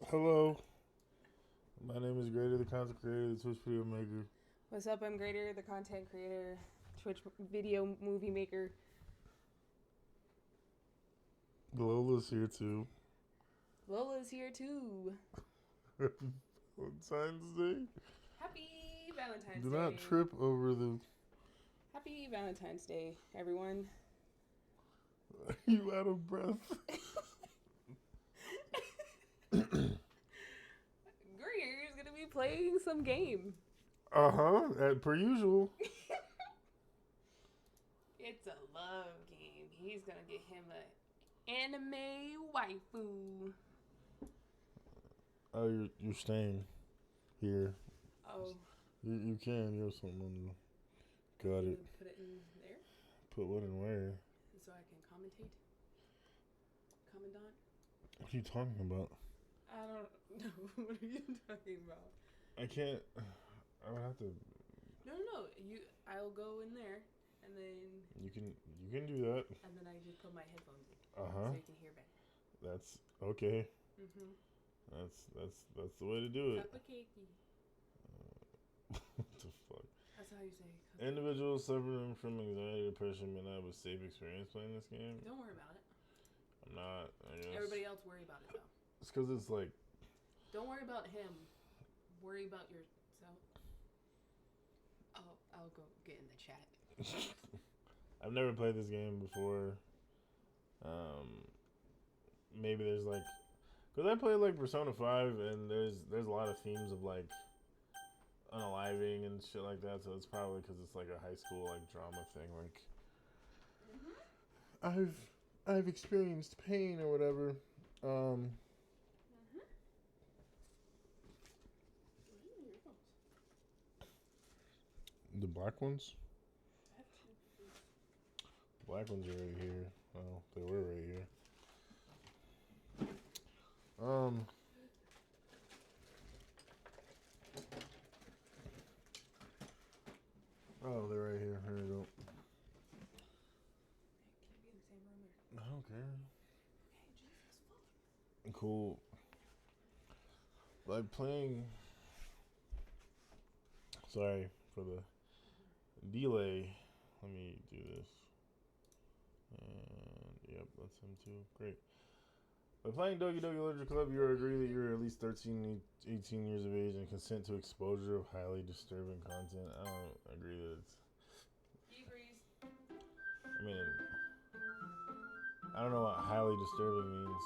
Hello, my name is Greater, the content creator, the Twitch video maker. What's up? I'm Greater, the content creator, Twitch video movie maker. Lola's here too. Lola's here too. Valentine's Day. Happy Valentine's Do Day. not trip over the. Happy Valentine's Day, everyone. Are you out of breath? Greer's gonna be playing some game. Per usual. It's a love game. He's gonna get him an anime waifu. Oh, you're staying here. Oh. You can. You have something on you. Got it. Put it in there Put what in where? so I can commentate. Commandant. What are you talking about? I don't know. What are you talking about? I can't. I would have to. No. I'll go in there, and then. You can do that. And then I just put my headphones in, So you can hear better. That's okay. Mhm. That's the way to do it. Cup of cakey. What the fuck? That's how you say. Individuals suffering from anxiety, depression may not have a safe experience playing this game. Don't worry about it. I'm not. I guess. Everybody else worry about it though. It's because it's like. Don't worry about him. Worry about yourself. I'll go get in the chat. I've never played this game before. Maybe there's like, because I played like Persona 5 and there's a lot of themes of like unaliving and shit like that. So it's probably because it's like a high school like drama thing. Like, I've experienced pain or whatever. The black ones? Black ones are right here. Well, they were right here. Oh, they're right here. Here we go. Can I be in the same room or? I don't care. Okay, Jesus fuck. Cool. Like playing. Sorry for the delay. Let me do this. And yep, that's him too. Great. By playing Doki Doki Literature Club, you agree that you're at least 13, 18 years of age and consent to exposure of highly disturbing content. I don't agree that it's. He agrees. I mean, I don't know what highly disturbing means.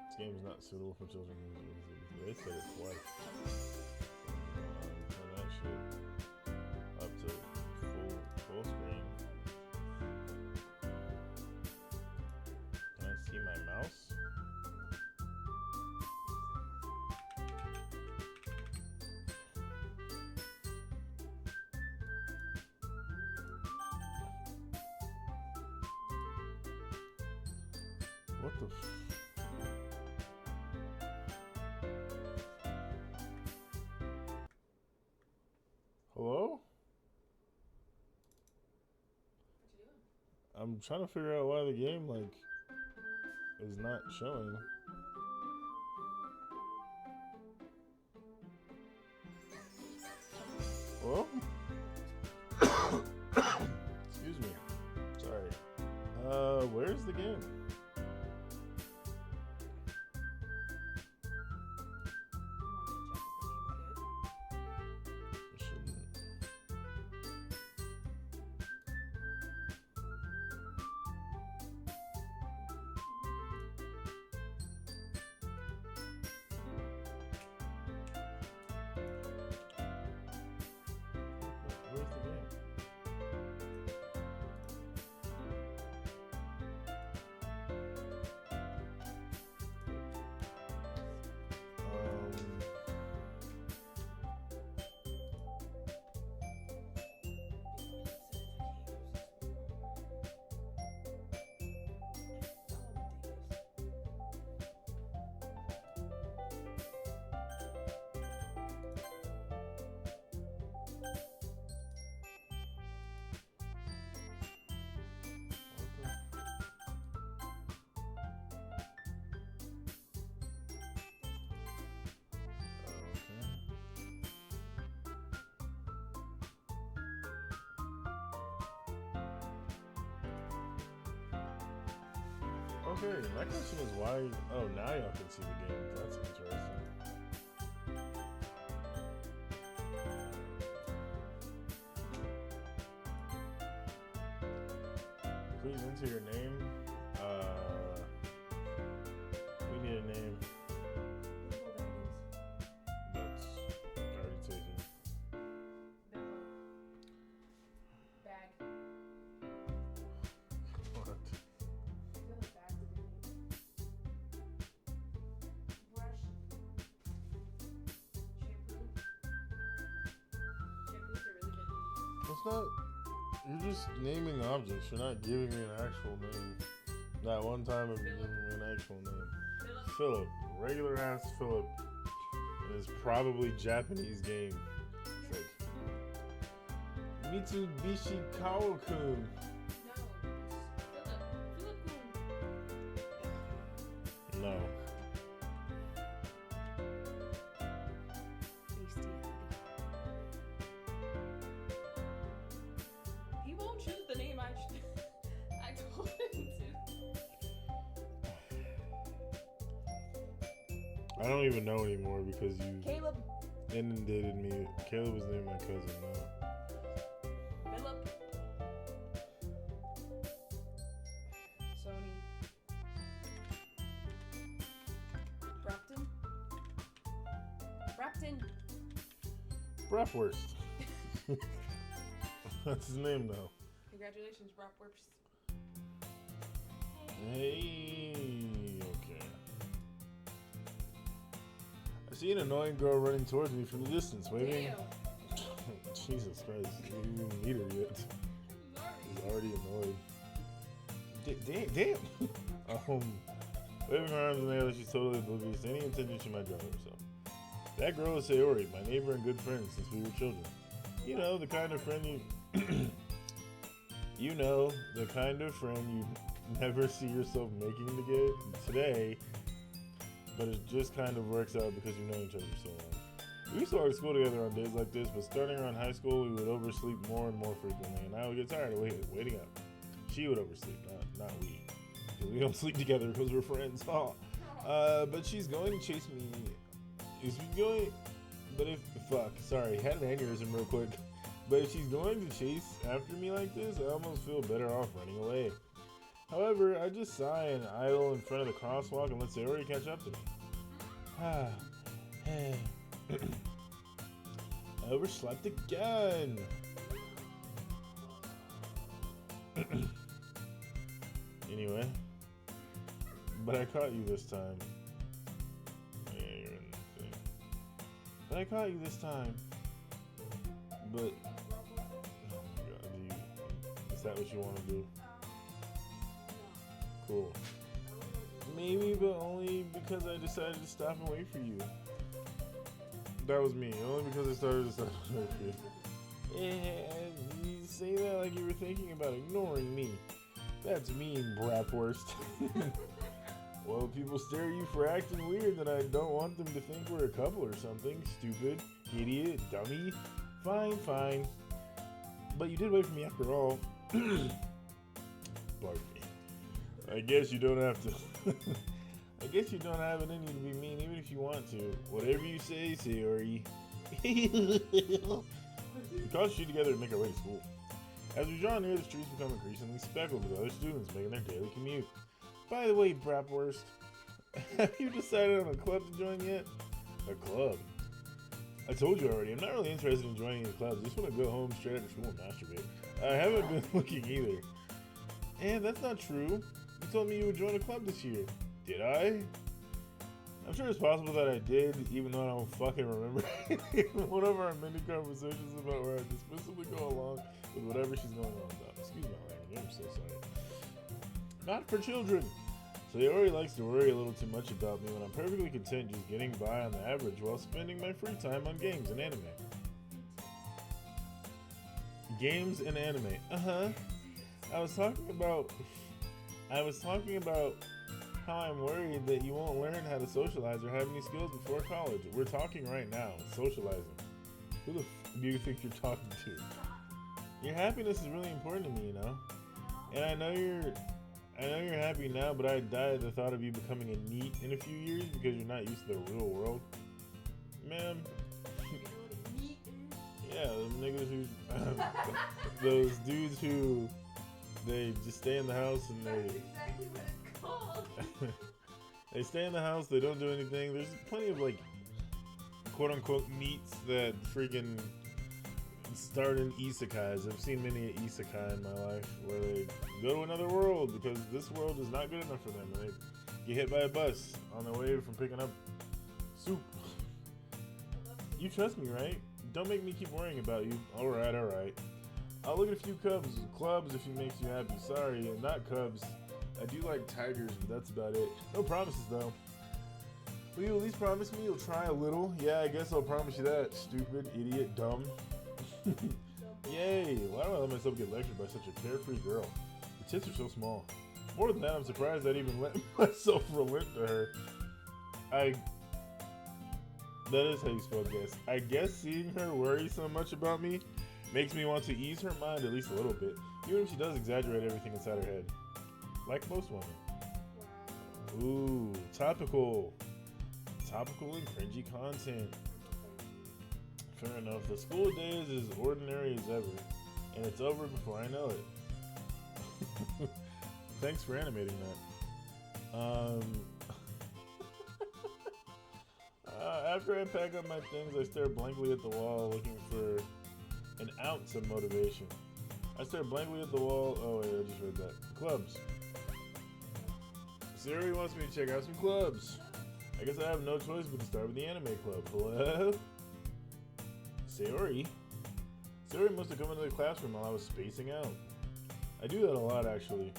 This game is not suitable for children. They said it twice. Turn that shit up to full screen. Can I see my mouse? What the Hello? What you doing? I'm trying to figure out why the game like is not showing. Hello? Excuse me. Sorry. Where's the game? It shouldn't. Where's the game? Okay, my question is why. Oh, now y'all can see the game. That's interesting. Please enter your name. We need a name. That's already taken. Bag. What? I feel like bag's a good name. Brush. Shampoo. Shampoo's a really good name. It's not. You're just naming objects. You're not giving me an actual name. That one time of giving me an actual name. Philip. Philip. Regular ass Philip. And it's probably Japanese game. It's like Mitsubishi Kawakun. No, Philip. Philip Coon. No. He won't choose the name I told him to. I don't even know anymore because you Caleb. inundated me. Caleb was named my cousin. No. Philip. Sony. Brockton. Brockton. Bratwurst. That's his name now. Congratulations, Bratwurst. Hey, okay. I see an annoying girl running towards me from the distance, waving. Damn. Jesus Christ, you didn't even meet her yet. She's already annoyed. Damn. Waving her arms in the air like she's totally oblivious to any intention she might drive herself. That girl is Sayori, my neighbor and good friend since we were children. You know, the kind of friend you... you know, the kind of friend you never see yourself making today, but it just kind of works out because you know each other so long. We used to walk to school together on days like this, but starting around high school, we would oversleep more and more frequently, and I would get tired of waiting up. She would oversleep, not we. Because we don't sleep together because we're friends. But she's going to chase me. Is she going? But if sorry, had an aneurysm real quick. But if she's going to chase after me like this, I almost feel better off running away. However, I just sigh and idle in front of the crosswalk and let Sayori catch up to me. I overslept again. Anyway, but I caught you this time. Yeah, you're in the thing. But I caught you this time. But oh my God, is that what you want to do? Cool. Maybe, but only because I decided to stop and wait for you. That was me. Only because I started to stop and wait for you. And you say that like you were thinking about ignoring me. That's mean, Bratwurst. Well, people stare at you for acting weird, then I don't want them to think we're a couple or something. Stupid, idiot, dummy. Fine. But you did wait for me after all. Pardon me. I guess you don't have to. I guess you don't have it in you to be mean, even if you want to. Whatever you say, Sayori. We cross the street together and make our way to school. As we draw near, the streets become increasingly speckled with other students making their daily commute. By the way, Bratwurst, have you decided on a club to join yet? A club? I told you already, I'm not really interested in joining any clubs. I just want to go home straight after school and masturbate. I haven't been looking either. And that's not true. You told me you would join a club this year. Did I? I'm sure it's possible that I did, even though I don't fucking remember one of our many conversations about where I dismissively go along with whatever she's going on about. Excuse my language, I'm so sorry. Not for children. Sayori likes to worry a little too much about me when I'm perfectly content just getting by on the average while spending my free time on games and anime. Games and anime. I was talking about how I'm worried that you won't learn how to socialize or have any skills before college. We're talking right now, socializing. Who the do you think you're talking to? Your happiness is really important to me, you know? And I I know you're happy now, but I die at the thought of you becoming a NEET in a few years because you're not used to the real world. Ma'am. Yeah, those niggas who, those dudes who, they just stay in the house and That's exactly what it's called. they stay in the house, they don't do anything. There's plenty of like, quote unquote NEETs that freaking start in isekais. I've seen many isekai in my life where they go to another world because this world is not good enough for them. And they get hit by a bus on their way from picking up soup. You trust me, right? Don't make me keep worrying about you. Alright, alright. I'll look at a few clubs if it makes you happy. Sorry, not cubs. I do like tigers, but that's about it. No promises, though. Will you at least promise me you'll try a little? Yeah, I guess I'll promise you that. Stupid, idiot, dumb. Yay! Why do I let myself get lectured by such a carefree girl? The tits are so small. More than that, I'm surprised I'd even let myself relent to her. That is how you spell guess. I guess seeing her worry so much about me makes me want to ease her mind at least a little bit, even if she does exaggerate everything inside her head. Like most women. Ooh, topical. Topical and cringy content. Fair enough. The school day is as ordinary as ever, and it's over before I know it. Thanks for animating that. After I pack up my things, I stare blankly at the wall, looking for an ounce of motivation. I stare blankly at the wall. Oh wait, I just read that. Clubs. Sayori wants me to check out some clubs. I guess I have no choice but to start with the anime club. Hello? Sayori? Sayori must have come into the classroom while I was spacing out. I do that a lot, actually.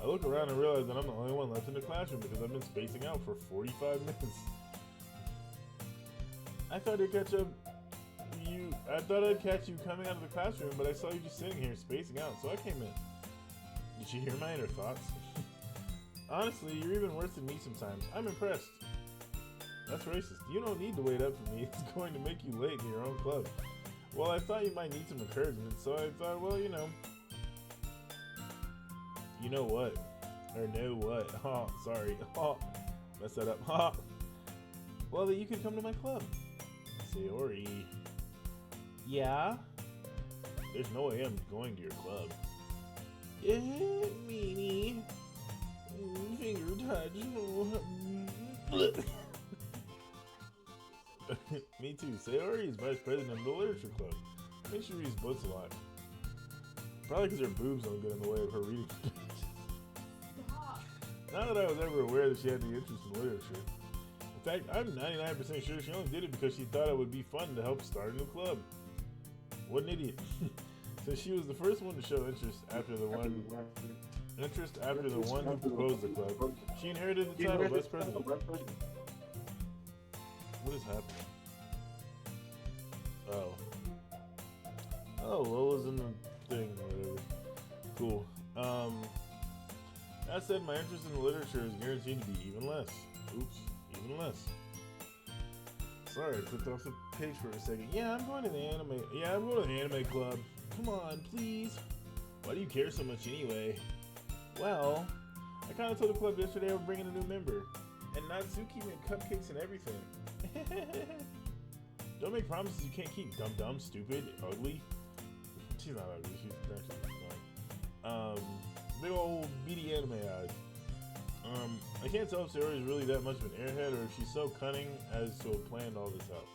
I look around and realize that I'm the only one left in the classroom because I've been spacing out for 45 minutes. I thought I'd catch you coming out of the classroom, but I saw you just sitting here spacing out, so I came in. Did you hear my inner thoughts? Honestly, you're even worse than me sometimes. I'm impressed. That's racist. You don't need to wait up for me. It's going to make you late in your own club. Well, I thought you might need some encouragement, so I thought, well, you know. You know what? Or know what? Oh, sorry. Oh, messed that up. Oh. Well, that you could come to my club. Sayori. Yeah? There's no way I'm going to your club. Yeah, meanie. Finger touch. Me too. Sayori is vice president of the literature club. I think she reads books a lot. Probably because her boobs don't get in the way of her reading. Not that I was ever aware that she had any interest in literature. In fact, I'm 99% sure she only did it because she thought it would be fun to help start a new club. What an idiot. Since she was the first one to show interest after the one who proposed the club, she inherited the title of vice president. What is happening? Oh, Lola's in the thing or whatever. Cool. That said, my interest in literature is guaranteed to be even less. Oops, even less. Sorry, I clicked off the page for a second. Yeah, I'm going to the anime club. Come on, please. Why do you care so much anyway? Well, I kind of told the club yesterday I was bringing a new member. And Natsuki made cupcakes and everything. Don't make promises you can't keep. Dumb, stupid, ugly. She's not ugly, she's actually fine. Big old beady anime eyes. I can't tell if Sayori is really that much of an airhead or if she's so cunning as to have planned all this out.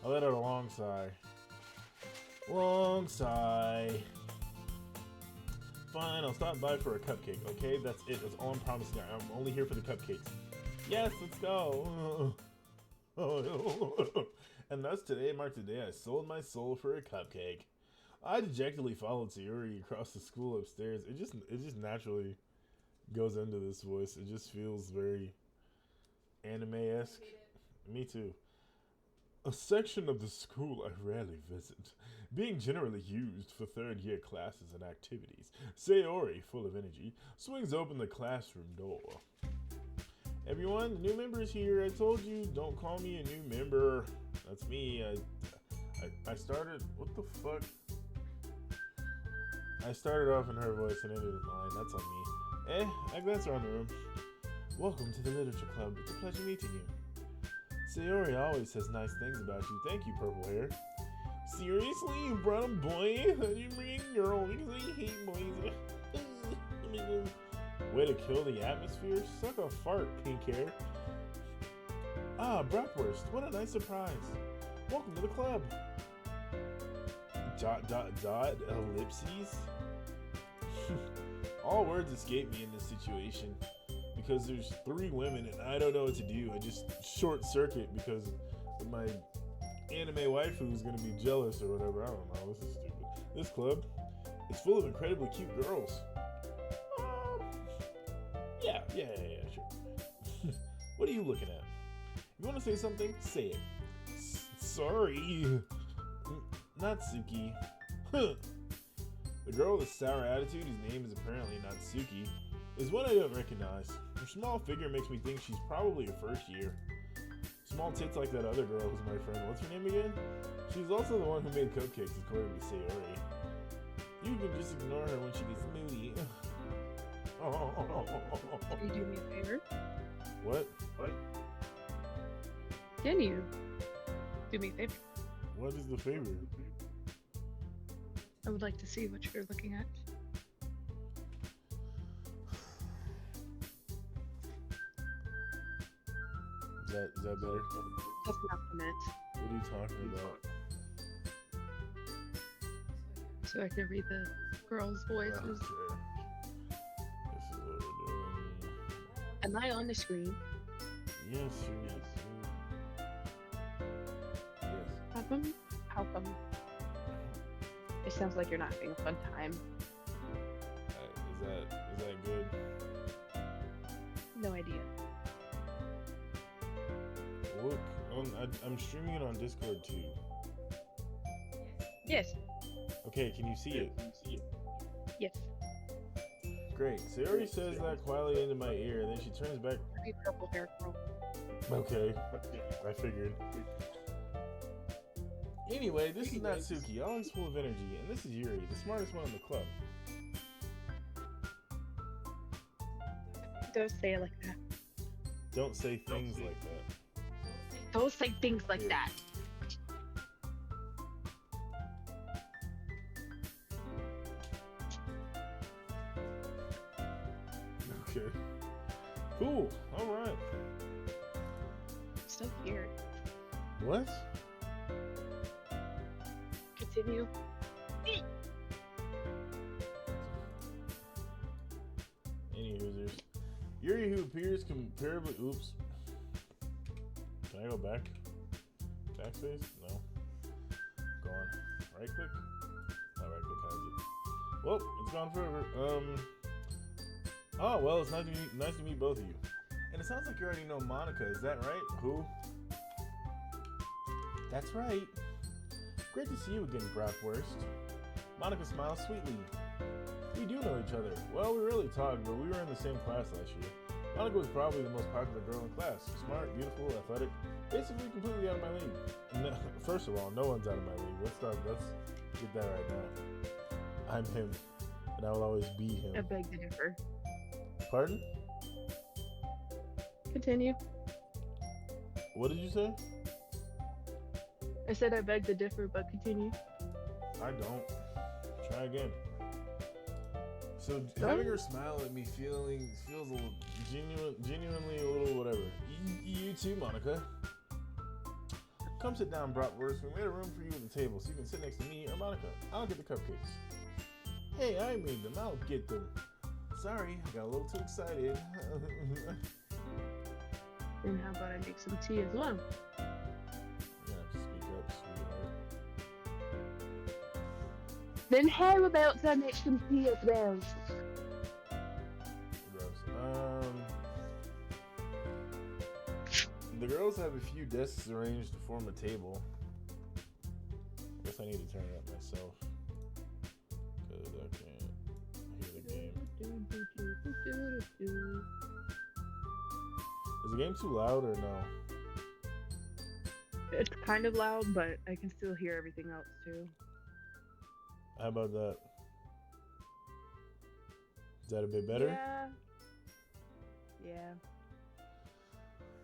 I let out a long sigh. Long sigh. Fine, I'll stop by for a cupcake, okay? That's it. That's all I'm promising. I'm only here for the cupcakes. Yes, let's go. And thus today marked the day I sold my soul for a cupcake. I dejectedly followed Sayori across the school upstairs. It just naturally goes into this voice. It just feels very anime-esque. Me too. A section of the school I rarely visit, being generally used for third-year classes and activities. Sayori, full of energy, swings open the classroom door. Everyone, the new member is here. I told you, don't call me a new member. That's me. I started. What the fuck? I started off in her voice and ended in mine. That's on me. I glance around the room. Welcome to the Literature Club. It's a pleasure meeting you. Sayori always says nice things about you. Thank you, purple hair. Seriously? You brought a boy? You bring a girl because I hate boys. Way to kill the atmosphere? Suck a fart, pink hair. Ah, Bratwurst. What a nice surprise. Welcome to the club. ... Ellipses? All words escape me in this situation because there's 3 women and I don't know what to do. I just short circuit because my anime waifu is going to be jealous or whatever. I don't know. This is stupid. This club is full of incredibly cute girls. Yeah, sure. What are you looking at? If you want to say something, say it. Sorry. Natsuki. The girl with the sour attitude, whose name is apparently Natsuki, is one I don't recognize. Her small figure makes me think she's probably her first year. Small tits like that other girl who's my friend. What's her name again? She's also the one who made cupcakes, according to Sayori. You can just ignore her when she gets moody. Can you do me a favor? What? Can you do me a favor? What is the favor? I would like to see what you're looking at. Is that better? That's not what I meant. What are you talking about? So I can read the girls' voices. Okay. This is what we're doing. Am I on the screen? Yes, you Yes. How come? It sounds like you're not having a fun time. Is that good? No idea. Look, I'm streaming it on Discord too. Yes. Okay, can you see it? Yes. Great. Sayori says that quietly into my ear, and then she turns back. Pretty purple hair girl. Okay, I figured. Anyway, this is Natsuki, always full of energy, and this is Yuri, the smartest one in the club. Don't say it like that. Don't say things like that. Don't say things like that. Okay. Cool. Alright. Still here. What? Continue. Anywho, there's Yuri, who appears comparably. Oops. Can I go back? Backspace? No. Gone. Right click? Not right click has it. Well, it's gone forever. Oh, well, it's nice to meet both of you. And it sounds like you already know Monica, is that right? Who? That's right. Great to see you again, Bratwurst. Monica smiles sweetly. We do know each other. Well, we really talked, but we were in the same class last year. Monica was probably the most popular girl in class. Smart, beautiful, athletic, basically completely out of my league. No, first of all, no one's out of my league. Let's get that right now. I'm him, and I will always be him. I beg to differ. Pardon? Continue. What did you say? I said I beg to differ, but continue. I don't. Try again. So having her smile at me feels a little genuinely a little whatever. You too, Monica. Come sit down, Bratwurst. We made a room for you at the table so you can sit next to me or Monica. I'll get the cupcakes. Hey, I made them. I'll get them. Sorry, I got a little too excited. And how about I make some tea as well? You have to speak up, sweetheart. Then how about I make some tea as well? Gross. The girls have a few desks arranged to form a table. Guess I need to turn it up myself. Because I can't hear the game. Is the game too loud or no? It's kind of loud, but I can still hear everything else too. How about that? Is that a bit better? Yeah. Yeah.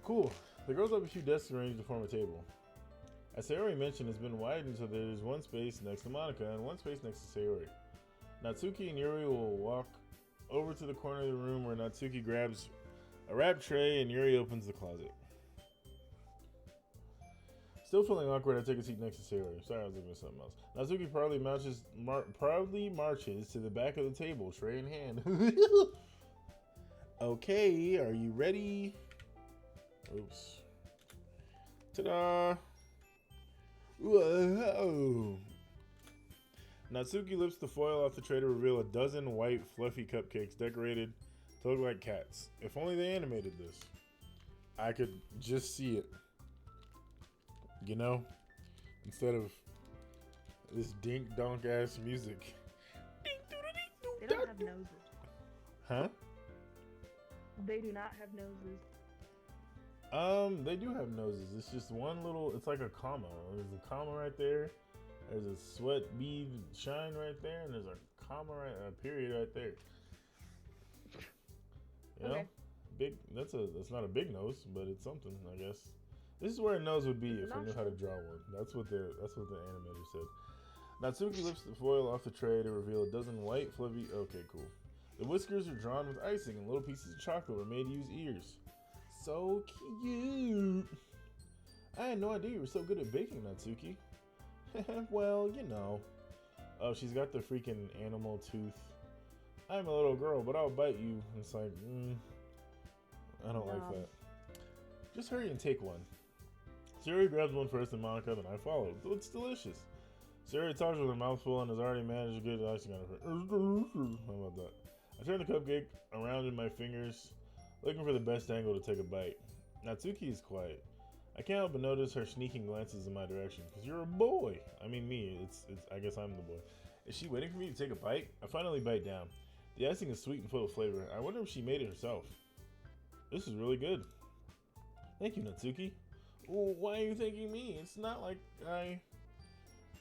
Cool. The girls have a few desks arranged to form a table. As Sayori mentioned, it's been widened so there's one space next to Monica and one space next to Sayori. Natsuki and Yuri will walk over to the corner of the room where Natsuki grabs a wrap tray and Yuri opens the closet. Still feeling awkward, I take a seat next to Sayori. Sorry, I was looking at something else. Natsuki proudly marches to the back of the table, tray in hand. Okay, are you ready? Oops. Ta-da! Whoa! Natsuki lifts the foil off the tray to reveal a dozen white, fluffy cupcakes decorated to look like cats. If only they animated this. I could just see it. You know? Instead of this dink-donk ass music. They don't have noses. Huh? They do not have noses. They do have noses. It's just one little, it's like a comma. There's a comma right there. There's a sweat bead shine right there, and there's a comma a period right there. You know? Okay. That's not a big nose, but it's something, I guess. This is where a nose would be if I knew how to draw one. That's what the animator said. Natsuki lifts the foil off the tray to reveal a dozen white, fluffy. Okay, cool. The whiskers are drawn with icing, and little pieces of chocolate were made to use ears. So cute. I had no idea you were so good at baking, Natsuki. Well, you know. Oh, she's got the freaking animal tooth. I'm a little girl, but I'll bite you. It's like, I don't like that. Just hurry and take one. Sayori grabs one first and Monica, then I follow. It's delicious. Sayori talks with her mouth full and has already managed to get icing on her face. How about that? I turn the cupcake around in my fingers, looking for the best angle to take a bite. Natsuki is quiet. I can't help but notice her sneaking glances in my direction. Because you're a boy. I mean me. I guess I'm the boy. Is she waiting for me to take a bite? I finally bite down. The icing is sweet and full of flavor. I wonder if she made it herself. This is really good. Thank you, Natsuki. Well, why are you thanking me? It's not like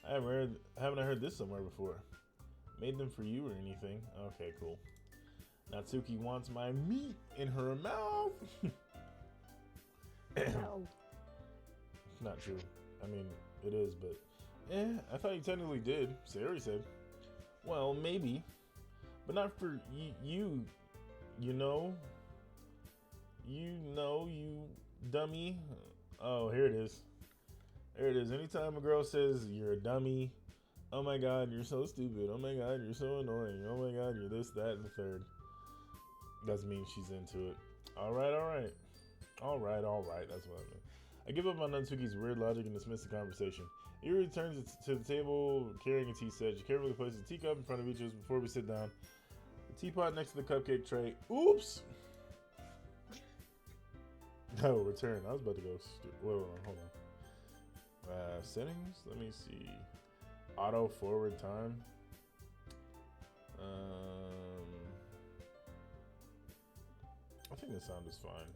haven't I heard this somewhere before? Made them for you or anything? Okay, cool. Natsuki wants my meat in her mouth. No. It's not true. I mean, it is, but I thought you technically did. Sayori said. Well, maybe, but not for you. You know, you dummy. Oh, here it is. There it is. Anytime a girl says you're a dummy, oh my god, you're so stupid. Oh my god, you're so annoying. Oh my god, you're this, that, and the third. Doesn't mean she's into it. Alright. That's what I meant. I give up on Natsuki's weird logic and dismiss the conversation. Yuri returns to the table carrying a tea set. She carefully places a teacup in front of each of us before we sit down. The teapot next to the cupcake tray. Oops! No, return. I was about to go. Wait, hold on. Settings. Let me see. Auto forward time. I think the sound is fine.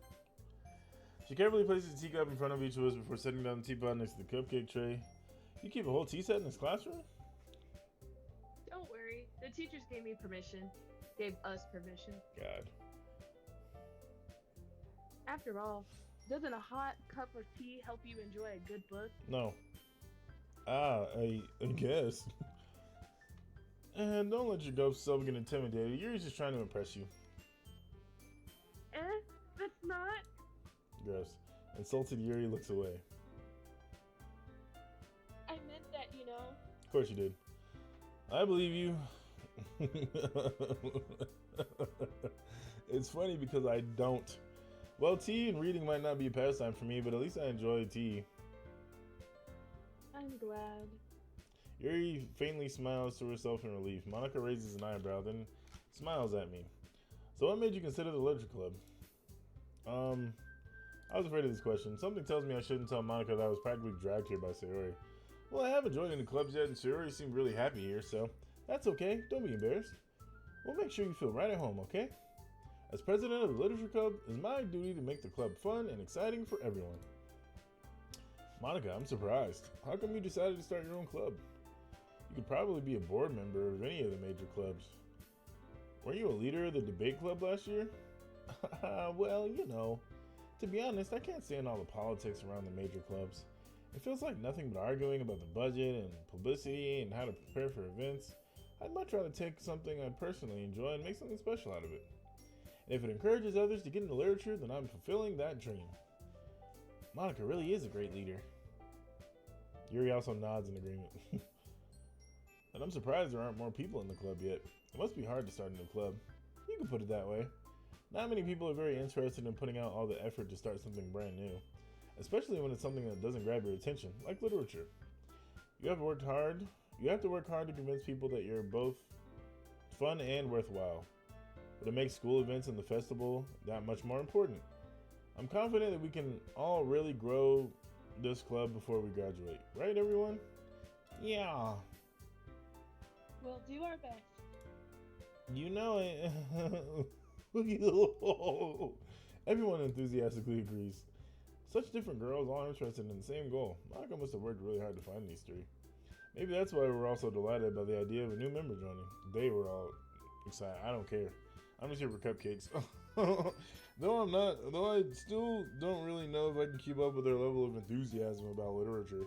She carefully places the teacup in front of each of us before setting down the teapot next to the cupcake tray. You keep a whole tea set in this classroom? Don't worry. The teachers gave me permission. Gave us permission. God. After all, doesn't a hot cup of tea help you enjoy a good book? No. I guess. And don't let your ghost self get intimidated. Yuri's just trying to impress you. That's not. Gross. Insulted Yuri looks away. I meant that, you know. Of course you did. I believe you. It's funny because I don't. Well, tea and reading might not be a pastime for me, but at least I enjoy tea. I'm glad. Yuri faintly smiles to herself in relief. Monica raises an eyebrow, then smiles at me. So what made you consider the literature club? I was afraid of this question. Something tells me I shouldn't tell Monica that I was practically dragged here by Sayori. Well, I haven't joined any clubs yet, and Sayori seemed really happy here, so that's okay. Don't be embarrassed. We'll make sure you feel right at home, okay? As president of the literature club, it's my duty to make the club fun and exciting for everyone. Monica, I'm surprised. How come you decided to start your own club? You could probably be a board member of any of the major clubs. Were you a leader of the debate club last year? Well, you know, to be honest, I can't stand all the politics around the major clubs. It feels like nothing but arguing about the budget and publicity and how to prepare for events. I'd much rather take something I personally enjoy and make something special out of it. And if it encourages others to get into literature, then I'm fulfilling that dream. Monica really is a great leader. Yuri also nods in agreement. And I'm surprised there aren't more people in the club yet. It must be hard to start a new club. You can put it that way. Not many people are very interested in putting out all the effort to start something brand new, especially when it's something that doesn't grab your attention, like literature. You have to work hard to convince people that you're both fun and worthwhile. But it makes school events and the festival that much more important. I'm confident that we can all really grow this club before we graduate. Right, everyone? Yeah. We'll do our best. You know it. Everyone enthusiastically agrees. Such different girls, all interested in the same goal. Monica must have worked really hard to find these three. Maybe that's why we're all so delighted by the idea of a new member joining. They were all excited. I don't care. I'm just here for cupcakes. Though I still don't really know if I can keep up with their level of enthusiasm about literature.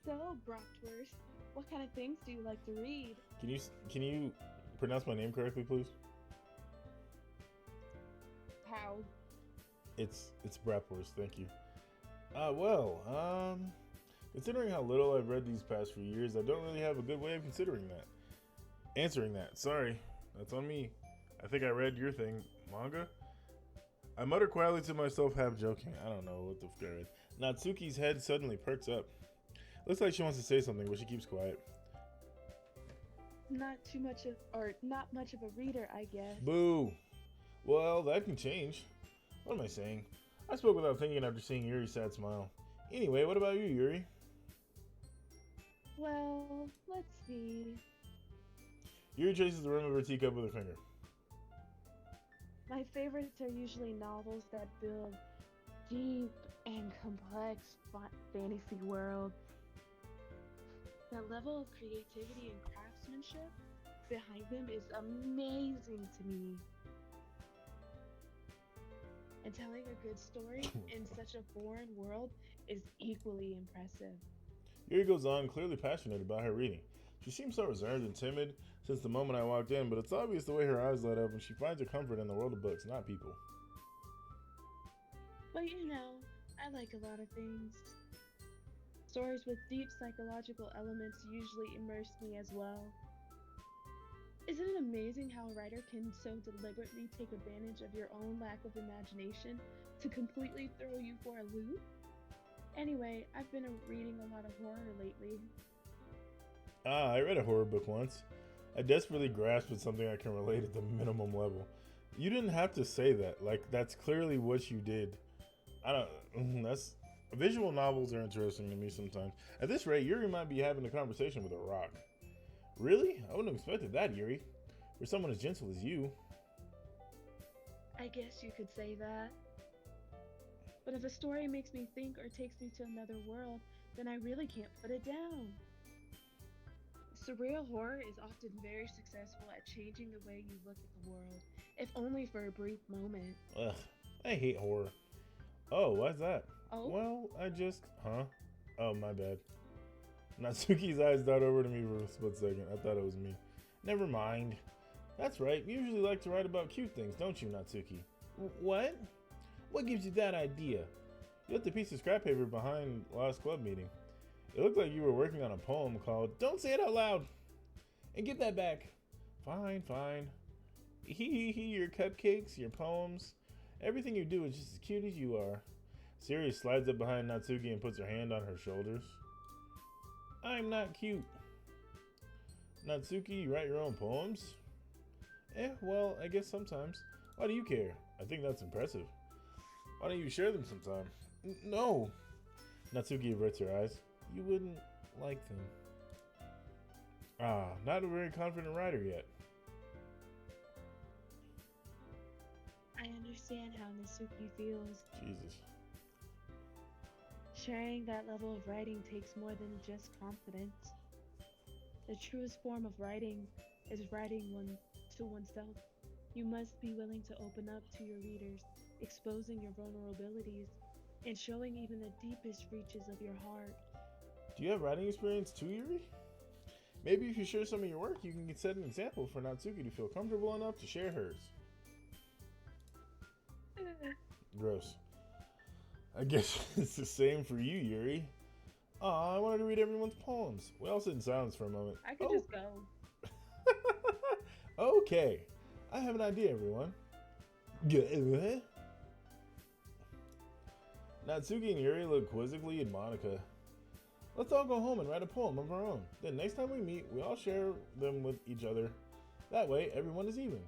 So, Bratwurst, what kind of things do you like to read? Can you pronounce my name correctly, please? How? It's Bratwurst, thank you. Considering how little I've read these past few years, I don't really have a good way of answering that. Sorry, that's on me. I think I read your thing, manga. I mutter quietly to myself, half joking. I don't know what the fuck I read. Natsuki's head suddenly perks up. Looks like she wants to say something, but she keeps quiet. Not much of a reader, I guess. Boo! Well, that can change. What am I saying? I spoke without thinking after seeing Yuri's sad smile. Anyway, what about you, Yuri? Well, let's see. Yuri traces the rim of her teacup with her finger. My favorites are usually novels that build deep and complex fantasy worlds. The level of creativity and craftsmanship behind them is amazing to me. And telling a good story in such a foreign world is equally impressive. Yuri goes on, clearly passionate about her reading. She seems so reserved and timid since the moment I walked in, but it's obvious the way her eyes light up and she finds her comfort in the world of books, not people. But you know, I like a lot of things. Stories with deep psychological elements usually immerse me as well. Isn't it amazing how a writer can so deliberately take advantage of your own lack of imagination to completely throw you for a loop? Anyway, I've been reading a lot of horror lately. I read a horror book once. I desperately grasped at something I can relate at the minimum level. You didn't have to say that. Like, that's clearly what you did. Visual novels are interesting to me sometimes. At this rate, Yuri might be having a conversation with a rock. Really? I wouldn't have expected that, Yuri. For someone as gentle as you. I guess you could say that. But if a story makes me think or takes me to another world, then I really can't put it down. Surreal horror is often very successful at changing the way you look at the world, if only for a brief moment. Ugh, I hate horror. Oh, why's that? Oh? Well, Huh? Oh, my bad. Natsuki's eyes dart over to me for a split second. I thought it was me. Never mind. That's right, you usually like to write about cute things, don't you, Natsuki? What? What gives you that idea? You left a piece of scrap paper behind last club meeting. It looked like you were working on a poem called Don't Say It Out Loud! And give that back. Fine. Your cupcakes, your poems, everything you do is just as cute as you are. Siri slides up behind Natsuki and puts her hand on her shoulders. I'm not cute. Natsuki, you write your own poems? Well, I guess sometimes. Why do you care? I think that's impressive. Why don't you share them sometime? No. Natsuki averts her eyes. You wouldn't like them. Not a very confident writer yet. I understand how Natsuki feels. Jesus. Sharing that level of writing takes more than just confidence. The truest form of writing is writing one to oneself. You must be willing to open up to your readers, exposing your vulnerabilities, and showing even the deepest reaches of your heart. Do you have writing experience too, Yuri? Maybe if you share some of your work, you can set an example for Natsuki to feel comfortable enough to share hers. Gross. I guess it's the same for you, Yuri. Aw, I wanted to read everyone's poems. We all sit in silence for a moment. I could just go. Okay, I have an idea, everyone. Natsuki and Yuri look quizzically at Monica. Let's all go home and write a poem of our own. Then next time we meet, we all share them with each other. That way, everyone is even.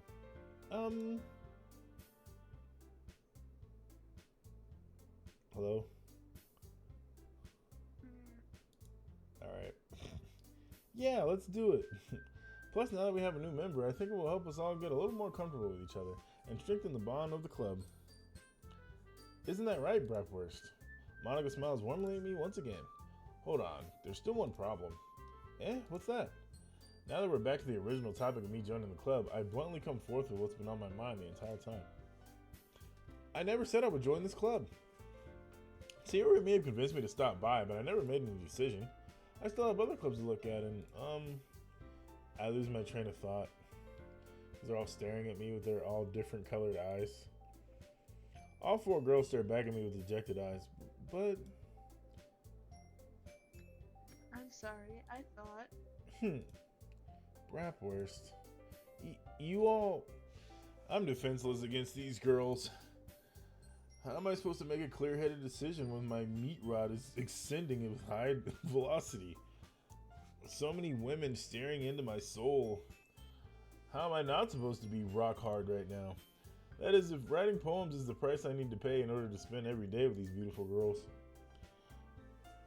Hello? Alright. Yeah, let's do it. Plus, now that we have a new member, I think it will help us all get a little more comfortable with each other and strengthen the bond of the club. Isn't that right, Bratwurst? Monica smiles warmly at me once again. Hold on, there's still one problem. What's that? Now that we're back to the original topic of me joining the club, I bluntly come forth with what's been on my mind the entire time. I never said I would join this club. Sayori may have convinced me to stop by, but I never made any decision. I still have other clubs to look at, and, I lose my train of thought. Because they're all staring at me with their all different colored eyes. All four girls stare back at me with dejected eyes, but... I'm sorry, I thought. Bratwurst. You all... I'm defenseless against these girls. How am I supposed to make a clear-headed decision when my meat rod is extending with high velocity? So many women staring into my soul. How am I not supposed to be rock hard right now? That is, if writing poems is the price I need to pay in order to spend every day with these beautiful girls.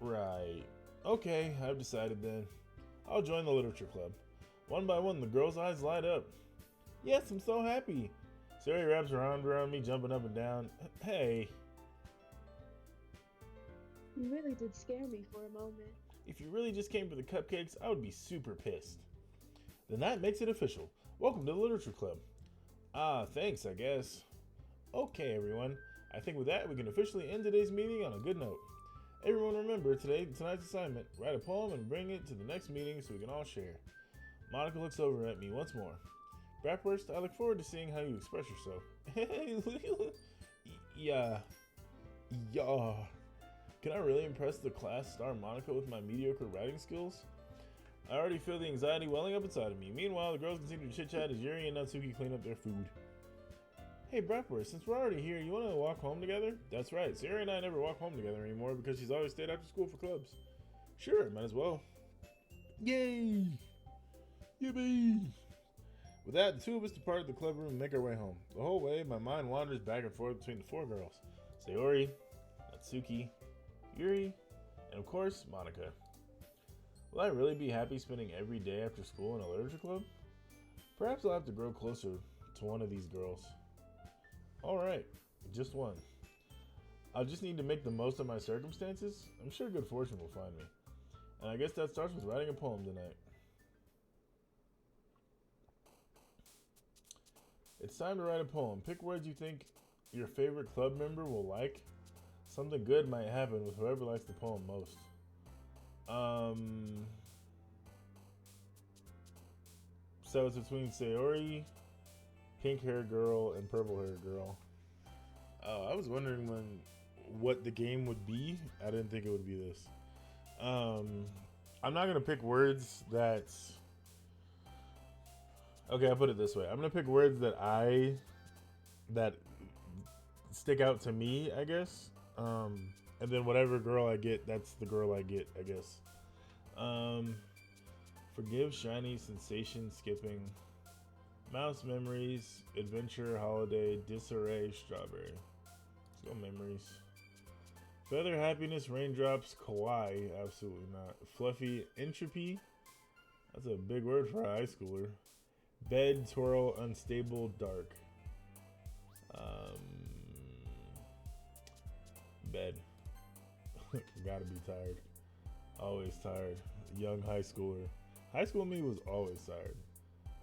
Right. Okay, I've decided then. I'll join the literature club. One by one, the girls' eyes light up. Yes, I'm so happy. Sari wraps her arms around me, jumping up and down. Hey. You really did scare me for a moment. If you really just came for the cupcakes, I would be super pissed. Then that makes it official. Welcome to the literature club. Ah, thanks, I guess. Okay, everyone. I think with that, we can officially end today's meeting on a good note. Everyone remember, tonight's assignment, write a poem and bring it to the next meeting so we can all share. Monica looks over at me once more. Bratwurst, I look forward to seeing how you express yourself. Yeah. Can I really impress the class star Monica with my mediocre writing skills? I already feel the anxiety welling up inside of me. Meanwhile, the girls continue to chit-chat as Yuri and Natsuki clean up their food. Hey, Bratwurst, since we're already here, you want to walk home together? That's right, Sayori and I never walk home together anymore because she's always stayed after school for clubs. Sure, might as well. Yay! Yippee! With that, the two of us depart the club room and make our way home. The whole way, my mind wanders back and forth between the four girls. Sayori, Natsuki, Yuri, and of course, Monica. Will I really be happy spending every day after school in a literature club? Perhaps I'll have to grow closer to one of these girls. Alright, just one. I'll just need to make the most of my circumstances. I'm sure good fortune will find me. And I guess that starts with writing a poem tonight. It's time to write a poem. Pick words you think your favorite club member will like. Something good might happen with whoever likes the poem most. So it's between Sayori, pink hair girl, and purple hair girl. I was wondering what the game would be. I didn't think it would be this. I'm not gonna pick words okay, I'll put it this way. I'm gonna pick words that stick out to me, I guess. And then whatever girl I get, that's the girl I get, I guess. Forgive, shiny, sensation, skipping, mouse, memories, adventure, holiday, disarray, strawberry. Let's go memories. Feather, happiness, raindrops, kawaii, absolutely not. Fluffy, entropy. That's a big word for a high schooler. Bed, twirl, unstable, dark. Bed. Gotta be tired. Always tired. Young high schooler. High school me was always tired.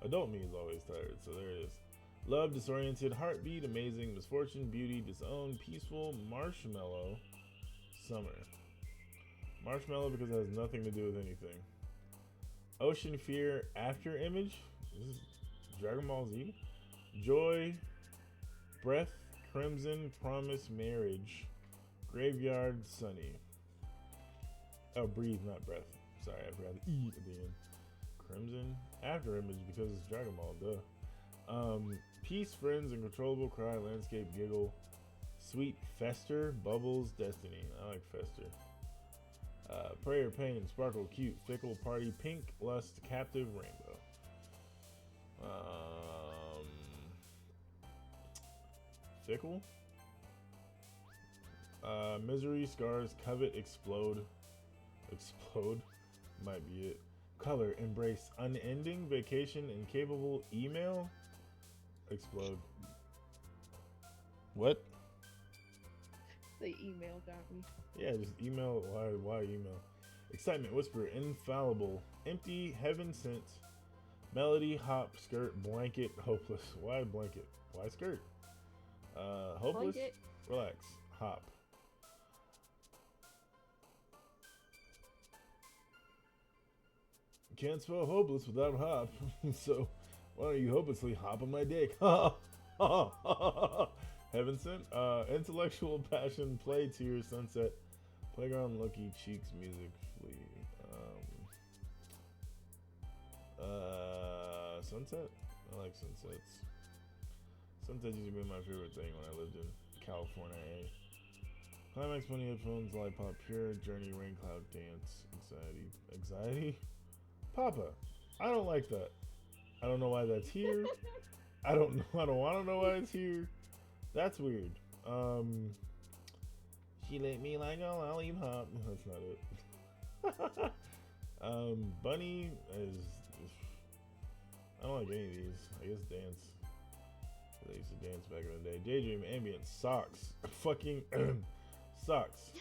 Adult me is always tired, so there it is. Love, disoriented, heartbeat, amazing, misfortune, beauty, disown, peaceful, marshmallow, summer. Marshmallow because it has nothing to do with anything. Ocean fear, after image. This is Dragon Ball Z. Joy, breath, crimson, promise, marriage. Graveyard, sunny. Oh, breathe, not breath. Sorry, I forgot the E at the end. Crimson, after image because it's Dragon Ball, duh. Peace, friends, uncontrollable, cry, landscape, giggle. Sweet, fester, bubbles, destiny. I like fester. Prayer, pain, sparkle, cute, fickle, party, pink, lust, captive, rainbow. Fickle. Misery, scars, covet, explode. Explode might be it. Color, embrace, unending, vacation, incapable, email, explode. What? The email got me. Yeah, just email. Why email? Excitement, whisper, infallible, empty, heaven sent, melody, hop, skirt, blanket, hopeless. Why blanket? Why skirt? Hopeless. Blanket. Relax, hop. Can't spell hopeless without hop, so why don't you hopelessly hop on my dick? Heaven sent. Intellectual passion, play, tears, sunset, playground, lucky, cheeks, music, flee. Sunset. I like sunsets. Sunsets used to be my favorite thing when I lived in California. Climax, money, headphones, lollipop, pure, journey, rain, cloud, dance, anxiety, anxiety. Papa, I don't like that. I don't know why that's here. I don't know. I don't want to know why it's here. That's weird. She let me like a lollipop. That's not it. Bunny is. I don't like any of these. I guess dance. They used to dance back in the day. Daydream, ambient, socks. Fucking socks.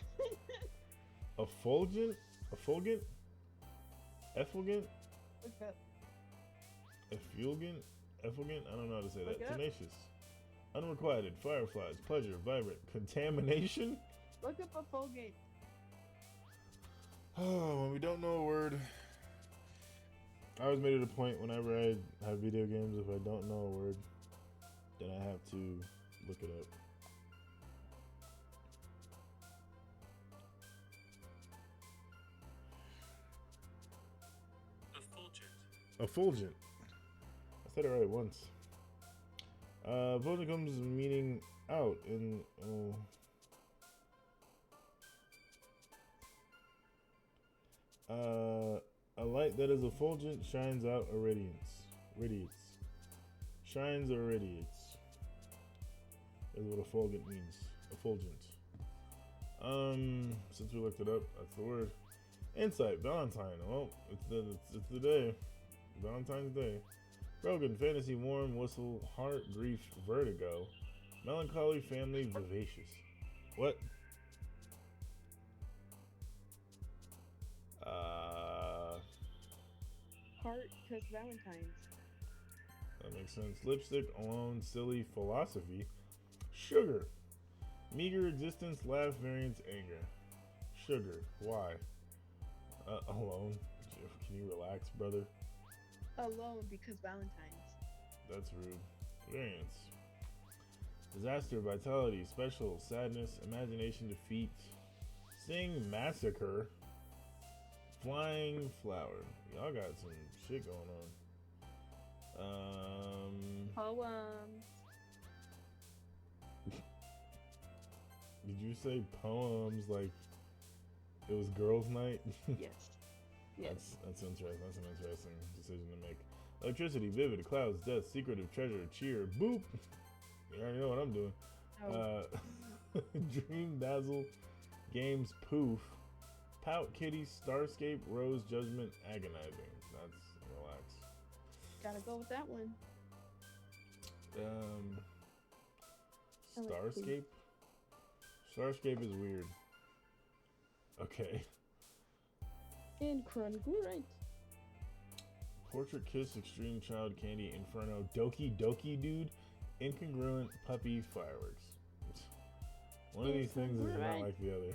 Effulgent? Effulgent? Effulgent? Look up. Effulgent? Effulgent? I don't know how to say that. Look up. Tenacious. Unrequited. Fireflies. Pleasure. Vibrant. Contamination? Look up a Fulgate. Oh, when we don't know a word. I always made it a point whenever I have video games, if I don't know a word, then I have to look it up. Effulgent. I said it right once. Effulgent comes meaning out in. A light that is effulgent shines out a radiance. Radiates. Shines or radiates. Is what effulgent means. Effulgent. Since we looked it up, that's the word. Insight, Valentine. Well, it's the day. Valentine's Day. Brogan, fantasy, warm, whistle, heart, grief, vertigo, melancholy, family, vivacious. What? Heart, because Valentine's. That makes sense. Lipstick, alone, silly, philosophy, sugar, meager existence, laugh, variance, anger. Sugar. Why? Alone. Can you relax, brother? Alone, because Valentine's. That's rude. Variance. Disaster, vitality, special, sadness, imagination, defeat, sing, massacre, flying flower. Y'all got some shit going on. Poems. Did you say poems like it was girls' night? Yes. Yes. That's interesting. That's an interesting decision to make. Electricity, vivid, clouds, death, secretive, treasure, cheer, boop. You already know what I'm doing. Oh. Dream, dazzle, games, poof, pout, kitty, starscape, rose, judgment, agonizing. That's relax. Gotta go with that one. I like Starscape. Starscape is weird. Okay. Incongruent. Portrait Kiss, Extreme Child Candy, Inferno, Doki Doki Dude, Incongruent Puppy Fireworks. One of these things is not like the other.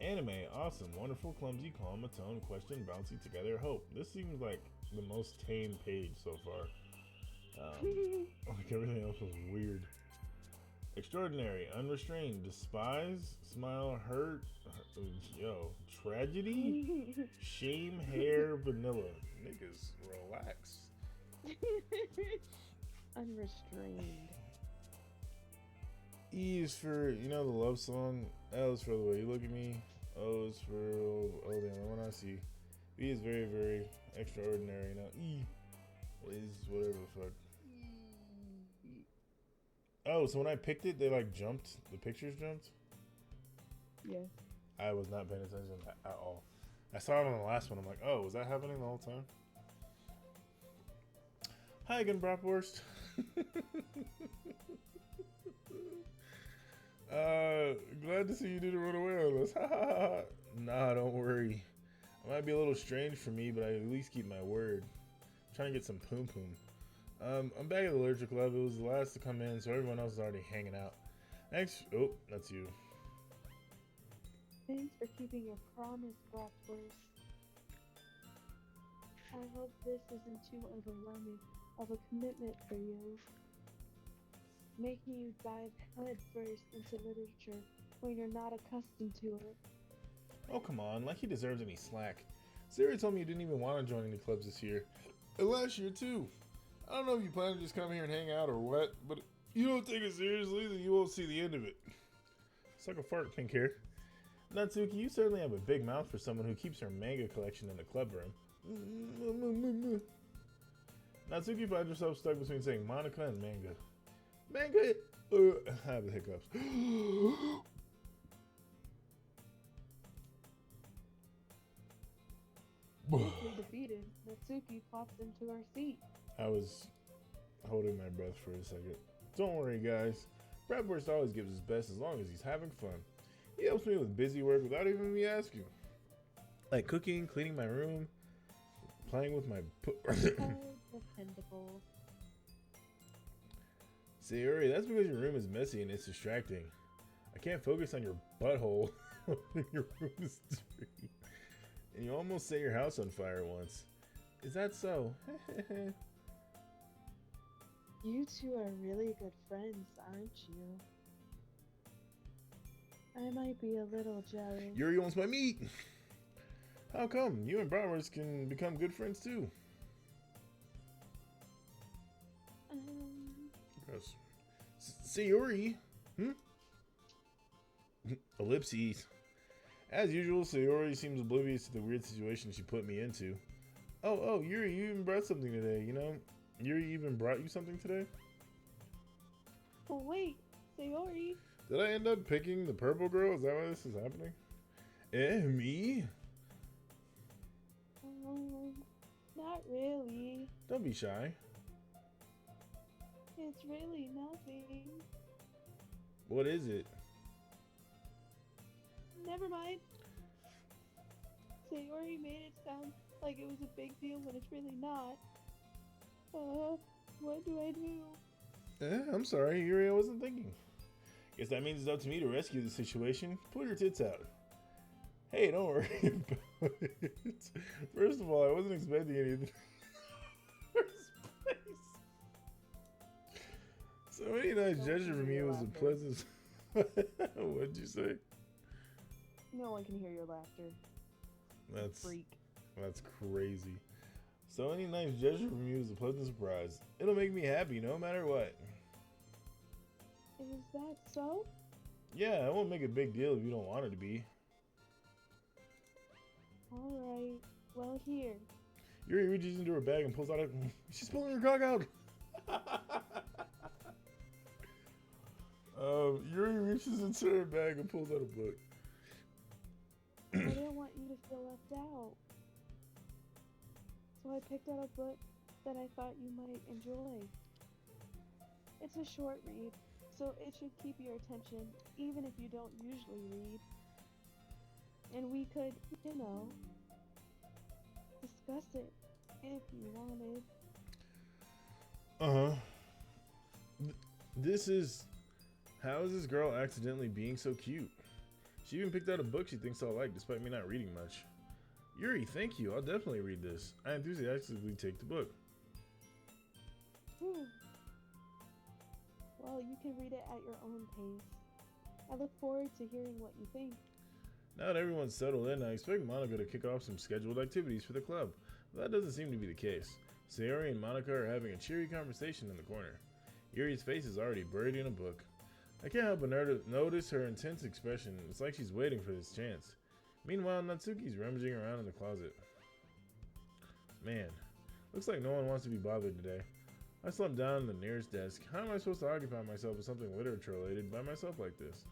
Anime, awesome, wonderful, clumsy, calm, atone, question, bouncy, together, hope. This seems like the most tame page so far. Like everything else was weird. Extraordinary, unrestrained, despise, smile, hurt, yo, tragedy, shame, hair, vanilla. Niggas, relax. Unrestrained. E is for, you know, the love song. L is for the way you look at me. O is for, oh damn, the one I see. B is very, very extraordinary. Now E is whatever the fuck. Oh, so when I picked it, they like jumped. The pictures jumped? Yeah. I was not paying attention at all. I saw it on the last one. I'm like, oh, was that happening the whole time? Hi again, Bratwurst. Glad to see you didn't run away on us. Nah, don't worry. It might be a little strange for me, but I at least keep my word. I'm trying to get some poom poom. I'm back at the Literature Club. It was the last to come in, so everyone else is already hanging out. Thanks. Oh, that's you. Thanks for keeping your promise, Bratwurst. I hope this isn't too overwhelming of a commitment for you. Making you dive headfirst into literature when you're not accustomed to it. Oh, come on. Like he deserves any slack. Sarah told me you didn't even want to join any clubs this year. And last year, too. I don't know if you plan to just come here and hang out or what, but if you don't take it seriously, then you won't see the end of it. It's like a fart, pink hair. Natsuki, you certainly have a big mouth for someone who keeps her manga collection in the club room. Natsuki finds herself stuck between saying Monica and manga. Manga! I have the hiccups. Quickly defeated, Natsuki pops into her seat. I was holding my breath for a second. Don't worry, guys. Bratwurst always gives his best as long as he's having fun. He helps me with busy work without even me asking. Like cooking, cleaning my room, playing with my... Dependable. Sayori, that's because your room is messy and it's distracting. I can't focus on your butthole when your room is dirty. And you almost set your house on fire once. Is that so? You two are really good friends, aren't you? I might be a little jealous. Yuri wants my meat! How come? You and Bratwurst can become good friends too. Gross. Sayori? Ellipses. As usual, Sayori seems oblivious to the weird situation she put me into. Oh, Yuri, you even brought something today, you know? Yuri even brought you something today? Oh wait, Sayori. Did I end up picking the purple girl? Is that why this is happening? Me? Not really. Don't be shy. It's really nothing. What is it? Never mind. Sayori made it sound like it was a big deal when it's really not. What do I do? I'm sorry, Yuri, I wasn't thinking. Guess that means it's up to me to rescue the situation. Pull your tits out. Hey, don't worry about it. First of all, I wasn't expecting anything. First place. So any nice gesture from you was a pleasant. What'd you say? No one can hear your laughter. Freak. That's crazy. So any nice gesture from you is a pleasant surprise. It'll make me happy no matter what. Is that so? Yeah, I won't make a big deal if you don't want it to be. Alright, well here. Yuri reaches into her bag and pulls out a... She's pulling her cock out! Yuri reaches into her bag and pulls out a book. I didn't want you to feel left out. So I picked out a book that I thought you might enjoy. It's a short read, so it should keep your attention even if you don't usually read. And we could, discuss it if you wanted. Uh huh. This is. How is this girl accidentally being so cute? She even picked out a book she thinks I'll like, despite me not reading much. Yuri, thank you. I'll definitely read this. I enthusiastically take the book. Whew. Well, you can read it at your own pace. I look forward to hearing what you think. Now that everyone's settled in, I expect Monica to kick off some scheduled activities for the club, but that doesn't seem to be the case. Sayori and Monica are having a cheery conversation in the corner. Yuri's face is already buried in a book. I can't help but notice her intense expression. It's like she's waiting for this chance. Meanwhile, Natsuki's rummaging around in the closet. Man, looks like no one wants to be bothered today. I slumped down in the nearest desk. How am I supposed to occupy myself with something literature related by myself like this?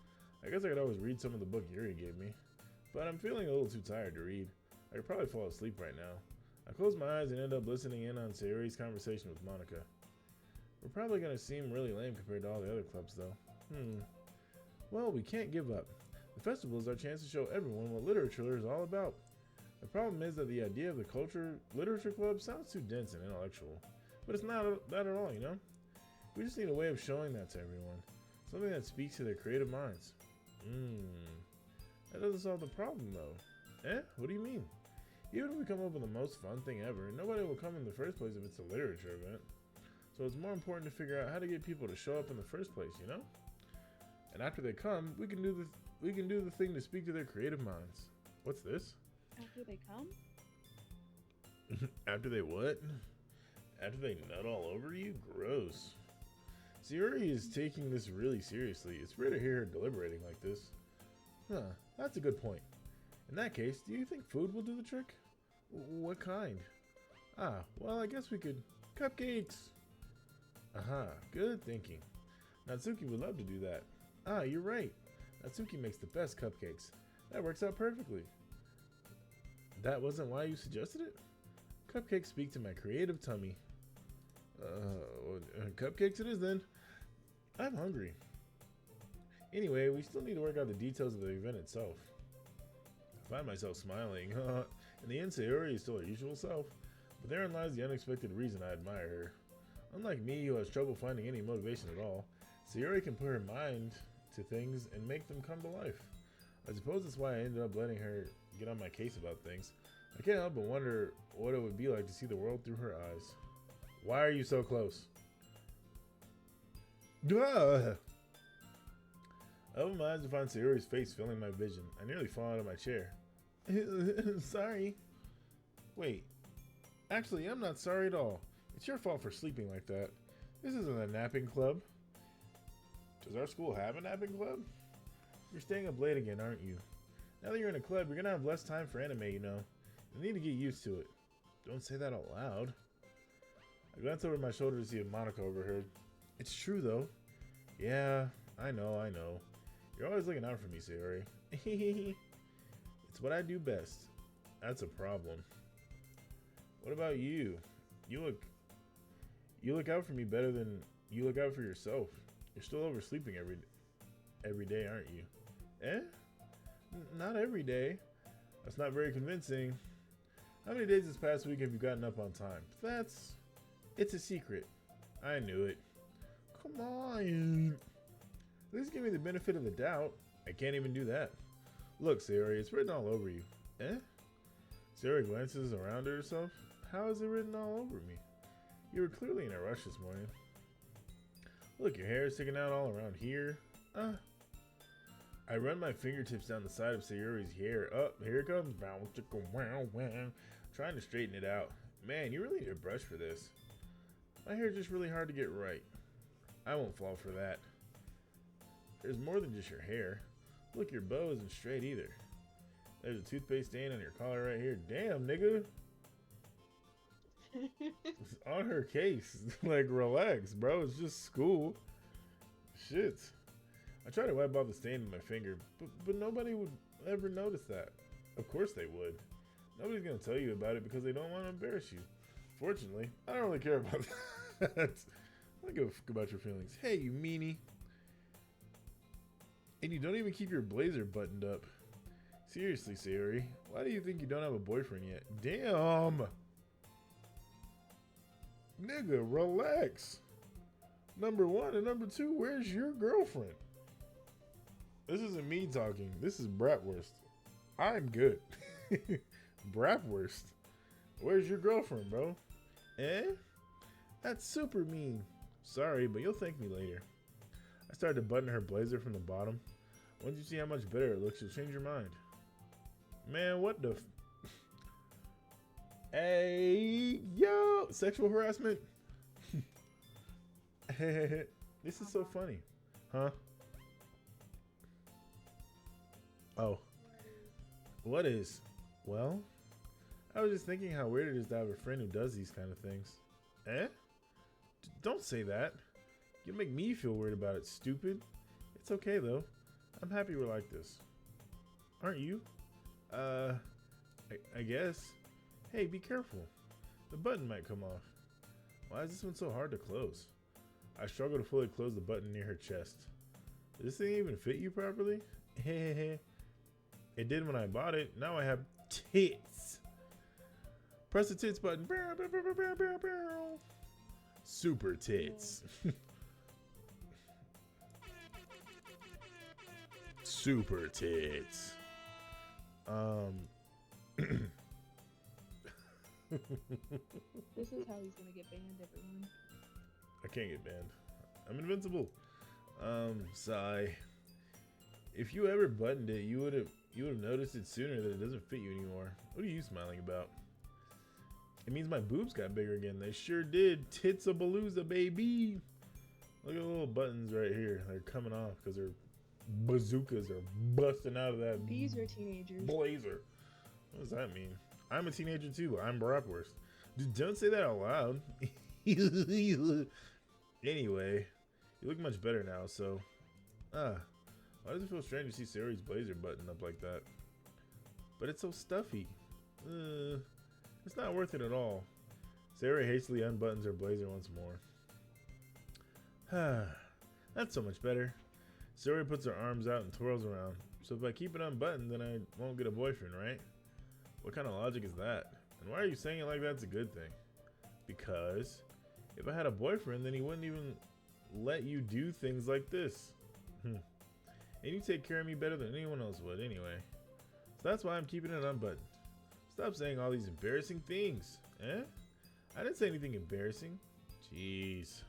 I guess I could always read some of the book Yuri gave me. But I'm feeling a little too tired to read. I could probably fall asleep right now. I close my eyes and end up listening in on Sayori's conversation with Monica. We're probably going to seem really lame compared to all the other clubs though. Well, we can't give up. The festival is our chance to show everyone what literature is all about. The problem is that the idea of the literature club sounds too dense and intellectual. But it's not that at all, you know? We just need a way of showing that to everyone. Something that speaks to their creative minds. That doesn't solve the problem though. What do you mean? Even if we come up with the most fun thing ever, nobody will come in the first place if it's a literature event. So it's more important to figure out how to get people to show up in the first place, you know? And after they come, we can do the thing to speak to their creative minds. What's this? After they come? After they what? After they nut all over you? Gross. Sayori is taking this really seriously. It's rare to hear her deliberating like this. That's a good point. In that case, do you think food will do the trick? What kind? Well, I guess we could... Cupcakes! Aha, good thinking. Natsuki would love to do that. You're right. Natsuki makes the best cupcakes. That works out perfectly. That wasn't why you suggested it? Cupcakes speak to my creative tummy. Cupcakes it is then. I'm hungry. Anyway, we still need to work out the details of the event itself. I find myself smiling. In the end, Sayori is still her usual self, but therein lies the unexpected reason I admire her. Unlike me, who has trouble finding any motivation at all, Sayori can put her mind to things and make them come to life. I suppose that's why I ended up letting her get on my case about things. I can't help but wonder what it would be like to see the world through her eyes. Why are you so close? Duh! I opened my eyes to find Sayori's face filling my vision. I nearly fell out of my chair. Sorry. Wait. Actually, I'm not sorry at all. It's your fault for sleeping like that. This isn't a napping club. Does our school have a napping club? You're staying up late again, aren't you? Now that you're in a club, you're gonna have less time for anime, you know. You need to get used to it. Don't say that out loud. I glanced over my shoulder to see if Monica overheard. It's true, though. Yeah, I know. You're always looking out for me, Sayori. It's what I do best. That's a problem. What about you? You look out for me better than you look out for yourself. You're still oversleeping every day, aren't you? Not every day. That's not very convincing. How many days this past week have you gotten up on time? It's a secret. I knew it. Come on. At least give me the benefit of the doubt. I can't even do that. Look, Sayori, it's written all over you. Sayori glances around at herself. How is it written all over me? You were clearly in a rush this morning. Look, your hair is sticking out all around here. I run my fingertips down the side of Sayori's hair. Here it comes. Trying to straighten it out. Man, you really need a brush for this. My hair's just really hard to get right. I won't fall for that. There's more than just your hair. Look, your bow isn't straight either. There's a toothpaste stain on your collar right here. Damn, nigga. It's on her case. Like, relax, bro. It's just school. Shit. I tried to wipe off the stain with my finger, but nobody would ever notice that. Of course they would. Nobody's gonna tell you about it because they don't want to embarrass you. Fortunately, I don't really care about that. I don't give a fuck about your feelings. Hey, you meanie. And you don't even keep your blazer buttoned up. Seriously, Sayori, why do you think you don't have a boyfriend yet? Damn! Nigga, relax. Number one and number two, where's your girlfriend? This isn't me talking. This is Bratwurst. I'm good. Bratwurst. Where's your girlfriend, bro? Eh? That's super mean. Sorry, but you'll thank me later. I started to button her blazer from the bottom. Once you see how much better it looks, you'll change your mind. Man, what the Hey, yo! Sexual harassment? This is so funny. Huh? Oh. What is? Well, I was just thinking how weird it is to have a friend who does these kind of things. Eh? Don't say that. You make me feel weird about it, stupid. It's okay, though. I'm happy we're like this. Aren't you? I guess. Hey, be careful. The button might come off. Why is this one so hard to close? I struggle to fully close the button near her chest. Does this thing even fit you properly? It did when I bought it. Now I have tits. Press the tits button. Super tits. Super tits. This is how he's gonna get banned, everyone. I can't get banned. I'm invincible. Sigh. If you ever buttoned it, you would have noticed it sooner that it doesn't fit you anymore. What are you smiling about? It means my boobs got bigger again. They sure did. Tits-a-balooza, baby. Look at the little buttons right here. They're coming off because their bazookas are busting out of that. These are teenagers. Blazer. What does that mean? I'm a teenager too. I'm Bratwurst. Don't say that out loud. Anyway, you look much better now, so... why does it feel strange to see Sayori's blazer buttoned up like that? But it's so stuffy. It's not worth it at all. Sayori hastily unbuttons her blazer once more. That's so much better. Sayori puts her arms out and twirls around. So if I keep it unbuttoned, then I won't get a boyfriend, right? What kind of logic is that? And why are you saying it like that's a good thing? Because if I had a boyfriend, then he wouldn't even let you do things like this. And you take care of me better than anyone else would anyway. So that's why I'm keeping it unbuttoned. Stop saying all these embarrassing things. Eh? I didn't say anything embarrassing. Jeez.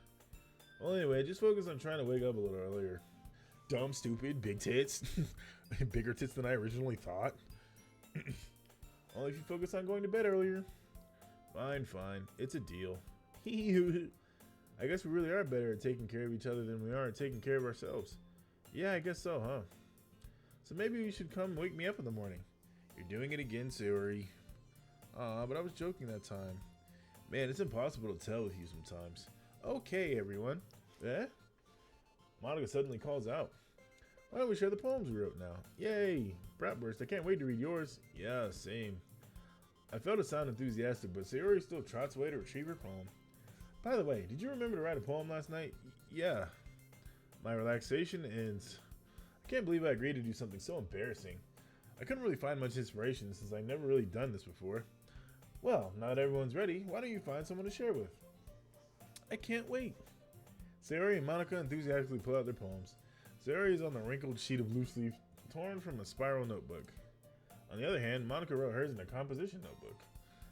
Well, anyway, just focus on trying to wake up a little earlier. Dumb, stupid, big tits. Bigger tits than I originally thought. Only if you focus on going to bed earlier. Fine, fine. It's a deal. I guess we really are better at taking care of each other than we are at taking care of ourselves. Yeah, I guess so, huh? So maybe you should come wake me up in the morning. You're doing it again, Sayori. Aw, but I was joking that time. Man, it's impossible to tell with you sometimes. Okay, everyone. Eh? Monika suddenly calls out. Why don't we share the poems we wrote now? Yay! Bratwurst, I can't wait to read yours. Yeah, same. I felt to sound enthusiastic, but Sayori still trots away to retrieve her poem. By the way, did you remember to write a poem last night? Yeah. My relaxation ends. I can't believe I agreed to do something so embarrassing. I couldn't really find much inspiration since I've never really done this before. Well, now that everyone's ready, why don't you find someone to share with? I can't wait. Sayori and Monika enthusiastically pull out their poems. Sayori is on the wrinkled sheet of loose leaf torn from a spiral notebook. On the other hand, Monika wrote hers in a composition notebook.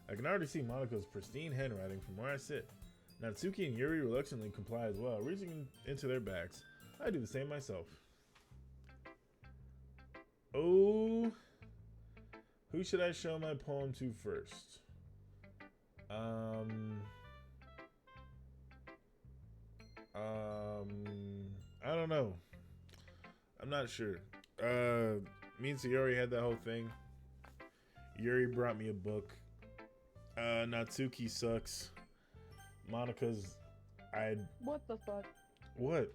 I can already see Monika's pristine handwriting from where I sit. Natsuki and Yuri reluctantly comply as well, reaching into their bags. I do the same myself. Oh, who should I show my poem to first? I don't know. I'm not sure. Me and Sayori had that whole thing. Yuri brought me a book. Natsuki sucks. Monika's... What the fuck? What?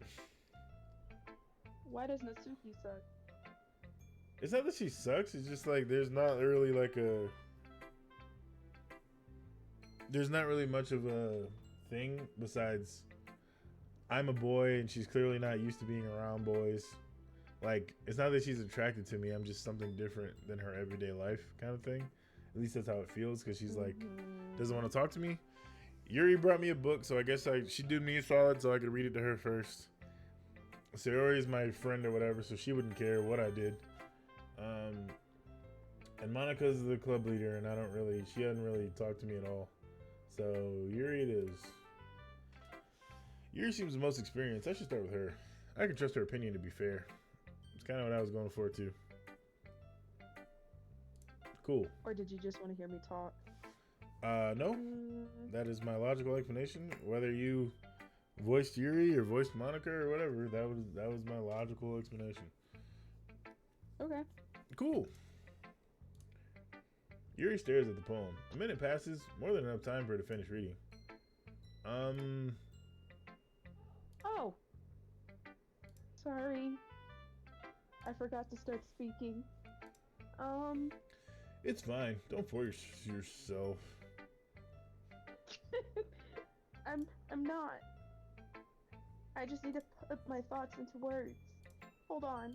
Why does Natsuki suck? It's not that she sucks, it's just like there's not really like a... There's not really much of a thing besides I'm a boy and she's clearly not used to being around boys. Like, it's not that she's attracted to me. I'm just something different than her everyday life kind of thing. At least that's how it feels, because she's like, doesn't want to talk to me. Yuri brought me a book, so I guess she did me a solid so I could read it to her first. Sayori is my friend or whatever, so she wouldn't care what I did. And Monica's the club leader, and she hadn't really talked to me at all. So Yuri it is. Yuri seems the most experienced. I should start with her. I can trust her opinion, to be fair. It's kind of what I was going for too. Cool. Or did you just want to hear me talk? No. That is my logical explanation. Whether you voiced Yuri or voiced Monica or whatever, that was my logical explanation. Okay. Cool. Yuri stares at the poem. A minute passes, more than enough time for her to finish reading. Oh. Sorry. I forgot to start speaking. It's fine. Don't force yourself. I'm not. I just need to put my thoughts into words. Hold on.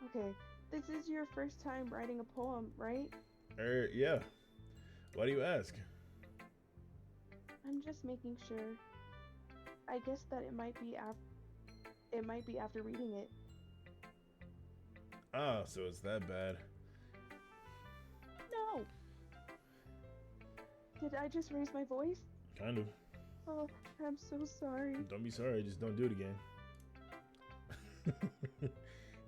Okay, this is your first time writing a poem, right? Yeah. Why do you ask? I'm just making sure. I guess that it might be after reading it. Ah, so it's that bad. No. Did I just raise my voice? Kind of. Oh, I'm so sorry. Don't be sorry, just don't do it again.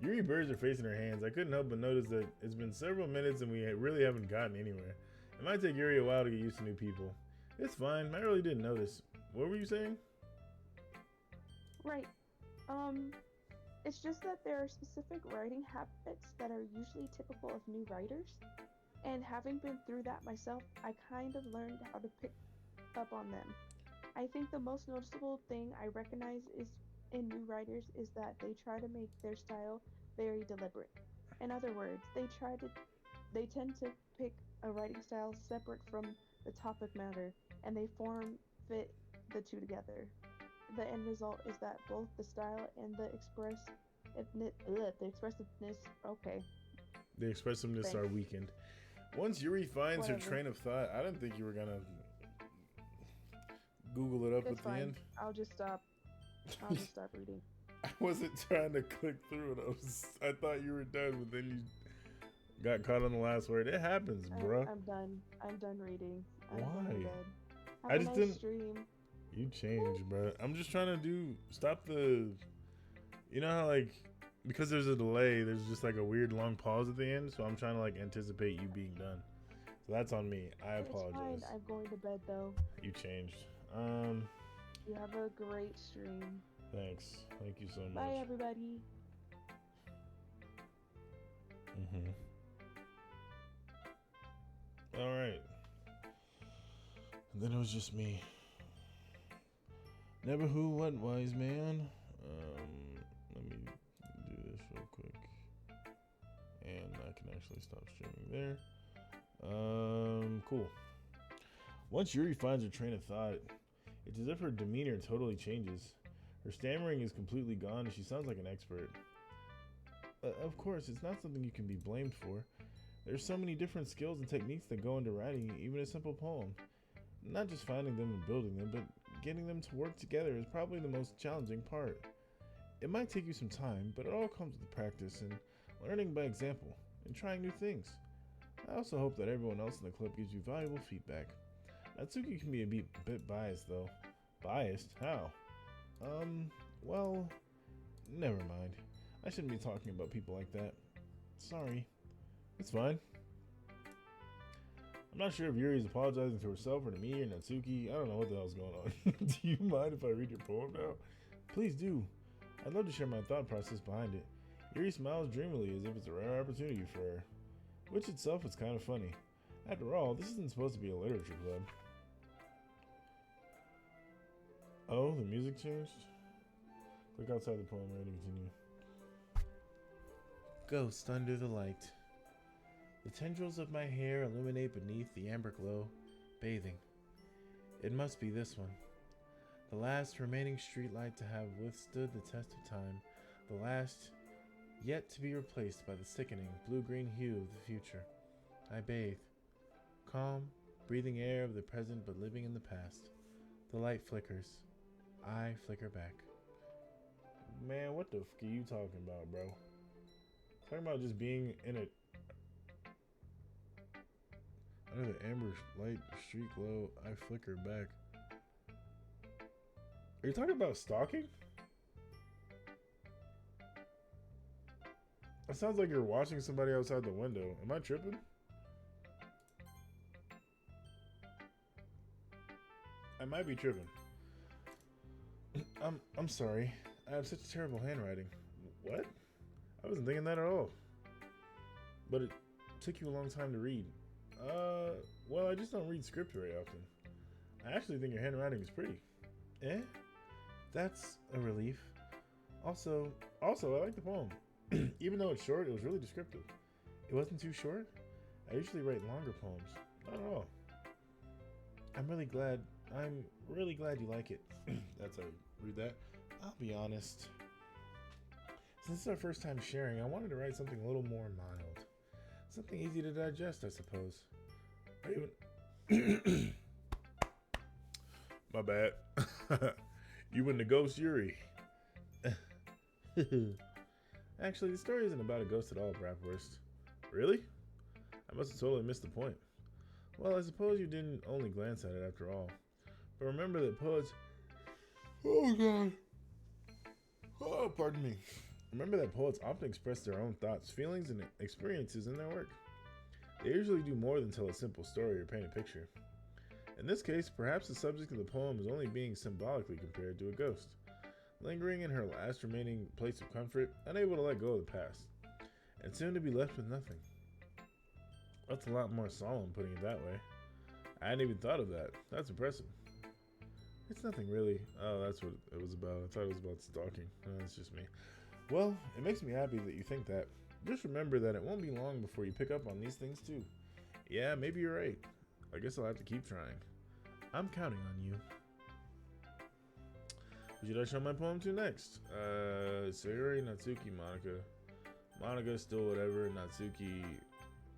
Yuri buries her face in her hands. I couldn't help but notice that it's been several minutes and we really haven't gotten anywhere. It might take Yuri a while to get used to new people. It's fine, I really didn't notice. What were you saying? Right. It's just that there are specific writing habits that are usually typical of new writers. And having been through that myself, I kind of learned how to pick up on them. I think the most noticeable thing I recognize is in new writers is that they try to make their style very deliberate. In other words, they tend to pick a writing style separate from the topic matter, and they fit the two together. The end result is that both the style and the expressiveness. Okay. The expressiveness Thanks. are weakened. Once Yuri finds her Whatever. train of thought, I didn't think you were gonna Google it up It's at the fine. end. I'll just stop reading. I wasn't trying to click through it. I thought you were done, but then you got caught on the last word. It happens, bruh. I'm done. I'm done reading. I'm Why? going to bed. Have I a just nice didn't- stream. You changed, bruh. I'm just trying to stop the. You know how, like, because there's a delay, there's just like a weird long pause at the end, so I'm trying to, like, anticipate you being done. So that's on me. I It's apologize. fine. I'm going to bed though. You changed. You have a great stream. Thanks. Thank you so much. Bye, everybody. All right. And then it was just me. Never who, what, wise man. Let me do this real quick. And I can actually stop streaming there. Cool. Once Yuri finds her train of thought, it's as if her demeanor totally changes. Her stammering is completely gone and she sounds like an expert. Of course, it's not something you can be blamed for. There's so many different skills and techniques that go into writing even a simple poem. Not just finding them and building them, but getting them to work together is probably the most challenging part. It might take you some time, but it all comes with practice and learning by example and trying new things. I also hope that everyone else in the club gives you valuable feedback. Natsuki can be a bit biased though. Biased? How? Well, never mind. I shouldn't be talking about people like that. Sorry. It's fine. I'm not sure if Yuri's apologizing to herself or to me or Natsuki. I don't know what the hell's going on. Do you mind if I read your poem now? Please do. I'd love to share my thought process behind it. Yuri smiles dreamily as if it's a rare opportunity for her, which itself is kind of funny. After all, this isn't supposed to be a literature club. Oh, the music changed? Click outside the poem, ready to continue. Ghost under the light. The tendrils of my hair illuminate beneath the amber glow, bathing. It must be this one. The last remaining streetlight to have withstood the test of time. The last yet to be replaced by the sickening blue-green hue of the future. I bathe, calm, breathing air of the present but living in the past. The light flickers. I flicker back. Man, what the fuck are you talking about, bro? Talking about just being in a... Under the amber light street glow, I flicker back. Are you talking about stalking? It sounds like you're watching somebody outside the window. Am I tripping? I might be tripping. I'm sorry. I have such terrible handwriting. What? I wasn't thinking that at all. But it took you a long time to read. Well, I just don't read script very often. I actually think your handwriting is pretty. Eh? That's a relief. Also, I like the poem. Even though it's short, it was really descriptive. It wasn't too short. I usually write longer poems. Not at all. I'm really glad you like it. That's how I read that. I'll be honest. Since it's our first time sharing, I wanted to write something a little more mild. Something easy to digest, I suppose. Are you My bad. You and the ghost Yuri. Actually, the story isn't about a ghost at all, Bratwurst. Really? I must have totally missed the point. Well, I suppose you didn't only glance at it after all. But remember that poets... Oh, God. Oh, pardon me. Remember that poets often express their own thoughts, feelings, and experiences in their work. They usually do more than tell a simple story or paint a picture. In this case, perhaps the subject of the poem is only being symbolically compared to a ghost, lingering in her last remaining place of comfort, unable to let go of the past, and soon to be left with nothing. That's a lot more solemn, putting it that way. I hadn't even thought of that. That's impressive. It's nothing really. Oh, that's what it was about. I thought it was about stalking. That's just me. Well, it makes me happy that you think that. Just remember that it won't be long before you pick up on these things too. Yeah, maybe you're right. I guess I'll have to keep trying. I'm counting on you. Who should I show my poem to next? Sayori, Natsuki, Monica. Monica still whatever. Natsuki,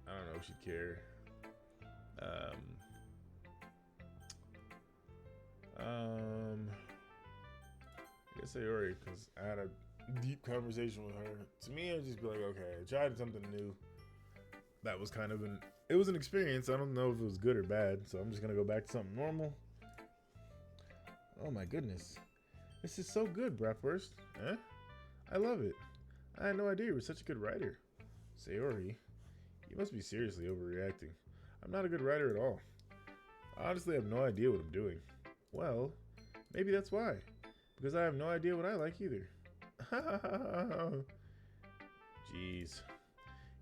I don't know if she'd care. I guess Sayori, because I had a deep conversation with her. To me, I'd just be like, okay, I tried something new. That was kind of it was an experience. I don't know if it was good or bad, so I'm just gonna go back to something normal. Oh my goodness. This is so good, Bratwurst. Eh? I love it. I had no idea you were such a good writer. Sayori, you must be seriously overreacting. I'm not a good writer at all. I honestly have no idea what I'm doing. Well, maybe that's why. Because I have no idea what I like either. Jeez.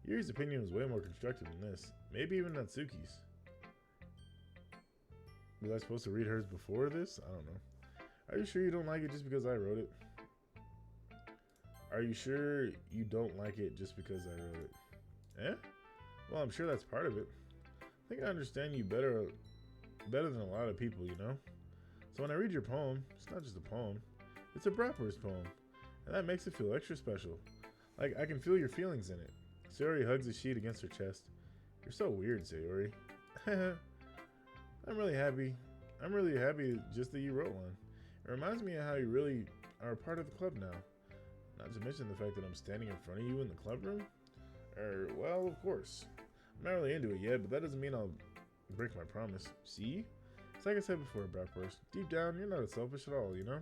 Yuri's opinion was way more constructive than this. Maybe even Natsuki's. Was I supposed to read hers before this? I don't know. Are you sure you don't like it just because I wrote it? Are you sure you don't like it just because I wrote it? Eh? Well, I'm sure that's part of it. I think I understand you better than a lot of people, you know? So when I read your poem, it's not just a poem. It's a Bratwurst poem. And that makes it feel extra special. Like, I can feel your feelings in it. Sayori hugs the sheet against her chest. You're so weird, Sayori. I'm really happy just that you wrote one. It reminds me of how you really are a part of the club now. Not to mention the fact that I'm standing in front of you in the club room. Well, of course. I'm not really into it yet, but that doesn't mean I'll break my promise. See? It's like I said before, Bratwurst. Deep down, you're not as selfish at all, you know?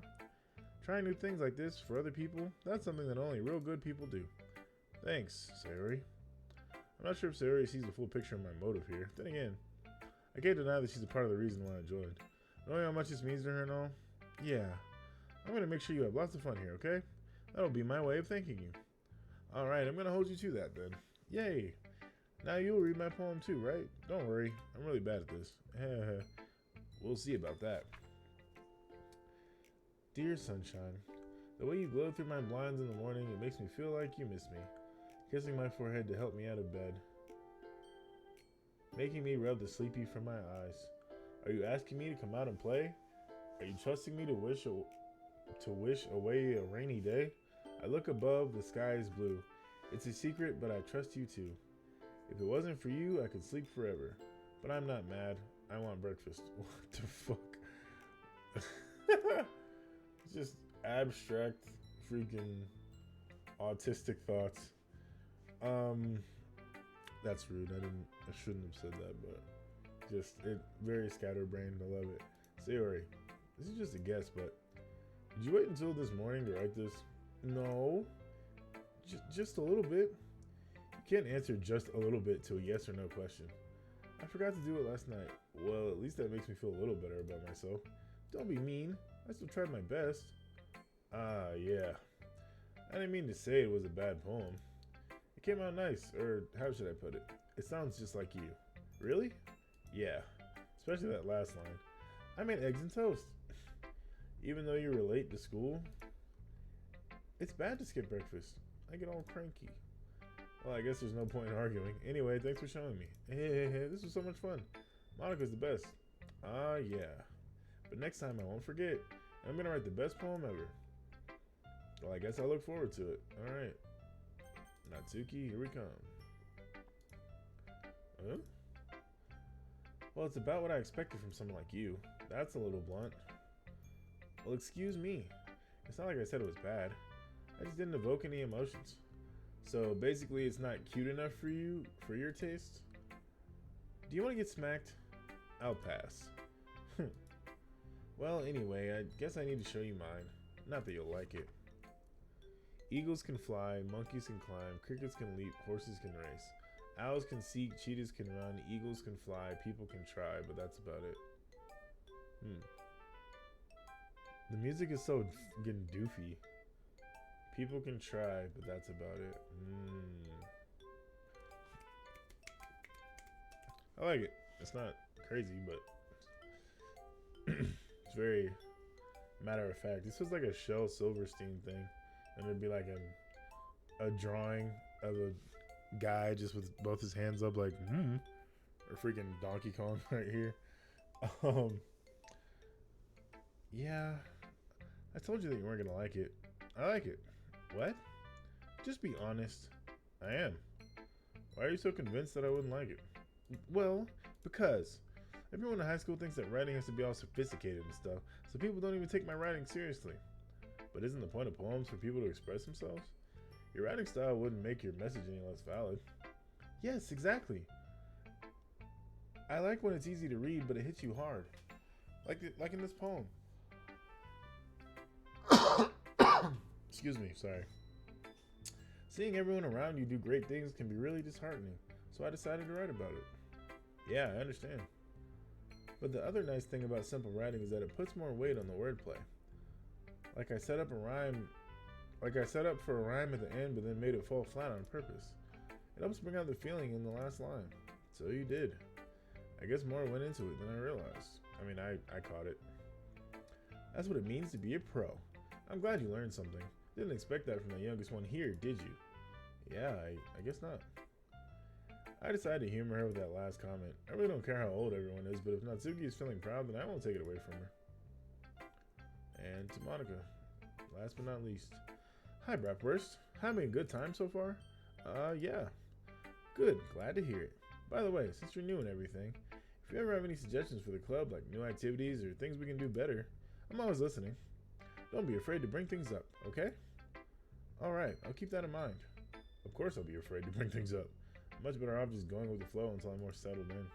Trying new things like this for other people, that's something that only real good people do. Thanks, Sayori. I'm not sure if Sayori sees the full picture of my motive here. Then again, I can't deny that she's a part of the reason why I joined. Knowing how much this means to her and all, yeah. I'm going to make sure you have lots of fun here, okay? That'll be my way of thanking you. Alright, I'm going to hold you to that then. Yay! Now you'll read my poem too, right? Don't worry, I'm really bad at this. We'll see about that. Dear sunshine, the way you glow through my blinds in the morning, it makes me feel like you miss me. Kissing my forehead to help me out of bed. Making me rub the sleepy from my eyes. Are you asking me to come out and play? Are you trusting me to wish away a rainy day? I look above, the sky is blue, It's a secret, but I trust you too. If it wasn't for you, I could sleep forever. But I'm not mad. I want breakfast. What the fuck? Just abstract, freaking autistic thoughts. That's rude. I shouldn't have said that, but just it very scatterbrained. I love it. Sayori, this is just a guess, but did you wait until this morning to write this? No, just a little bit. You can't answer just a little bit to a yes or no question. I forgot to do it last night. Well, at least that makes me feel a little better about myself. Don't be mean. I still tried my best. Yeah. I didn't mean to say it was a bad poem. It came out nice, or how should I put it? It sounds just like you. Really? Yeah. Especially that last line. I made eggs and toast. Even though you were late to school, it's bad to skip breakfast. I get all cranky. Well, I guess there's no point in arguing. Anyway, thanks for showing me. Hey, this was so much fun. Monika's the best. Yeah. But next time I won't forget. I'm gonna write the best poem ever. Well, I guess I look forward to it. Alright. Natsuki, here we come. Huh? Well, it's about what I expected from someone like you. That's a little blunt. Well, excuse me. It's not like I said it was bad. I just didn't evoke any emotions. So basically, it's not cute enough for you, for your taste? Do you want to get smacked? I'll pass. Well, anyway, I guess I need to show you mine. Not that you'll like it. Eagles can fly, monkeys can climb, crickets can leap, horses can race. Owls can seek, cheetahs can run, eagles can fly, people can try, but that's about it. The music is so getting doofy. People can try, but that's about it. I like it. It's not crazy, but it's very matter of fact. This was like a Shel Silverstein thing, and it'd be like a drawing of a guy just with both his hands up, like or freaking Donkey Kong right here. Yeah, I told you that you weren't gonna like it. I like it. What? Just be honest. I am. Why are you so convinced that I wouldn't like it? Well, because everyone in high school thinks that writing has to be all sophisticated and stuff, so people don't even take my writing seriously. But isn't the point of poems for people to express themselves? Your writing style wouldn't make your message any less valid. Yes, exactly. I like when it's easy to read, but it hits you hard. Like in this poem. Excuse me, sorry. Seeing everyone around you do great things can be really disheartening, so I decided to write about it. Yeah, I understand. But the other nice thing about simple writing is that it puts more weight on the wordplay. Like I set up for a rhyme at the end, but then made it fall flat on purpose. It helps bring out the feeling in the last line. So you did. I guess more went into it than I realized. I mean, I caught it. That's what it means to be a pro. I'm glad you learned something. Didn't expect that from the youngest one here, did you? Yeah, I guess not. I decided to humor her with that last comment. I really don't care how old everyone is, but if Natsuki is feeling proud, then I won't take it away from her. And to Monika, last but not least. Hi, Bratwurst. Having a good time so far? Yeah. Good, glad to hear it. By the way, since you're new and everything, if you ever have any suggestions for the club, like new activities or things we can do better, I'm always listening. Don't be afraid to bring things up, okay? Alright, I'll keep that in mind. Of course I'll be afraid to bring things up. Much better off just going with the flow until I'm more settled in.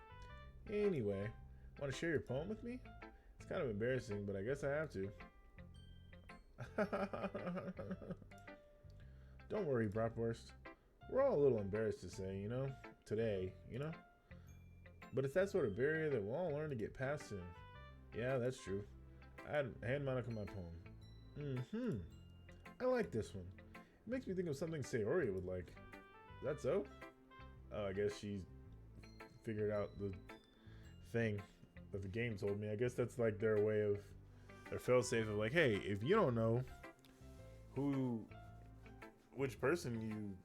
Anyway, want to share your poem with me? It's kind of embarrassing, but I guess I have to. Don't worry, Bratwurst. We're all a little embarrassed to say, today, But it's that sort of barrier that we'll all learn to get past soon. Yeah, that's true. I'd hand Monika my poem. I like this one. It makes me think of something Sayori would like. Is that so? Oh, I guess she figured out the thing that the game told me. I guess that's like their way of, their fail-safe of like, hey, if you don't know which person you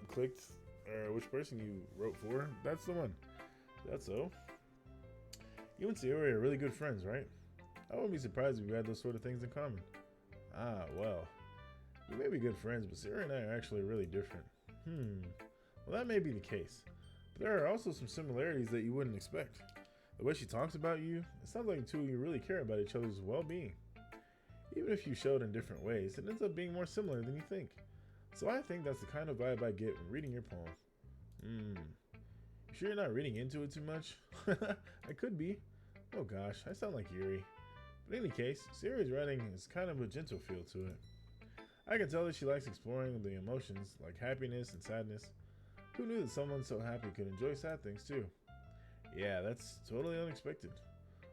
clicked, or which person you wrote for, that's the one. That's so. You and Sayori are really good friends, right? I wouldn't be surprised if we had those sort of things in common. Ah, well. We may be good friends, but Sayori and I are actually really different. Well, that may be the case. But there are also some similarities that you wouldn't expect. The way she talks about you, it sounds like the two of you really care about each other's well-being. Even if you show it in different ways, it ends up being more similar than you think. So I think that's the kind of vibe I get when reading your poem. You sure you're not reading into it too much? I could be. Oh gosh, I sound like Yuri. But in any case, Siri's writing has kind of a gentle feel to it. I can tell that she likes exploring the emotions, like happiness and sadness. Who knew that someone so happy could enjoy sad things too? Yeah, that's totally unexpected.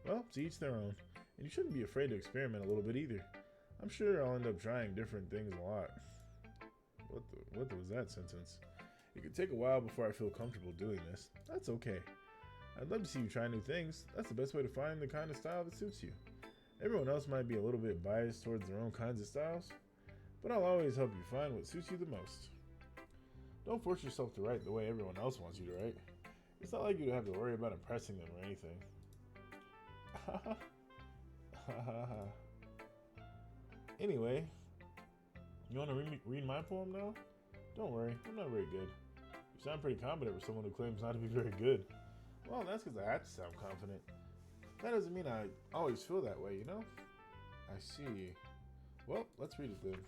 Well, to each their own, and you shouldn't be afraid to experiment a little bit either. I'm sure I'll end up trying different things a lot. What was that sentence? It could take a while before I feel comfortable doing this. That's okay. I'd love to see you try new things. That's the best way to find the kind of style that suits you. Everyone else might be a little bit biased towards their own kinds of styles, but I'll always help you find what suits you the most. Don't force yourself to write the way everyone else wants you to write. It's not like you have to worry about impressing them or anything. Anyway, you want to read my poem now? Don't worry, I'm not very good. You sound pretty confident for someone who claims not to be very good. Well, that's because I have to sound confident. That doesn't mean I always feel that way, you know? I see. Well, let's read it then.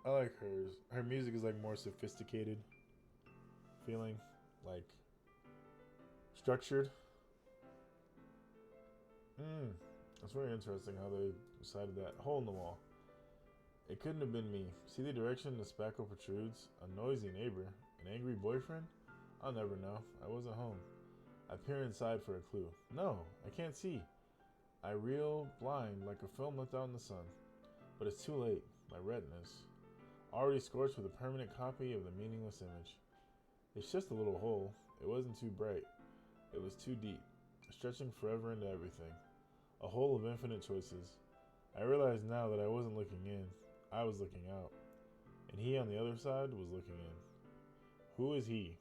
I like hers. Her music is like more sophisticated feeling, like structured. It's very interesting how they decided that. Hole in the wall. It couldn't have been me. See the direction the spackle protrudes? A noisy neighbor? An angry boyfriend? I'll never know. I wasn't home. I peer inside for a clue. No, I can't see. I reel blind like a film left out in the sun. But it's too late. My retinas. Already scorched with a permanent copy of the meaningless image. It's just a little hole. It wasn't too bright. It was too deep, stretching forever into everything. A hole of infinite choices. I realize now that I wasn't looking in. I was looking out. And he on the other side was looking in. Who is he?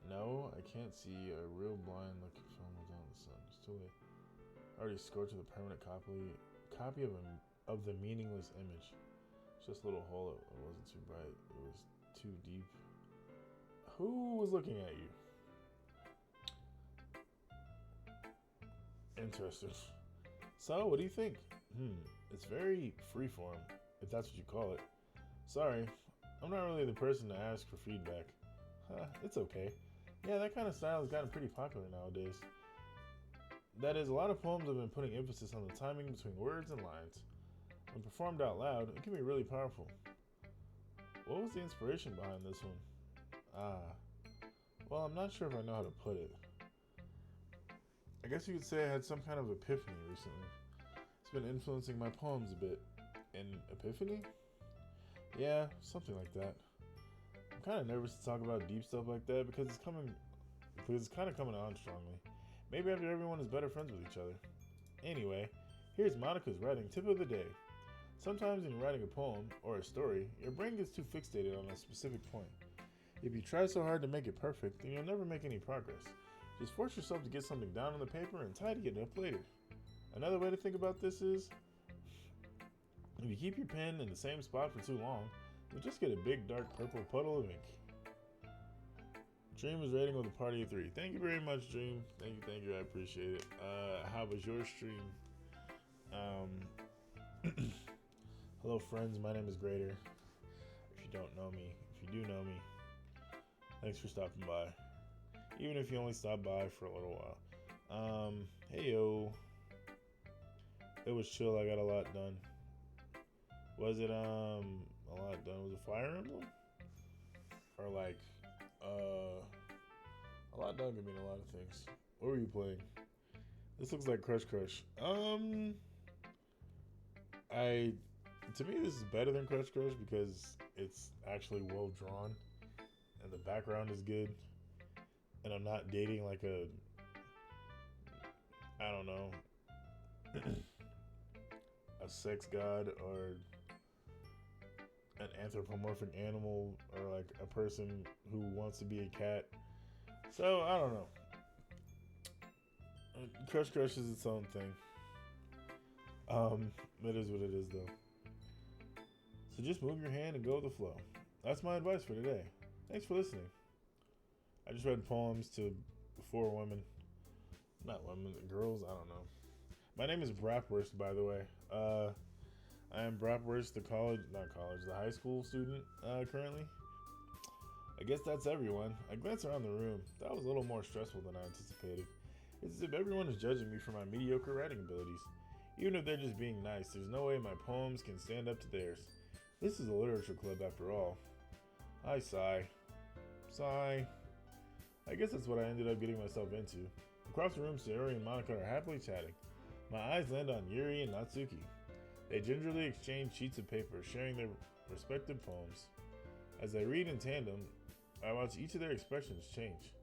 No, I can't see a real blind looking film without the sun. It's too late. I already scorched with a permanent copy of the meaningless image. It's just a little hole. It wasn't too bright. It was too deep. Who was looking at you? Interesting. So, what do you think? It's very freeform, if that's what you call it. Sorry, I'm not really the person to ask for feedback. It's okay. Yeah, that kind of style has gotten pretty popular nowadays. That is, a lot of poems have been putting emphasis on the timing between words and lines. When performed out loud, it can be really powerful. What was the inspiration behind this one? Well, I'm not sure if I know how to put it. I guess you could say I had some kind of epiphany recently. It's been influencing my poems a bit. An epiphany? Yeah, something like that. I'm kind of nervous to talk about deep stuff like that because it's kind of coming on strongly. Maybe after everyone is better friends with each other. Anyway, here's Monica's writing tip of the day. Sometimes when you're writing a poem or a story, your brain gets too fixated on a specific point. If you try so hard to make it perfect, then you'll never make any progress. Just force yourself to get something down on the paper and tidy it up later. Another way to think about this is, if you keep your pen in the same spot for too long, you'll just get a big dark purple puddle of ink. Dream is rating with a party of 3. Thank you very much, Dream. Thank you, I appreciate it. How was your stream? Hello friends, my name is Greater. If you don't know me, if you do know me, thanks for stopping by. Even if you only stop by for a little while. Hey yo. It was chill, I got a lot done. Was it a lot done? Was it Fire Emblem? Or like a lot done could mean a lot of things. What were you playing? This looks like Crush Crush. To me this is better than Crush Crush because it's actually well drawn and the background is good. And I'm not dating like a, I don't know, a sex god or an anthropomorphic animal or like a person who wants to be a cat. So I don't know. Crush Crush is its own thing. It is what it is though. So just move your hand and go with the flow. That's my advice for today. Thanks for listening. I just read poems to 4 women. Not women, girls, I don't know. My name is Brapworst, by the way. I am Brapworst, the high school student currently. I guess that's everyone. I glance around the room. That was a little more stressful than I anticipated. It's as if everyone is judging me for my mediocre writing abilities. Even if they're just being nice, there's no way my poems can stand up to theirs. This is a literature club after all. I sigh. Sigh. I guess that's what I ended up getting myself into. Across the room, Sayori and Monica are happily chatting. My eyes land on Yuri and Natsuki. They gingerly exchange sheets of paper, sharing their respective poems. As they read in tandem, I watch each of their expressions change.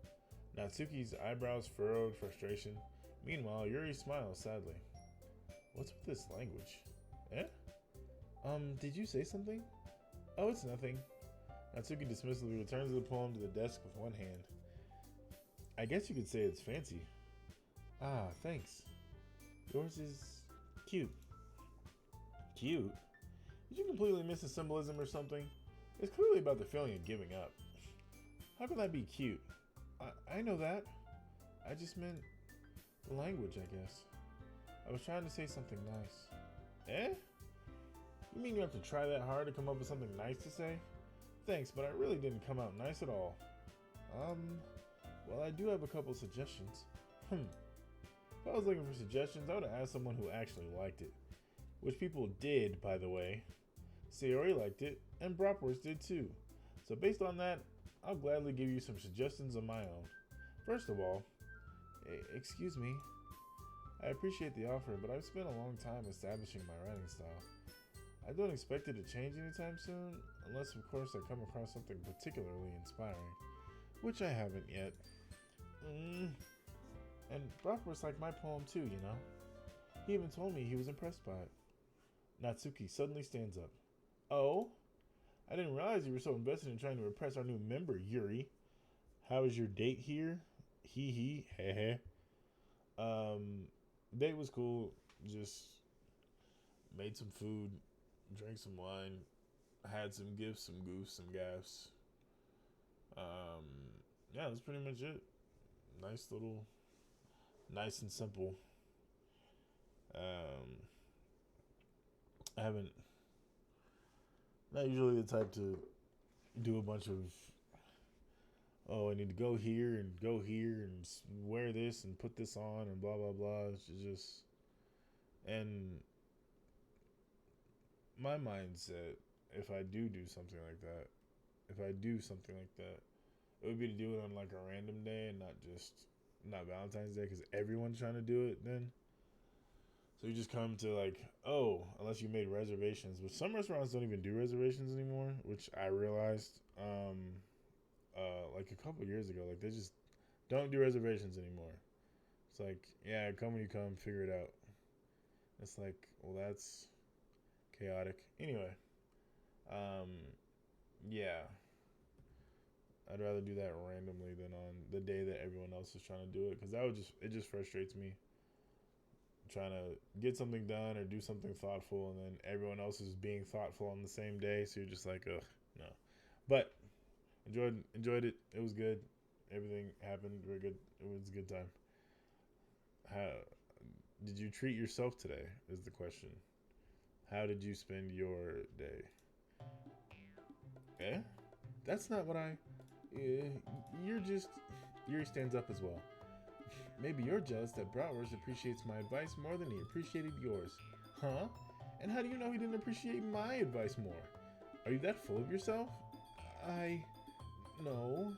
Natsuki's eyebrows furrowed frustration. Meanwhile, Yuri smiles sadly. What's with this language? Eh? Did you say something? Oh, it's nothing. Natsuki dismissively returns the poem to the desk with one hand. I guess you could say it's fancy. Ah, thanks. Yours is cute. Cute? Did you completely miss the symbolism or something? It's clearly about the feeling of giving up. How can that be cute? I know that. I just meant the language, I guess. I was trying to say something nice. Eh? You mean you have to try that hard to come up with something nice to say? Thanks, but I really didn't come out nice at all. Well, I do have a couple suggestions. If I was looking for suggestions, I would have asked someone who actually liked it. Which people did, by the way. Sayori liked it, and Bratwurst did too. So based on that, I'll gladly give you some suggestions of my own. First of all, excuse me. I appreciate the offer, but I've spent a long time establishing my writing style. I don't expect it to change anytime soon, unless of course I come across something particularly inspiring, which I haven't yet. And Bratwurst liked my poem too, you know. He even told me he was impressed by it. Natsuki suddenly stands up. Oh? I didn't realize you were so invested in trying to impress our new member, Yuri. How is your date here? Hee, heh. Date was cool. Just made some food, drank some wine, had some gifts, some goofs, some gaffs. Yeah, that's pretty much it. Nice and simple. I haven't, not usually the type to do a bunch of, I need to go here and wear this and put this on and blah, blah, blah. It's just, and my mindset, if I do something like that, it would be to do it on like a random day and not Valentine's Day, because everyone's trying to do it then. So you just come to like, unless you made reservations. But some restaurants don't even do reservations anymore, which I realized like a couple years ago. Like they just don't do reservations anymore. It's like, yeah, come when you come, figure it out. It's like, well, that's chaotic. Anyway, yeah. I'd rather do that randomly than on the day that everyone else is trying to do it, because it just frustrates me. Trying to get something done or do something thoughtful, and then everyone else is being thoughtful on the same day, so you're just like, ugh, no. But enjoyed it. It was good. Everything happened very good. It was a good time. How did you treat yourself today is the question. How did you spend your day? That's not what Yuri stands up as well. Maybe you're jealous that Bratwurst appreciates my advice more than he appreciated yours. Huh? And how do you know he didn't appreciate my advice more? Are you that full of yourself? No.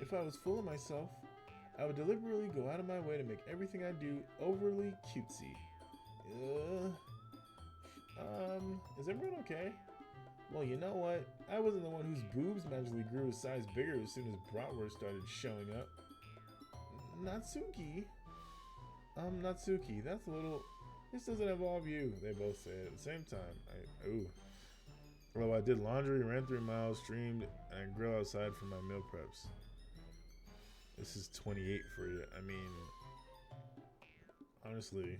If I was full of myself, I would deliberately go out of my way to make everything I do overly cutesy. Is everyone okay? Well, you know what? I wasn't the one whose boobs magically grew a size bigger as soon as Bratwurst started showing up. Natsuki, this doesn't involve you, they both say it at the same time. Although I did laundry, ran 3 miles, streamed, and grill outside for my meal preps. This is 28 for you. I mean, honestly,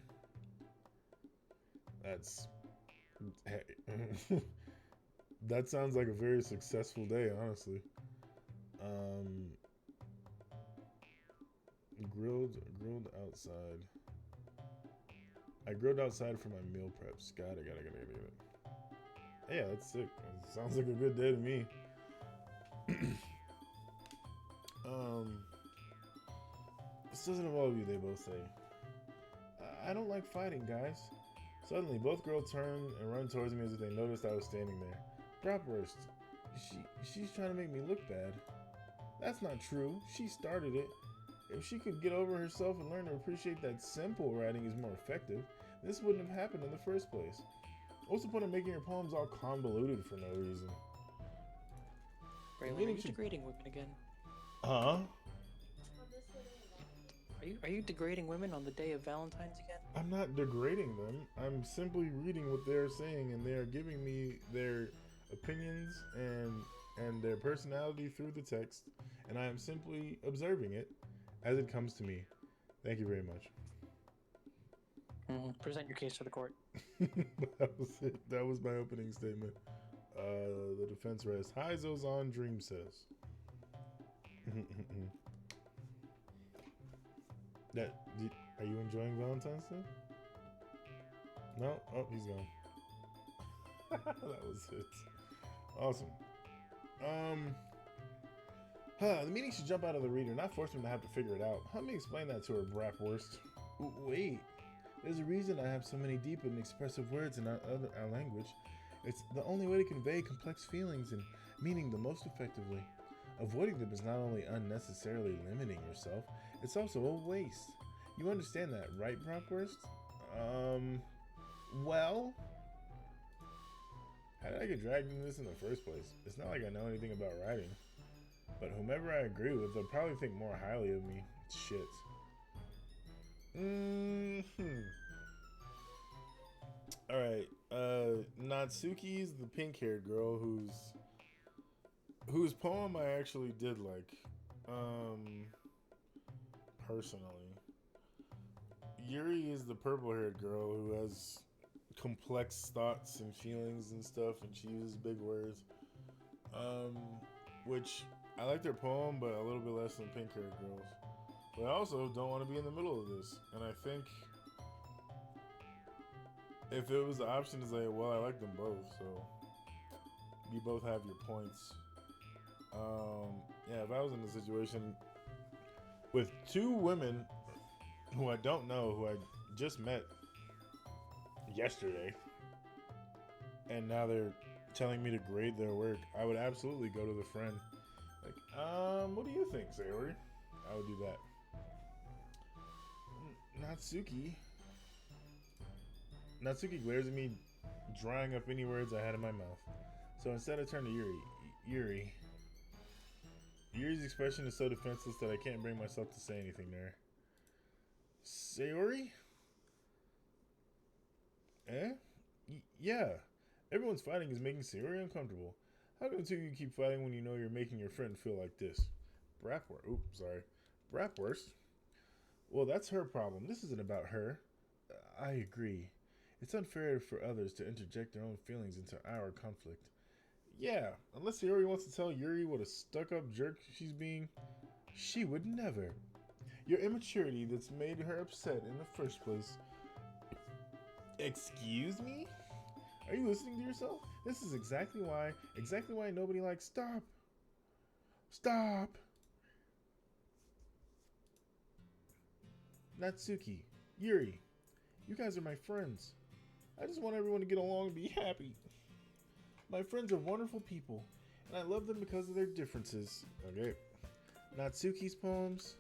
that's that sounds like a very successful day, honestly. Grilled outside. I grilled outside for my meal preps. Got it. Yeah, that's sick. It sounds like a good day to me. This doesn't involve you, they both say. I don't like fighting, guys. Suddenly, both girls turn and run towards me as if they noticed I was standing there. Bratwurst, she's trying to make me look bad. That's not true. She started it. If she could get over herself and learn to appreciate that simple writing is more effective, this wouldn't have happened in the first place. What's the point of making your poems all convoluted for no reason? Braylon, are you degrading women again? Huh? Are you degrading women on the day of Valentine's again? I'm not degrading them. I'm simply reading what they're saying, and they are giving me their opinions and their personality through the text, and I am simply observing it as it comes to me. Thank you very much. Present your case to the court. That was it. That was my opening statement. The defense rests. Hi, Zozan, Dream says. Are you enjoying Valentine's Day? No? Oh, he's gone. That was it. Awesome. The meaning should jump out of the reader, not force him to have to figure it out. Help me explain that to her, Bratwurst. Wait. There's a reason I have so many deep and expressive words in our language. It's the only way to convey complex feelings and meaning the most effectively. Avoiding them is not only unnecessarily limiting yourself, it's also a waste. You understand that, right, Bratwurst? Well? How did I get dragged into this in the first place? It's not like I know anything about writing. But whomever I agree with, they'll probably think more highly of me. Shit. Alright, Natsuki's the pink-haired girl whose poem I actually did like, personally. Yuri is the purple-haired girl who has complex thoughts and feelings and stuff, and she uses big words, which I like their poem, but a little bit less than pink-haired girls. But I also don't want to be in the middle of this, and I think if it was the option to say, well, I like them both, so you both have your points. Yeah, if I was in a situation with 2 women who I don't know, who I just met yesterday, and now they're telling me to grade their work, I would absolutely go to the friend. Like, what do you think, Sayori? I would do that. Natsuki glares at me, drying up any words I had in my mouth. So instead I turn to Yuri. Yuri's expression is so defenseless that I can't bring myself to say anything there. Sayori? Yeah. Everyone's fighting is making Sayori uncomfortable. How can the 2 of you keep fighting when you know you're making your friend feel like this? Bratwurst? Well, that's her problem. This isn't about her. I agree. It's unfair for others to interject their own feelings into our conflict. Yeah, unless Sayori wants to tell Yuri what a stuck-up jerk she's being, she would never. Your immaturity that's made her upset in the first place. Excuse me? Are you listening to yourself? This is exactly why nobody likes Stop! Natsuki, Yuri, you guys are my friends. I just want everyone to get along and be happy. My friends are wonderful people, and I love them because of their differences. Okay. Natsuki's poems,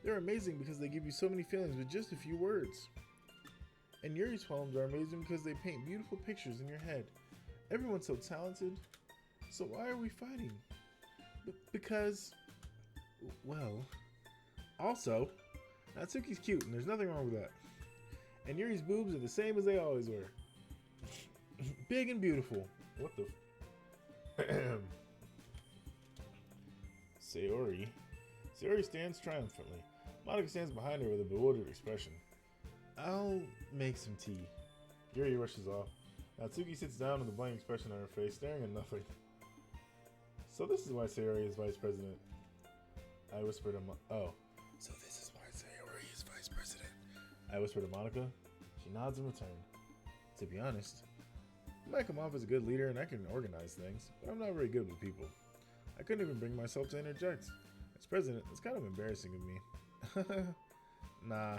they're amazing because they give you so many feelings with just a few words. And Yuri's poems are amazing because they paint beautiful pictures in your head. Everyone's so talented. So why are we fighting? Because, well, also, Natsuki's cute and there's nothing wrong with that. And Yuri's boobs are the same as they always were. Big and beautiful. What the? Sayori. Sayori stands triumphantly. Monica stands behind her with a bewildered expression. I'll make some tea. Yuri rushes off. Natsuki sits down with a blank expression on her face, staring at nothing. So this is why Sayori is vice president. I whispered to So this is why Sayori is vice president. I whispered to Monica. She nods in return. To be honest, I might come off as a good leader and I can organize things, but I'm not very good with people. I couldn't even bring myself to interject. As president, it's kind of embarrassing of me. Nah,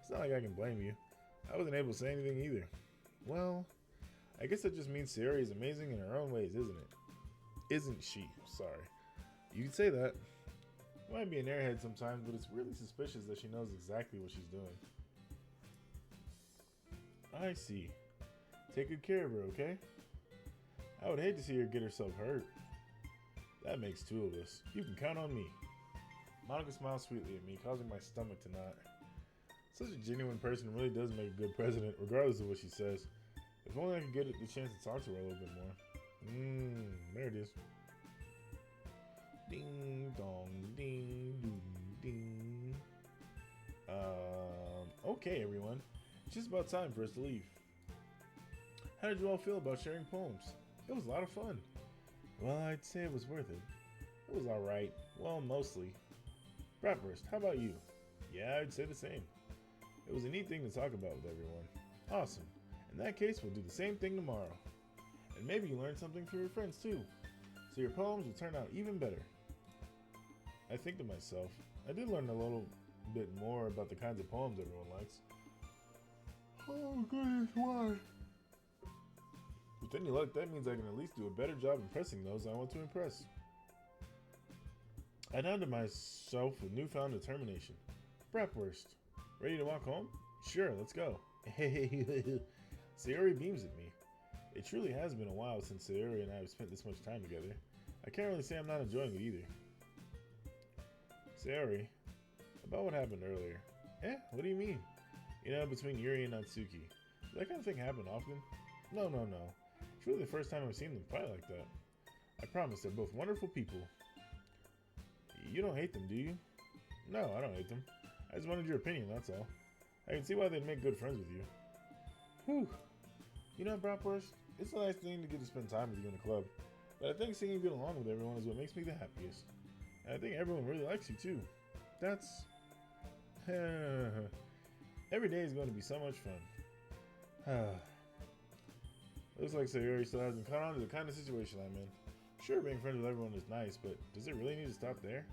it's not like I can blame you. I wasn't able to say anything either. Well, I guess that just means Sayori is amazing in her own ways, isn't it? Isn't she? Sorry. You could say that. I might be an airhead sometimes, but it's really suspicious that she knows exactly what she's doing. I see. Take good care of her, okay? I would hate to see her get herself hurt. That makes two of us. You can count on me. Monica smiles sweetly at me, causing my stomach to knot. Such a genuine person really does make a good president, regardless of what she says. If only I could get the chance to talk to her a little bit more. There it is. Ding dong, ding doo ding. Okay, everyone. It's just about time for us to leave. How did you all feel about sharing poems? It was a lot of fun. Well, I'd say it was worth it. It was alright. Well, mostly. Bratwurst, how about you? Yeah, I'd say the same. It was a neat thing to talk about with everyone. Awesome. In that case, we'll do the same thing tomorrow. And maybe you learn something for your friends too. So your poems will turn out even better. I think to myself, I did learn a little bit more about the kinds of poems everyone likes. Oh goodness, why? With any luck, that means I can at least do a better job impressing those I want to impress. I nodded to myself with newfound determination. Bratwurst, ready to walk home? Sure, let's go. Sayori beams at me. It truly has been a while since Sayori and I have spent this much time together. I can't really say I'm not enjoying it either. Sayori, about what happened earlier. What do you mean? You know, between Yuri and Natsuki. Does that kind of thing happen often? No. It's really the first time I've seen them fight like that. I promise they're both wonderful people. You don't hate them, do you? No, I don't hate them. I just wanted your opinion, that's all. I can see why they'd make good friends with you. Whew. You know, Bratwurst, it's a nice thing to get to spend time with you in the club. But I think seeing you get along with everyone is what makes me the happiest. And I think everyone really likes you too. That's... Every day is going to be so much fun. Looks like Sayori still hasn't caught on to the kind of situation I'm in. Sure, being friends with everyone is nice, but does it really need to stop there?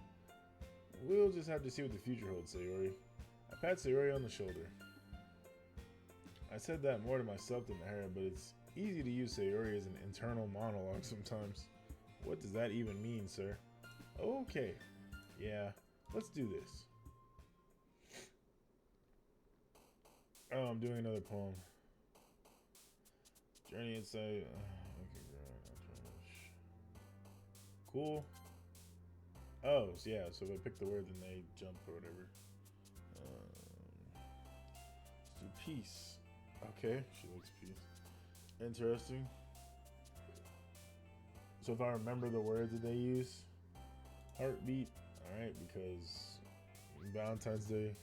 We'll just have to see what the future holds, Sayori. I pat Sayori on the shoulder. I said that more to myself than to her, but it's easy to use Sayori as an internal monologue sometimes. What does that even mean, sir? Okay. Yeah, let's do this. Oh, I'm doing another poem. Journey inside. Cool. Oh, so yeah. So if I pick the word, then they jump or whatever. Let's do peace. Okay, she likes peace. Interesting. So if I remember the words that they use, heartbeat. All right, because Valentine's Day.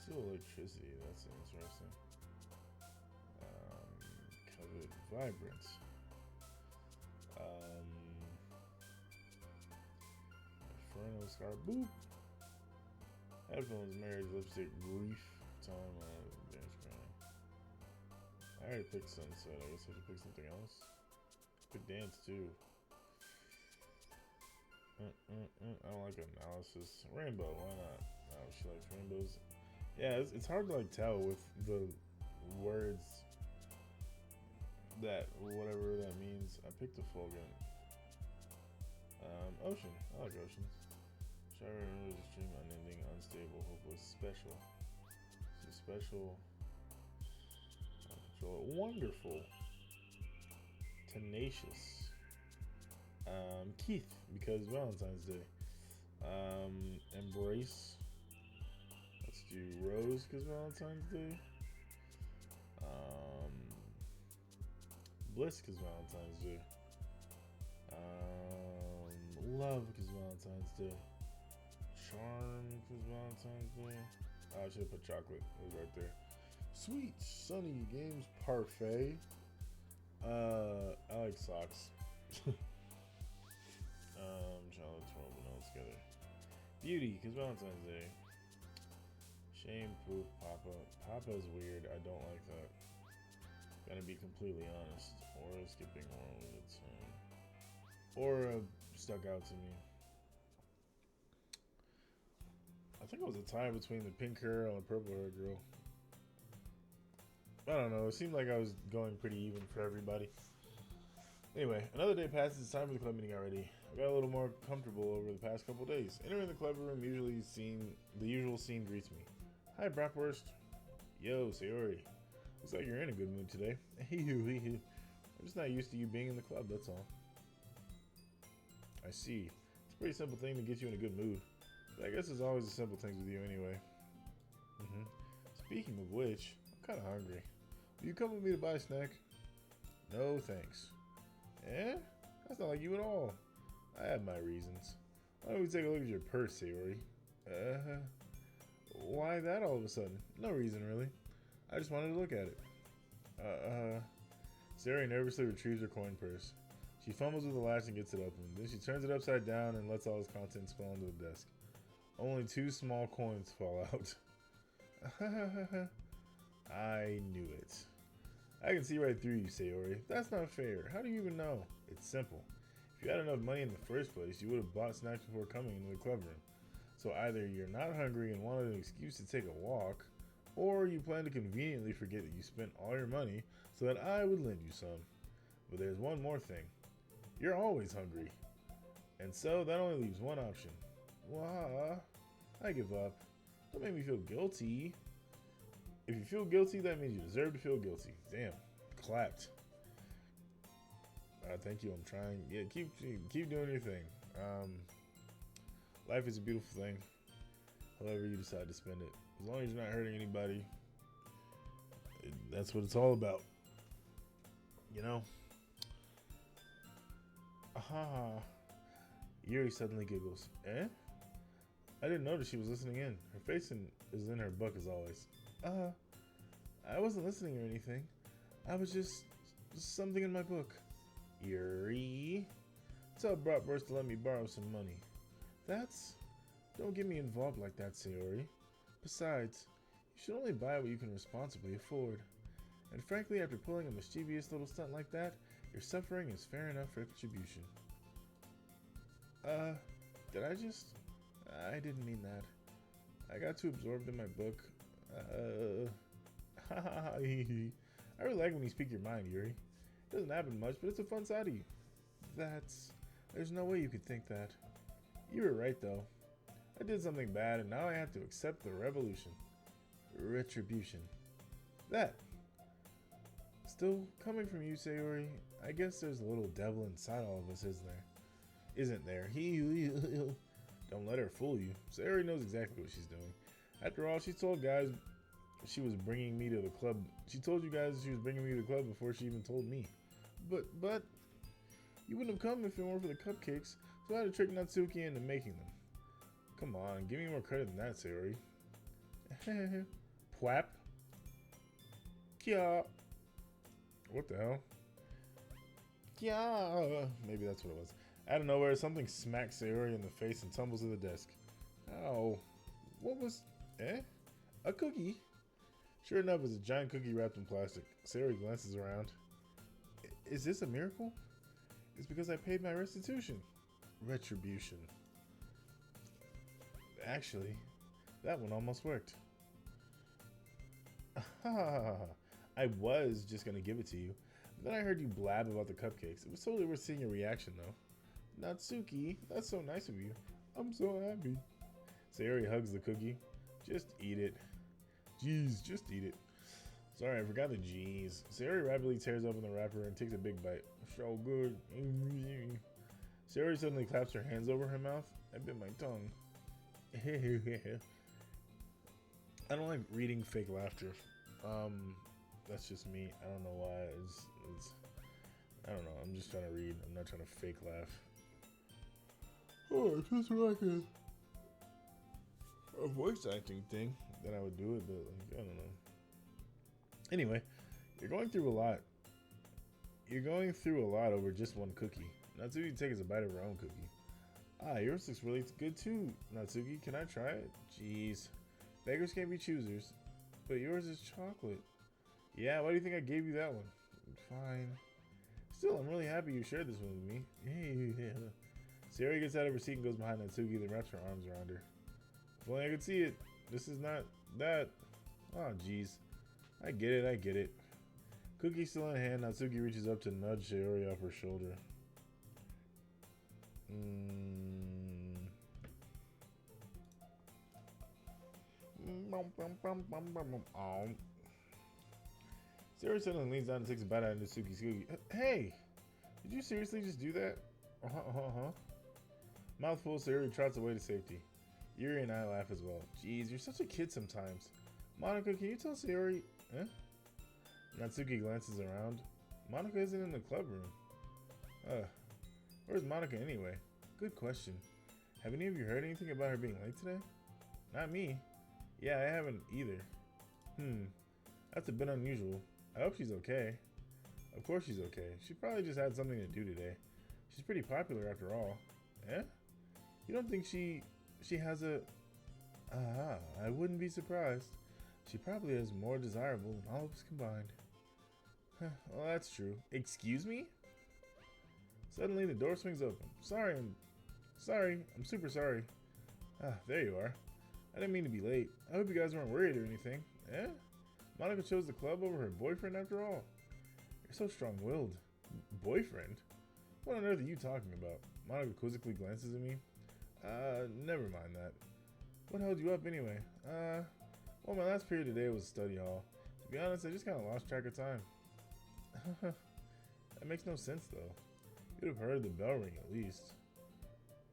Still electricity. That's interesting. Covet vibrance. Inferno scar. Boop. Headphones, marriage, lipstick, grief, time, dance ground. I already picked sunset. I guess I should pick something else. Pick dance too. I don't like analysis. Rainbow, why not? Oh, she likes rainbows. Yeah, it's hard to like tell with the words that whatever that means. I picked a Fulgurant. Ocean. I like oceans. Shower is extreme, unending, unstable, hopeless, special. It's special. Control. Wonderful. Tenacious. Keith, because Valentine's Day. Embrace. Let's do Rose, because Valentine's Day. Bliss because Valentine's Day. Love because Valentine's Day. Charm because Valentine's Day. Oh, I should have put chocolate. It was right there. Sweet Sunny Games Parfait. I like socks. Chocolate 12 and all together. Beauty because Valentine's Day. Shame, poof, Papa. Papa's weird. I don't like that. Gonna be completely honest. Aura skipping along with it. So. Aura stuck out to me. I think it was a tie between the pink hair and the purple hair girl. I don't know. It seemed like I was going pretty even for everybody. Anyway, another day passes. It's time for the club meeting already. I got a little more comfortable over the past couple days. Entering the club room, the usual scene greets me. Hi, Bratwurst. Yo, Sayori. Looks like you're in a good mood today. I'm just not used to you being in the club, that's all. I see. It's a pretty simple thing to get you in a good mood. But I guess it's always the simple things with you anyway. Speaking of which, I'm kind of hungry. Will you come with me to buy a snack? No, thanks. Eh? That's not like you at all. I have my reasons. Why don't we take a look at your purse, Sayori? Why that all of a sudden? No reason, really. I just wanted to look at it. Sayori nervously retrieves her coin purse. She fumbles with the latch and gets it open. Then she turns it upside down and lets all its contents fall onto the desk. Only 2 small coins fall out. I knew it. I can see right through you, Sayori. That's not fair. How do you even know? It's simple. If you had enough money in the first place, you would have bought snacks before coming into the club room. So either you're not hungry and wanted an excuse to take a walk, or you plan to conveniently forget that you spent all your money so that I would lend you some. But there's one more thing. You're always hungry. And so that only leaves one option. Wah, I give up. Don't make me feel guilty. If you feel guilty, that means you deserve to feel guilty. Damn, clapped. Thank you. I'm trying. Yeah, keep doing your thing. Life is a beautiful thing. However you decide to spend it, as long as you're not hurting anybody, that's what it's all about. You know. Aha. Yuri suddenly giggles. Eh? I didn't notice she was listening in. Her face is in her book as always. I wasn't listening or anything. I was just something in my book. Yuri, tell Bratwurst to let me borrow some money. Don't get me involved like that, Sayori. Besides, you should only buy what you can responsibly afford. And frankly, after pulling a mischievous little stunt like that, your suffering is fair enough retribution. I didn't mean that. I got too absorbed in my book. I really like when you speak your mind, Yuri. It doesn't happen much, but it's a fun side of you. There's no way you could think that. You were right, though. I did something bad, and now I have to accept the retribution. That. Still coming from you, Sayori. I guess there's a little devil inside all of us, isn't there? Don't let her fool you. Sayori knows exactly what she's doing. After all, she told guys she was bringing me to the club. She told you guys she was bringing me to the club before she even told me. But you wouldn't have come if it weren't for the cupcakes, so I had to trick Natsuki into making them. Come on, give me more credit than that, Sayori. Pwap. Kya. What the hell? Kya. Maybe that's what it was. Out of nowhere, something smacks Sayori in the face and tumbles to the desk. Ow. What was... A cookie? Sure enough, it's a giant cookie wrapped in plastic. Sayori glances around. Is this a miracle? It's because I paid my restitution. Retribution. Actually, that one almost worked. I was just gonna give it to you. But then I heard you blab about the cupcakes. It was totally worth seeing your reaction, though. Natsuki, that's so nice of you. I'm so happy. Sayori hugs the cookie. Just eat it. Jeez, just eat it. Sorry, I forgot the G's. Sayori rapidly tears open the wrapper and takes a big bite. So good. Sayori suddenly claps her hands over her mouth. I bit my tongue. I don't like reading fake laughter. That's just me. I don't know why. I don't know. I'm just trying to read. I'm not trying to fake laugh. Oh, it's just like a voice acting thing. Then I would do it, but like, I don't know. Anyway, you're going through a lot. You're going through a lot over just one cookie. Natsuki takes a bite of her own cookie. Ah, yours looks really good too, Natsuki. Can I try it? Jeez. Beggars can't be choosers. But yours is chocolate. Yeah, why do you think I gave you that one? Fine. Still, I'm really happy you shared this one with me. Hey, Sayori gets out of her seat and goes behind Natsuki, then wraps her arms around her. If only I could see it. This is not that. Oh, jeez. I get it. Cookie still in hand, Natsuki reaches up to nudge Sayori off her shoulder. Sayori suddenly leans down and takes a bite out of Natsuki's cookie. Hey! Did you seriously just do that? Mouthful, Sayori trots away to safety. Yuri and I laugh as well. Jeez, you're such a kid sometimes. Monica, can you tell Sayori... Huh? Natsuki glances around. Monica isn't in the club room. Where's Monica anyway? Good question. Have any of you heard anything about her being late today? Not me. Yeah, I haven't either. That's a bit unusual. I hope she's okay. Of course she's okay. She probably just had something to do today. She's pretty popular after all. Eh? You don't think she has a... I wouldn't be surprised. She probably is more desirable than all of us combined. Well, that's true. Excuse me? Suddenly the door swings open. Sorry, I'm super sorry. There you are. I didn't mean to be late. I hope you guys weren't worried or anything. Eh? Monica chose the club over her boyfriend after all. You're so strong-willed. Boyfriend? What on earth are you talking about? Monica quizzically glances at me. Never mind that. What held you up anyway? Well, my last period today was study hall. To be honest, I just kind of lost track of time. That makes no sense, though. You'd have heard the bell ring at least.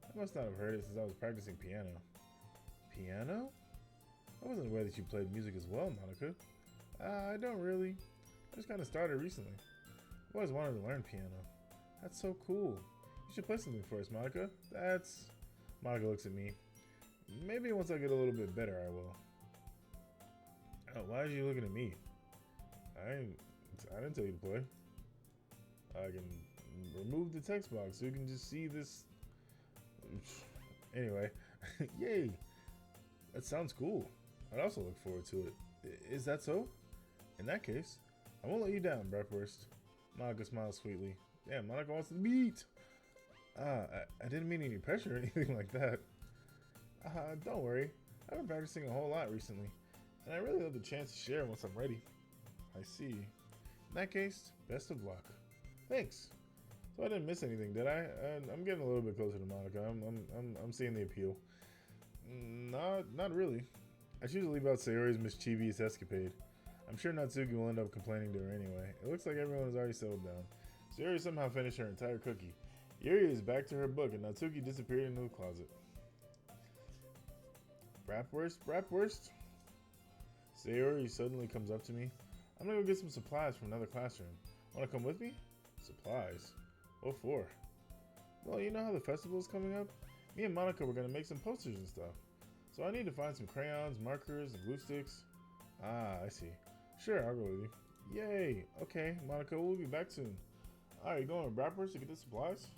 I must not have heard it since I was practicing piano. Piano? I wasn't aware that you played music as well, Monica. I don't really. I just kind of started recently. I've always wanted to learn piano. That's so cool. You should play something for us, Monica. Monica looks at me. Maybe once I get a little bit better, I will. Oh, why are you looking at me? I didn't tell you to play. I can remove the text box so you can just see this. Anyway, yay! That sounds cool. I'd also look forward to it. Is that so? In that case, I won't let you down, Bratwurst. Monica smiles sweetly. Damn, Monica wants to beat. I didn't mean any pressure or anything like that. Don't worry. I've been practicing a whole lot recently, and I really love the chance to share once I'm ready. I see. In that case, best of luck. Thanks. So I didn't miss anything, did I? I'm getting a little bit closer to Monica. I'm seeing the appeal. Not really. I choose to leave out Sayori's mischievous escapade. I'm sure Natsuki will end up complaining to her anyway. It looks like everyone has already settled down. Sayori somehow finished her entire cookie. Yuri is back to her book, and Natsuki disappeared into the closet. Bratwurst? Sayori suddenly comes up to me. I'm gonna go get some supplies from another classroom. Wanna come with me? Supplies? What for? Well, you know how the festival is coming up? Me and Monica were gonna make some posters and stuff. So I need to find some crayons, markers, and glue sticks. I see. Sure, I'll go with you. Yay! Okay, Monica, we'll be back soon. Alright, you going with Bratwurst to get the supplies?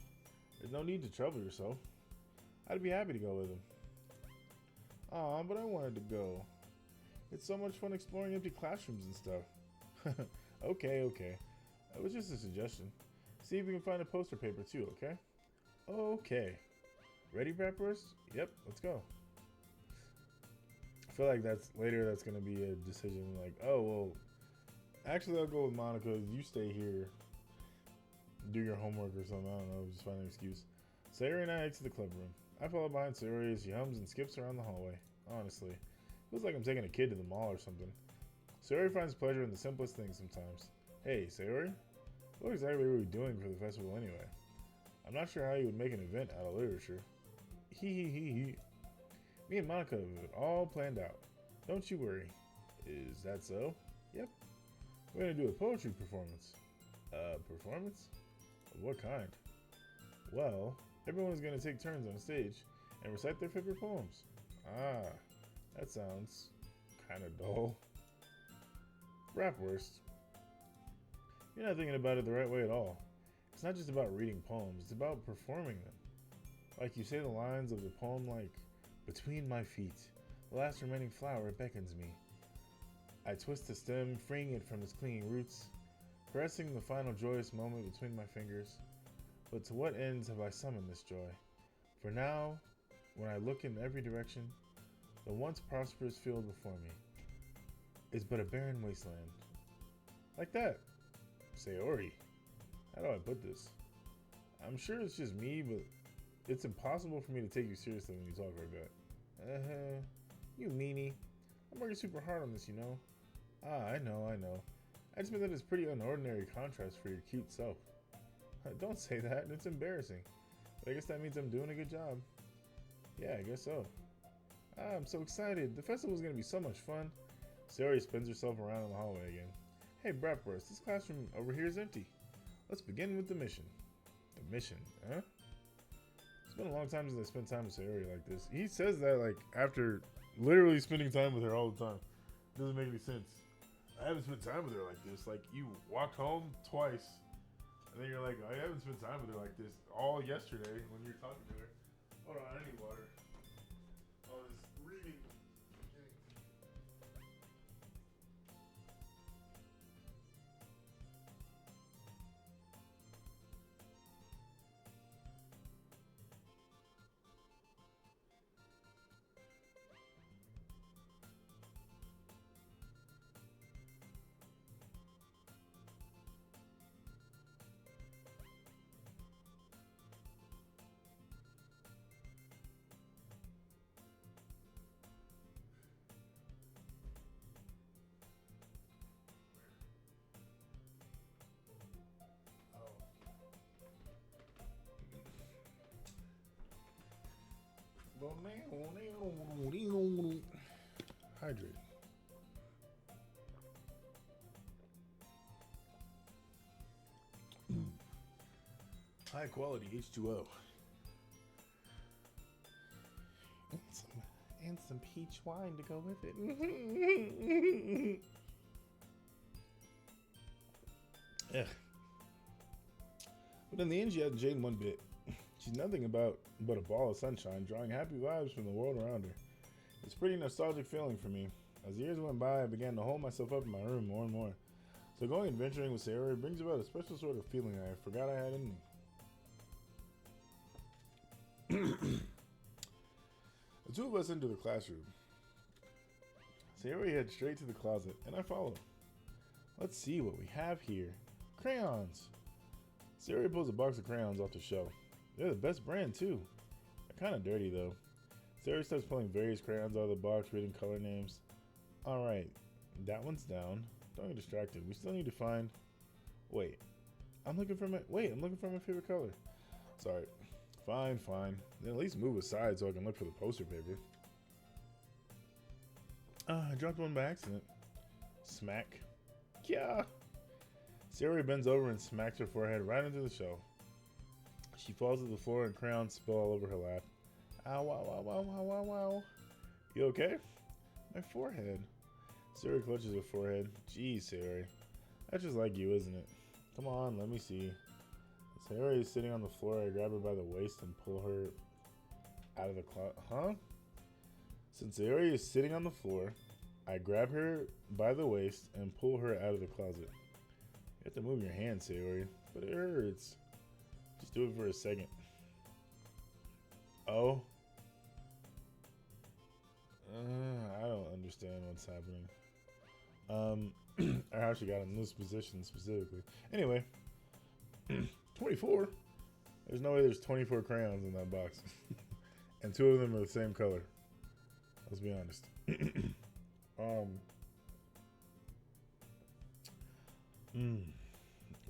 There's no need to trouble yourself. I'd be happy to go with him. Aw, but I wanted to go. It's so much fun exploring empty classrooms and stuff. Okay. It was just a suggestion. See if we can find a poster paper too, okay? Okay. Ready, Bratwurst? Yep, let's go. I feel like that's gonna be a decision like, oh, well, actually I'll go with Monica. You stay here. Do your homework or something. I don't know. Just find an excuse. Sayori and I exit the club room. I follow behind Sayori as she hums and skips around the hallway. Honestly, feels like I'm taking a kid to the mall or something. Sayori finds pleasure in the simplest things sometimes. Hey, Sayori? What exactly are we doing for the festival anyway? I'm not sure how you would make an event out of literature. Hee. Me and Monica have it all planned out. Don't you worry. Is that so? Yep. We're gonna do a poetry performance. Performance? What kind? Well, everyone is going to take turns on stage and recite their favorite poems. Ah, that sounds kind of dull. Rap worst. You're not thinking about it the right way at all. It's not just about reading poems, it's about performing them. Like you say the lines of the poem like, between my feet, the last remaining flower beckons me. I twist the stem, freeing it from its clinging roots, caressing the final joyous moment between my fingers. But to what ends have I summoned this joy? For now, when I look in every direction, the once prosperous field before me is but a barren wasteland. Like that. Sayori. How do I put this? I'm sure it's just me, but it's impossible for me to take you seriously when you talk like that. You meanie. I'm working super hard on this, you know. Ah, I know. I just meant that it's pretty unordinary contrast for your cute self. Don't say that, it's embarrassing. But I guess that means I'm doing a good job. Yeah, I guess so. Ah, I'm so excited. The festival's gonna be so much fun. Sayori spins herself around in the hallway again. Hey, Bratwurst, this classroom over here is empty. Let's begin with the mission. The mission, huh? It's been a long time since I spent time with Sayori like this. He says that like after literally spending time with her all the time. Doesn't make any sense. I haven't spent time with her like this. Like you walked home twice, and then you're like, I haven't spent time with her like this all yesterday when you're talking to her. Hold on, I need water. Oh, this reading. Hydrate. High quality H2O. And some peach wine to go with it. Ugh. But in the end, she hasn't changed one bit. She's nothing but a ball of sunshine, drawing happy vibes from the world around her. It's a pretty nostalgic feeling for me. As the years went by, I began to hold myself up in my room more and more. So going adventuring with Sayori brings about a special sort of feeling I forgot I had in me. The two of us enter the classroom. Sayori heads straight to the closet, and I follow. Let's see what we have here. Crayons! Sayori pulls a box of crayons off the shelf. They're the best brand, too. They're kind of dirty, though. Sayori starts pulling various crayons out of the box, reading color names. Alright, that one's down. Don't get distracted. We still need to find... Wait. I'm looking for my favorite color. Sorry. Fine. Then at least move aside so I can look for the poster paper. I dropped one by accident. Smack. Yeah. Sayori bends over and smacks her forehead right into the shelf. She falls to the floor and crayons spill all over her lap. Ow, wow. You okay? My forehead. Sayori clutches her forehead. Geez, Sayori. That's just like you, isn't it? Come on, let me see. Sayori is sitting on the floor. I grab her by the waist and pull her out of the closet. Huh? Since Sayori is sitting on the floor, I grab her by the waist and pull her out of the closet. You have to move your hand, Sayori, but it hurts. Just do it for a second. Oh? I don't understand what's happening. Or how she got in this position specifically. Anyway, 24? There's no way there's 24 crayons in that box. And two of them are the same color. Let's be honest.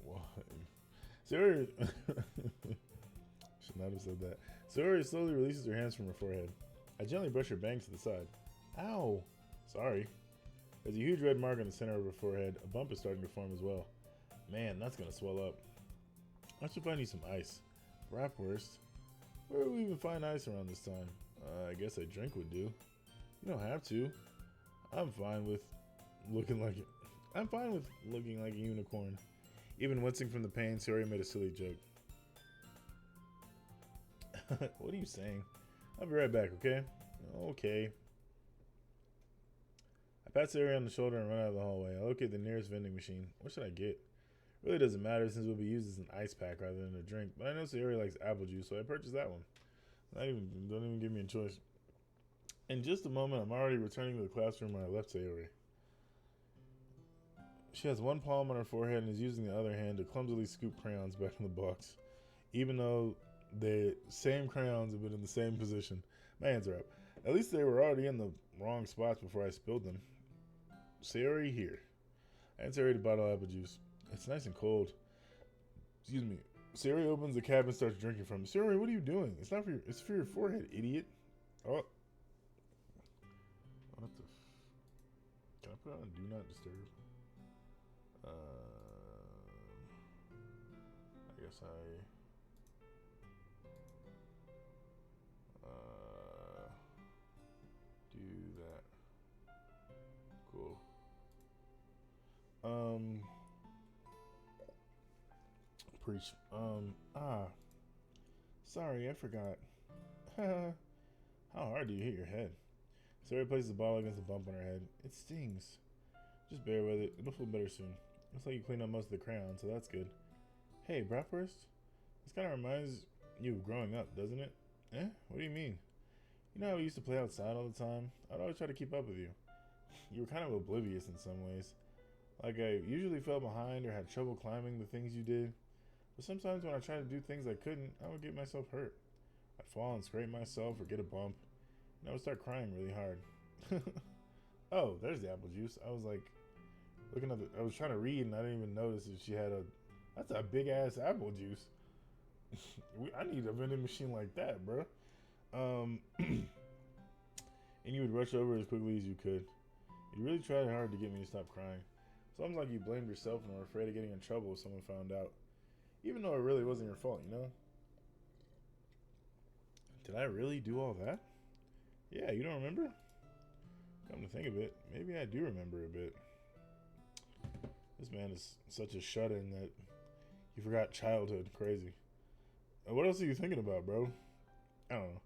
What? Sayori should not have said that. Sayori slowly releases her hands from her forehead. I gently brush her bangs to the side. Ow! Sorry. There's a huge red mark on the center of her forehead. A bump is starting to form as well. Man, that's gonna swell up. I should find you some ice. Bratwurst? Where would we even find ice around this time? I guess a drink would do. You don't have to. I'm fine with looking like a unicorn. Even wincing from the pain, Sayori made a silly joke. What are you saying? I'll be right back, okay? Okay. I pat Sayori on the shoulder and run out of the hallway. I locate the nearest vending machine. What should I get? Really doesn't matter since it will be used as an ice pack rather than a drink, but I know Sayori likes apple juice, so I purchased that one. Don't even give me a choice. In just a moment, I'm already returning to the classroom where I left Sayori. She has one palm on her forehead and is using the other hand to clumsily scoop crayons back in the box, even though the same crayons have been in the same position. My hands are up. At least they were already in the wrong spots before I spilled them. Sayori, here. I hand Sayori the bottle of apple juice. It's nice and cold. Excuse me. Sayori opens the cap and starts drinking from it. Sayori, what are you doing? It's not for it's for your forehead, idiot. Oh. What the can I put on do not disturb? I guess do that. Cool. Preach. Sorry, I forgot. How hard do you hit your head? Sarah places the bottle against the bump on her head. It stings. Just bear with it. It'll feel better soon. Looks like you cleaned up most of the crayons, so that's good. Hey, Bratwurst? This kind of reminds you of growing up, doesn't it? Eh? What do you mean? You know how we used to play outside all the time? I'd always try to keep up with you. You were kind of oblivious in some ways. Like I usually fell behind or had trouble climbing the things you did. But sometimes when I tried to do things I couldn't, I would get myself hurt. I'd fall and scrape myself or get a bump. And I would start crying really hard. Oh, there's the apple juice. I was like, I was trying to read and I didn't even notice that she had that's a big ass apple juice. I need a vending machine like that, bro. And you would rush over as quickly as you could. You really tried hard to get me to stop crying. Something like you blamed yourself and were afraid of getting in trouble if someone found out. Even though it really wasn't your fault, you know? Did I really do all that? Yeah, you don't remember? Come to think of it, maybe I do remember a bit. This man is such a shut-in that you forgot childhood. Crazy. What else are you thinking about, bro? I don't know.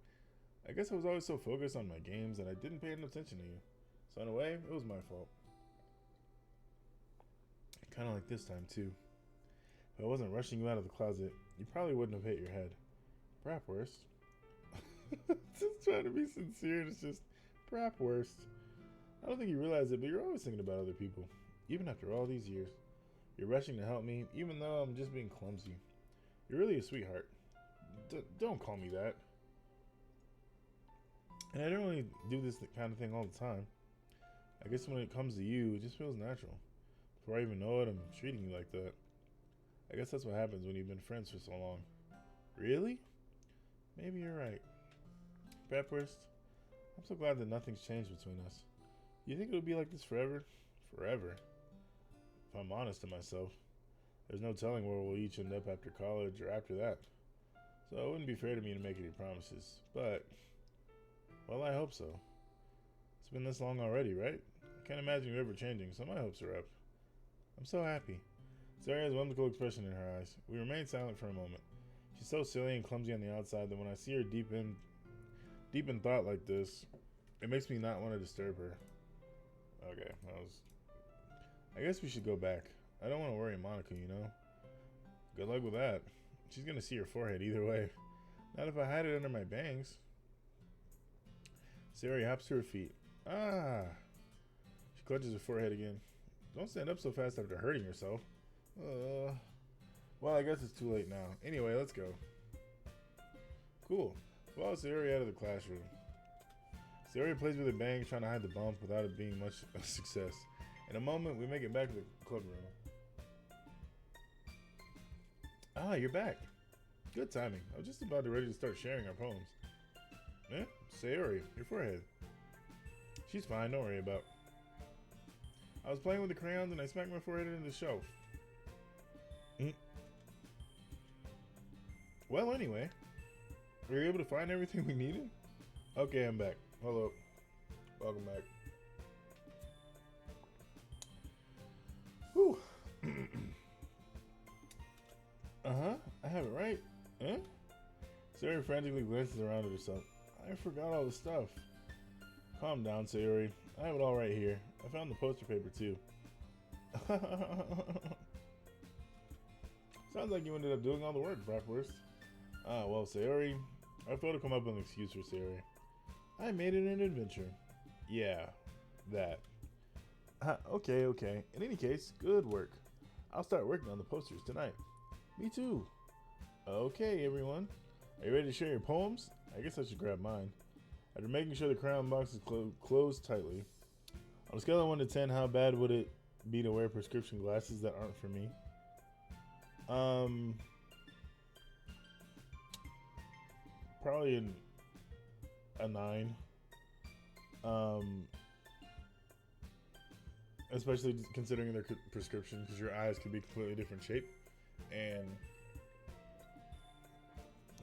I guess I was always so focused on my games that I didn't pay enough attention to you. So in a way, it was my fault. Kind of like this time, too. If I wasn't rushing you out of the closet, you probably wouldn't have hit your head. Bratwurst. Just trying to be sincere, and it's just Bratwurst. I don't think you realize it, but you're always thinking about other people. Even after all these years. You're rushing to help me, even though I'm just being clumsy. You're really a sweetheart. Don't call me that. And I don't really do this kind of thing all the time. I guess when it comes to you, it just feels natural. Before I even know it, I'm treating you like that. I guess that's what happens when you've been friends for so long. Really? Maybe you're right. Bratwurst, I'm so glad that nothing's changed between us. You think it'll be like this forever? Forever. If I'm honest to myself, there's no telling where we'll each end up after college or after that. So it wouldn't be fair to me to make any promises. But, well, I hope so. It's been this long already, right? I can't imagine you ever changing, so my hopes are up. I'm so happy. Sarah has a whimsical expression in her eyes. We remain silent for a moment. She's so silly and clumsy on the outside that when I see her deep in thought like this, it makes me not want to disturb her. Okay, I guess we should go back. I don't want to worry Monica, you know? Good luck with that. She's gonna see her forehead either way. Not if I hide it under my bangs. Sayori hops to her feet. Ah! She clutches her forehead again. Don't stand up so fast after hurting yourself. Well, I guess it's too late now. Anyway, let's go. Cool. Follow Sayori out of the classroom. Sayori plays with her bangs, trying to hide the bump without it being much of a success. In a moment, we make it back to the club room. Ah, you're back. Good timing. I was just about ready to start sharing our poems. Eh? Sayori, your forehead. She's fine, don't worry about. I was playing with the crayons and I smacked my forehead into the shelf. Well, anyway, were you able to find everything we needed? Okay, I'm back. Hello. Welcome back. Whew. Uh-huh. I have it right. Huh? Sayori frantically glances around at herself. I forgot all the stuff. Calm down, Sayori. I have it all right here. I found the poster paper, too. Sounds like you ended up doing all the work, Bratwurst. Ah, well, Sayori, I thought to come up with an excuse for Sayori. I made it an adventure. Yeah, that. Okay. In any case, good work. I'll start working on the posters tonight. Me too. Okay, everyone. Are you ready to share your poems? I guess I should grab mine. After making sure the crayon box is closed tightly, on a scale of 1 to 10, how bad would it be to wear prescription glasses that aren't for me? Probably a 9. Especially considering their prescription, because your eyes could be completely different shape, and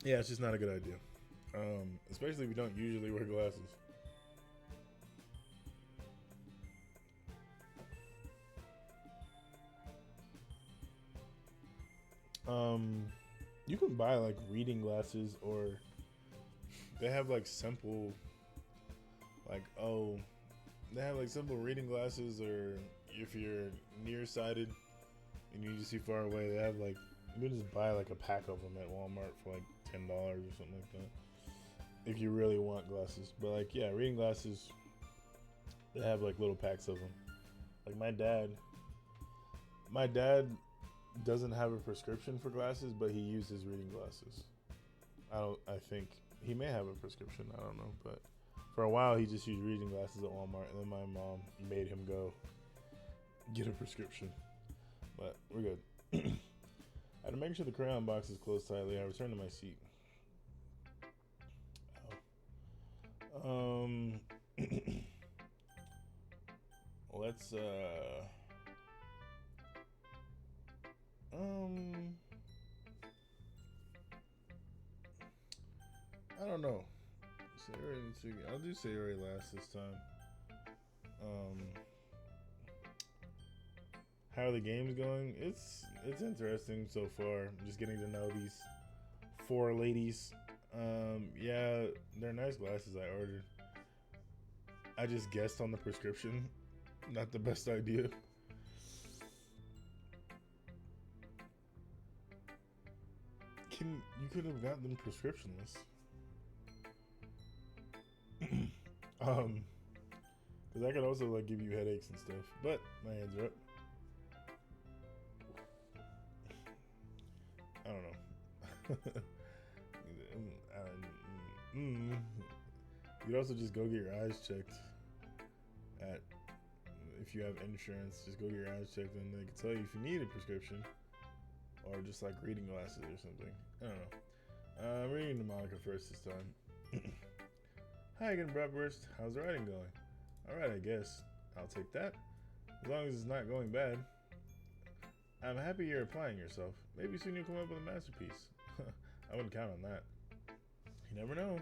yeah, it's just not a good idea. Especially if you don't usually wear glasses. You can buy like reading glasses, or they have like simple, they have like simple reading glasses, or if you're nearsighted and you just see far away, they have like, you can just buy like a pack of them at Walmart for like $10 or something like that, if you really want glasses. But like, yeah, reading glasses, they have like little packs of them. Like my dad doesn't have a prescription for glasses, but he uses reading glasses. I think he may have a prescription, I don't know, but for a while he just used reading glasses at Walmart, and then my mom made him go get a prescription. But we're good. After making sure the crayon box is closed tightly, I return to my seat. Let's I don't know. I'll do Sayori last this time. How are the games going? It's interesting so far. I'm just getting to know these 4 ladies. Yeah, they're nice glasses I ordered. I just guessed on the prescription. Not the best idea. You could have gotten them prescriptionless. Because that could also like give you headaches and stuff. But my hands are up. I don't know. You'd also just go get your eyes checked. If you have insurance, just go get your eyes checked, and they can tell you if you need a prescription, or just like reading glasses or something. I don't know. I'm reading to Monica first this time. Hi again, Bratwurst. How's the writing going? Alright, I guess. I'll take that. As long as it's not going bad. I'm happy you're applying yourself. Maybe soon you'll come up with a masterpiece. I wouldn't count on that. You never know.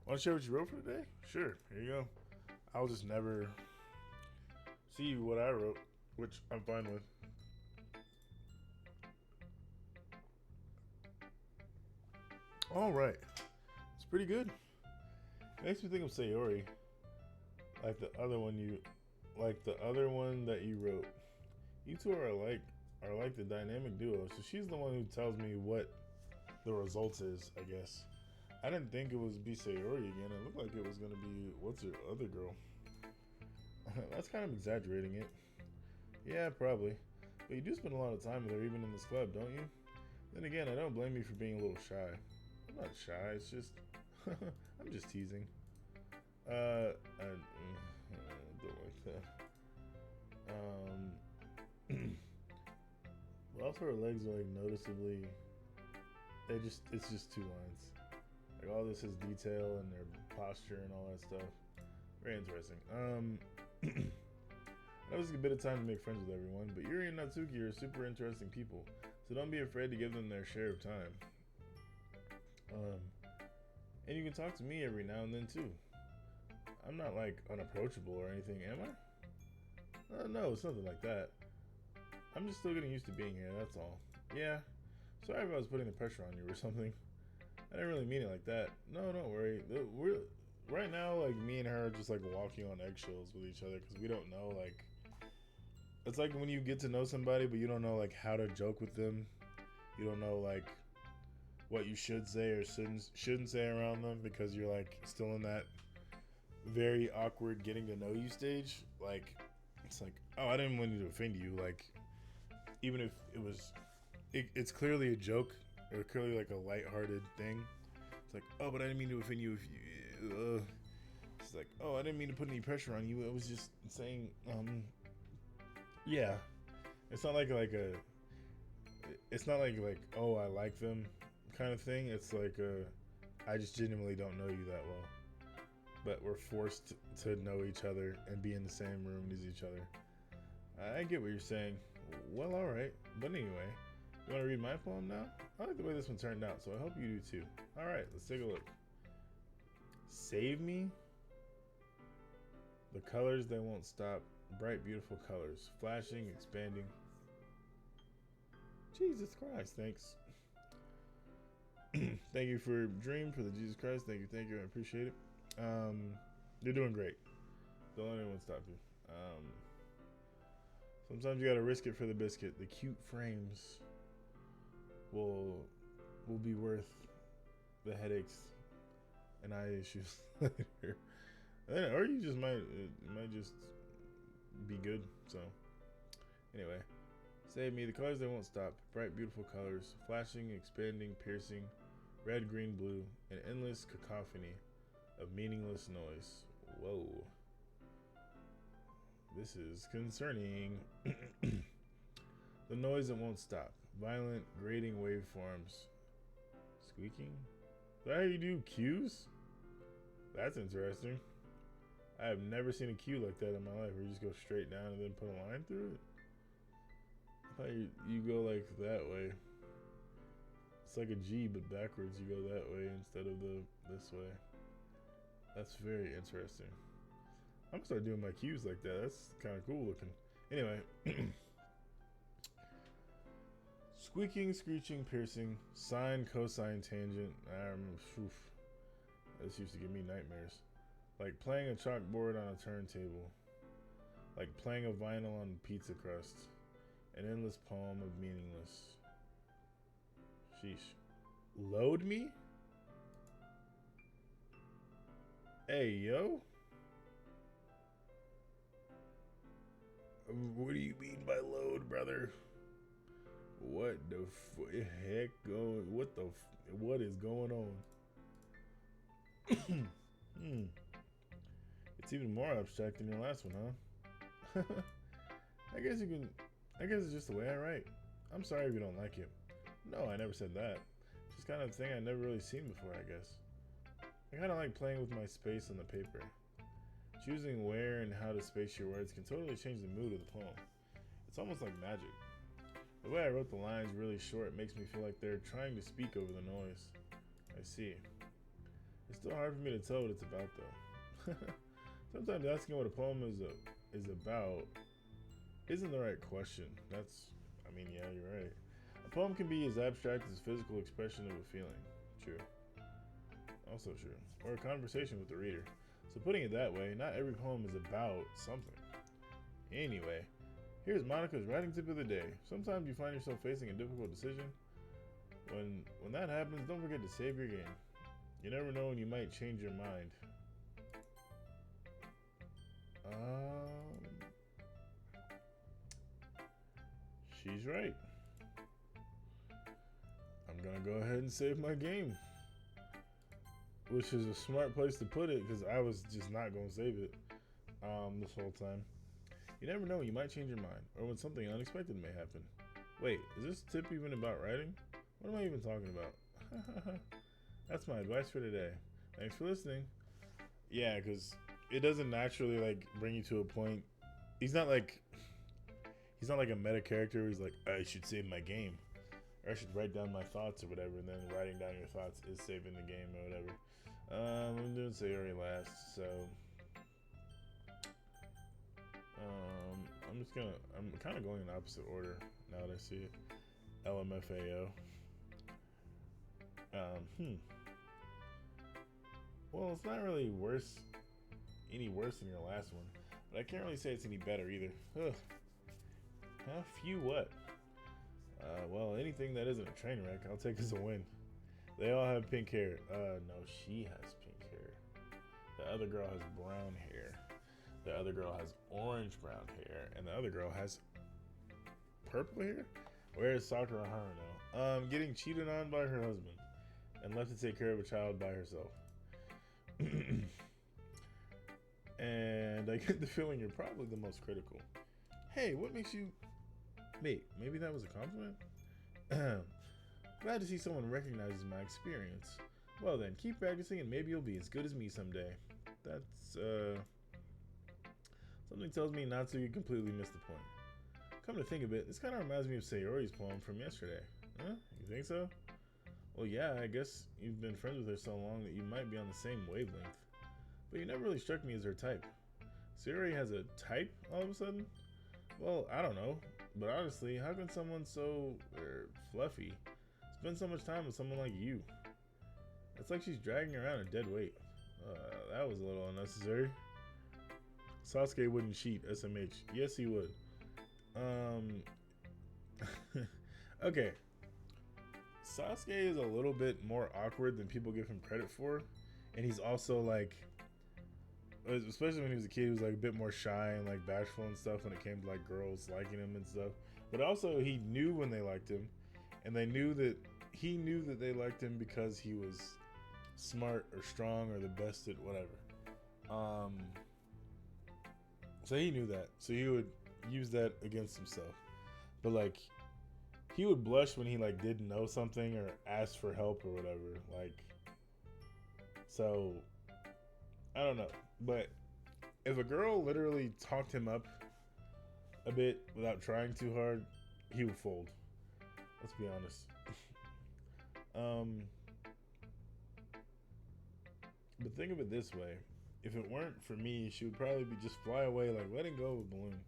Want to share what you wrote for today? Sure, here you go. I'll just never see what I wrote, which I'm fine with. Alright. It's pretty good. It makes me think of Sayori. Like the other one that you wrote. You two are like the dynamic duo. So she's the one who tells me what the results is, I guess. I didn't think it was be Sayori again. It looked like it was gonna be, what's her other girl? That's kind of exaggerating it. Yeah, probably. But you do spend a lot of time with her even in this club, don't you? Then again, I don't blame you for being a little shy. I'm not shy, it's just I'm just teasing. I don't like that. But also her legs are like noticeably, it's just 2 lines. Like all this is detail and their posture and all that stuff. Very interesting. That was a bit of time to make friends with everyone, but Yuri and Natsuki are super interesting people, so don't be afraid to give them their share of time. And you can talk to me every now and then too. I'm not like unapproachable or anything, am I? No, it's nothing like that. I'm just still getting used to being here, that's all. Yeah. Sorry if I was putting the pressure on you or something. I didn't really mean it like that. No, don't worry. We're right now, like, me and her are just like walking on eggshells with each other because we don't know, like, it's like when you get to know somebody but you don't know like how to joke with them. You don't know like what you should say or shouldn't say around them because you're like still in that very awkward getting to know you stage. Like, it's like, oh, I didn't want to offend you. Like, even if it was, it's clearly a joke or clearly like a lighthearted thing. It's like, oh, but I didn't mean to offend you. If you, it's like, oh, I didn't mean to put any pressure on you. I was just saying, yeah. It's not like it's not like oh, I like them kind of thing. It's like I just genuinely don't know you that well, but we're forced to know each other and be in the same room as each other. I get what you're saying. Well, all right. But anyway, you want to read my poem now? I like the way this one turned out, so I hope you do too. All right, let's take a look. Save me. The colors, they won't stop. Bright, beautiful colors. Flashing, expanding. Jesus Christ, thanks. Thank you for Dream, for the Jesus Christ. Thank you. I appreciate it. You're doing great. Don't let anyone stop you. Sometimes you gotta risk it for the biscuit. The cute frames will be worth the headaches and eye issues later. Or you just might just be good. So anyway, save me. The colors, they won't stop. Bright, beautiful colors, flashing, expanding, piercing, red, green, blue, an endless cacophony of meaningless noise. Whoa. This is concerning. The noise that won't stop. Violent, grating waveforms. Squeaking? Is that how you do cues? That's interesting. I have never seen a cue like that in my life where you just go straight down and then put a line through it. I thought you go like that way. It's like a G, but backwards. You go that way instead of this way. That's very interesting. I'm gonna start doing my cues like that. That's kind of cool looking. Anyway. Squeaking, screeching, piercing, sine, cosine, tangent. This used to give me nightmares. Like playing a chalkboard on a turntable. Like playing a vinyl on pizza crust. An endless poem of meaningless. Sheesh. Load me? Hey, yo. What do you mean by load, brother? What the heck going? What is going on? It's even more abstract than your last one, huh? I guess it's just the way I write. I'm sorry if you don't like it. No, I never said that. It's just kind of a thing I've never really seen before, I guess. I kind of like playing with my space on the paper. Choosing where and how to space your words can totally change the mood of the poem. It's almost like magic. The way I wrote the lines really short makes me feel like they're trying to speak over the noise. I see. It's still hard for me to tell what it's about, though. Sometimes asking what a poem is about isn't the right question. Yeah, you're right. A poem can be as abstract as physical expression of a feeling. True. Also true. Or a conversation with the reader. So putting it that way, not every poem is about something. Anyway, here's Monica's writing tip of the day. Sometimes you find yourself facing a difficult decision. When that happens, don't forget to save your game. You never know when you might change your mind. She's right. I'm gonna go ahead and save my game. Which is a smart place to put it because I was just not gonna save it this whole time. You never know when you might change your mind or when something unexpected may happen. Wait, is this tip even about writing? What am I even talking about? That's my advice for today. Thanks for listening. Yeah, because it doesn't naturally like bring you to a point. He's not like a meta character where he's like, I should save my game Or I should write down my thoughts or whatever, and then writing down your thoughts is saving the game or whatever. I'm doing Sayori last, so I'm kind of going in opposite order now that I see it. LMFAO. Well, it's not really any worse than your last one, but I can't really say it's any better either. Ugh. Huh? Phew, what? Well, anything that isn't a train wreck, I'll take as a win. They all have pink hair. No, she has pink hair. The other girl has brown hair. The other girl has orange brown hair. And the other girl has purple hair? Where is Sakura Haruno? Getting cheated on by her husband and left to take care of a child by herself. And I get the feeling you're probably the most critical. Hey, what makes you... Wait, maybe that was a compliment? Glad to see someone recognizes my experience. Well then, keep practicing and maybe you'll be as good as me someday. That's, something tells me not to completely miss the point. Come to think of it, this kind of reminds me of Sayori's poem from yesterday. Huh? You think so? Well, yeah, I guess you've been friends with her so long that you might be on the same wavelength. But you never really struck me as her type. Sayori has a type all of a sudden? Well, I don't know. But honestly, how can someone so fluffy spend so much time with someone like you? It's like she's dragging around a dead weight. That was a little unnecessary. Sasuke wouldn't cheat, SMH. Yes, he would. Okay. Sasuke is a little bit more awkward than people give him credit for. And he's also like, especially when he was a kid, he was like a bit more shy and like bashful and stuff when it came to like girls liking him and stuff. But also he knew when they liked him, and he knew that they liked him because he was smart or strong or the best at whatever. So he knew that. So he would use that against himself. But like, he would blush when he like didn't know something or asked for help or whatever. Like, so I don't know. But if a girl literally talked him up a bit without trying too hard, he would fold. Let's be honest. But think of it this way. If it weren't for me, she would probably be just fly away like letting go of a balloon.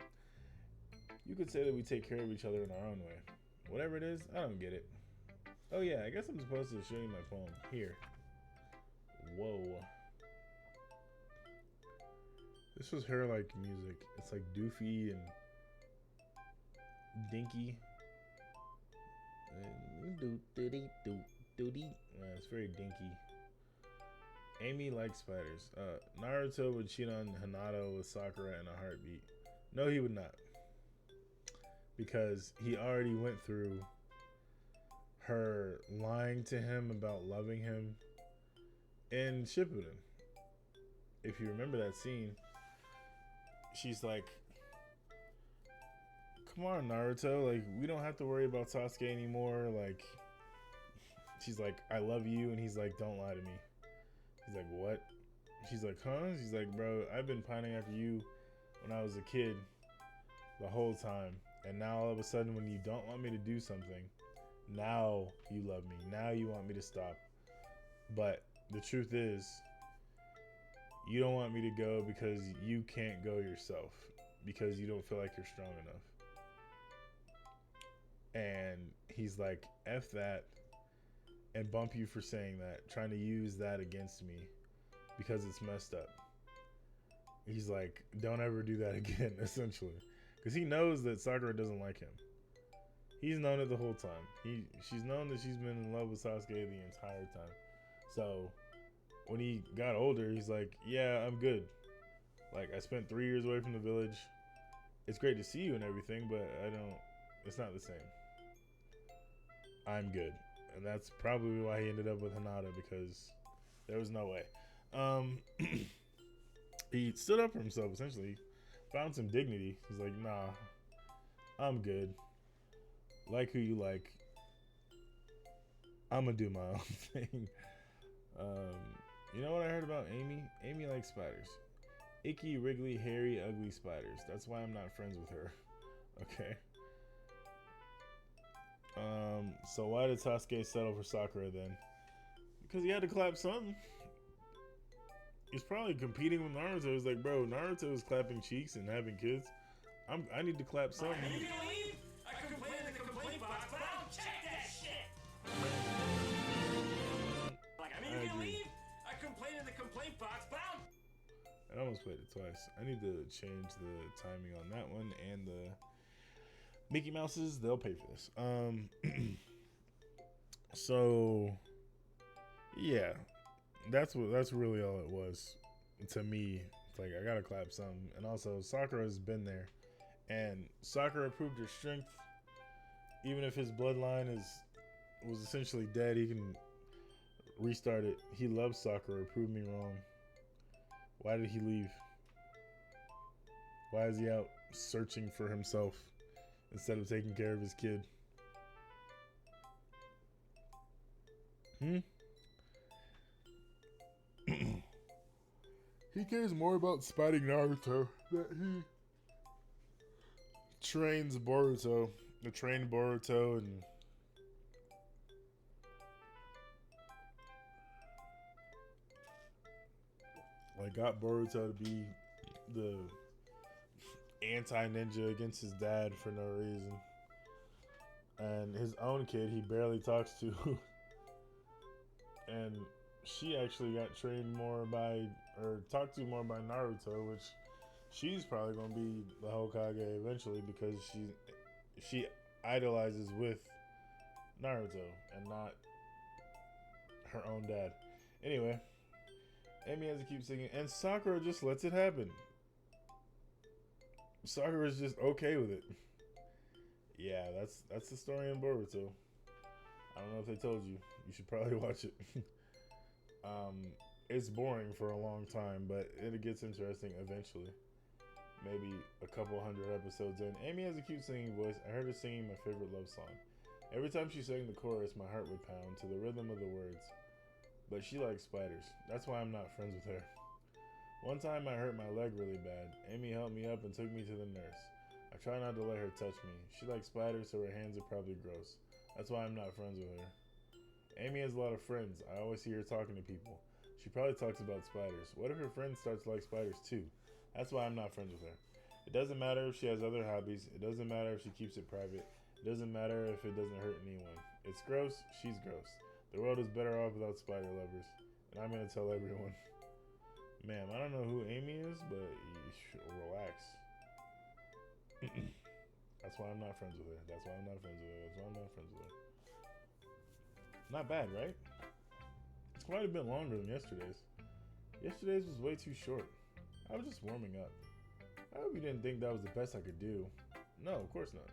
You could say that we take care of each other in our own way. Whatever it is, I don't get it. Oh yeah, I guess I'm supposed to show you my poem. Here. Whoa. This was her like music. It's like doofy and dinky. It's very dinky. Amy likes spiders. Naruto would cheat on Hinata with Sakura in a heartbeat. No, he would not. Because he already went through her lying to him about loving him in Shippuden. If you remember that scene, she's like, come on, Naruto, like, we don't have to worry about Sasuke anymore. Like, she's like, I love you. And he's like, don't lie to me. He's like, what? She's like, huh? She's like, bro, I've been pining after you when I was a kid the whole time. And now all of a sudden when you don't want me to do something, now you love me. Now you want me to stop. But the truth is, you don't want me to go because you can't go yourself. Because you don't feel like you're strong enough. And he's like, F that. And bump you for saying that, trying to use that against me because it's messed up. He's like, don't ever do that again, essentially. Because he knows that Sakura doesn't like him. He's known it the whole time. She's known that she's been in love with Sasuke the entire time. So when he got older, he's like, yeah, I'm good. Like, I spent 3 years away from the village. It's great to see you and everything, but it's not the same. I'm good. And that's probably why he ended up with Hinata, because there was no way. He stood up for himself, essentially. Found some dignity. He's like, nah, I'm good. Like who you like. I'm gonna do my own thing. You know what I heard about Amy? Amy likes spiders. Icky, wriggly, hairy, ugly spiders. That's why I'm not friends with her. Okay. So why did Sasuke settle for Sakura then? Because he had to clap something. He's probably competing with Naruto. He's like, bro, Naruto is clapping cheeks and having kids. I need to clap something. Are you gonna leave? I complain in the complaint box, but I don't check that shit. Like, are you gonna leave? I complain in the complaint box, but I don't. I almost played it twice. I need to change the timing on that one and the Mickey Mouses. They'll pay for this. So yeah, that's really all it was to me. It's like I gotta clap something, and also Sakura's been there, and Sakura proved her strength. Even if his bloodline was essentially dead, he can restart it. He loves Sakura. Prove me wrong. Why did he leave? Why is he out searching for himself instead of taking care of his kid? He cares more about spotting Naruto that he trains Boruto. The trained Boruto and like got Boruto to be the anti-ninja against his dad for no reason. And his own kid he barely talks to. And she actually got trained more by, or talked to more by Naruto, which she's probably going to be the Hokage eventually because she idolizes with Naruto and not her own dad. Anyway, Amy has to keep singing, and Sakura just lets it happen. Sakura's just okay with it. Yeah, that's the story in Boruto. I don't know if they told you. You should probably watch it. It's boring for a long time, but it gets interesting eventually. Maybe a couple hundred episodes in. Amy has a cute singing voice. I heard her singing my favorite love song. Every time she sang the chorus, my heart would pound to the rhythm of the words. But she likes spiders. That's why I'm not friends with her. One time I hurt my leg really bad. Amy helped me up and took me to the nurse. I try not to let her touch me. She likes spiders, so her hands are probably gross. That's why I'm not friends with her. Amy has a lot of friends. I always see her talking to people. She probably talks about spiders. What if her friend starts to like spiders too? That's why I'm not friends with her. It doesn't matter if she has other hobbies. It doesn't matter if she keeps it private. It doesn't matter if it doesn't hurt anyone. It's gross. She's gross. The world is better off without spider lovers. And I'm going to tell everyone. Ma'am, I don't know who Amy is, but you should relax. That's why I'm not friends with her. That's why I'm not friends with her. That's why I'm not friends with her. Not bad, right? It's quite a bit longer than yesterday's. Yesterday's was way too short. I was just warming up. I hope you didn't think that was the best I could do. No, of course not.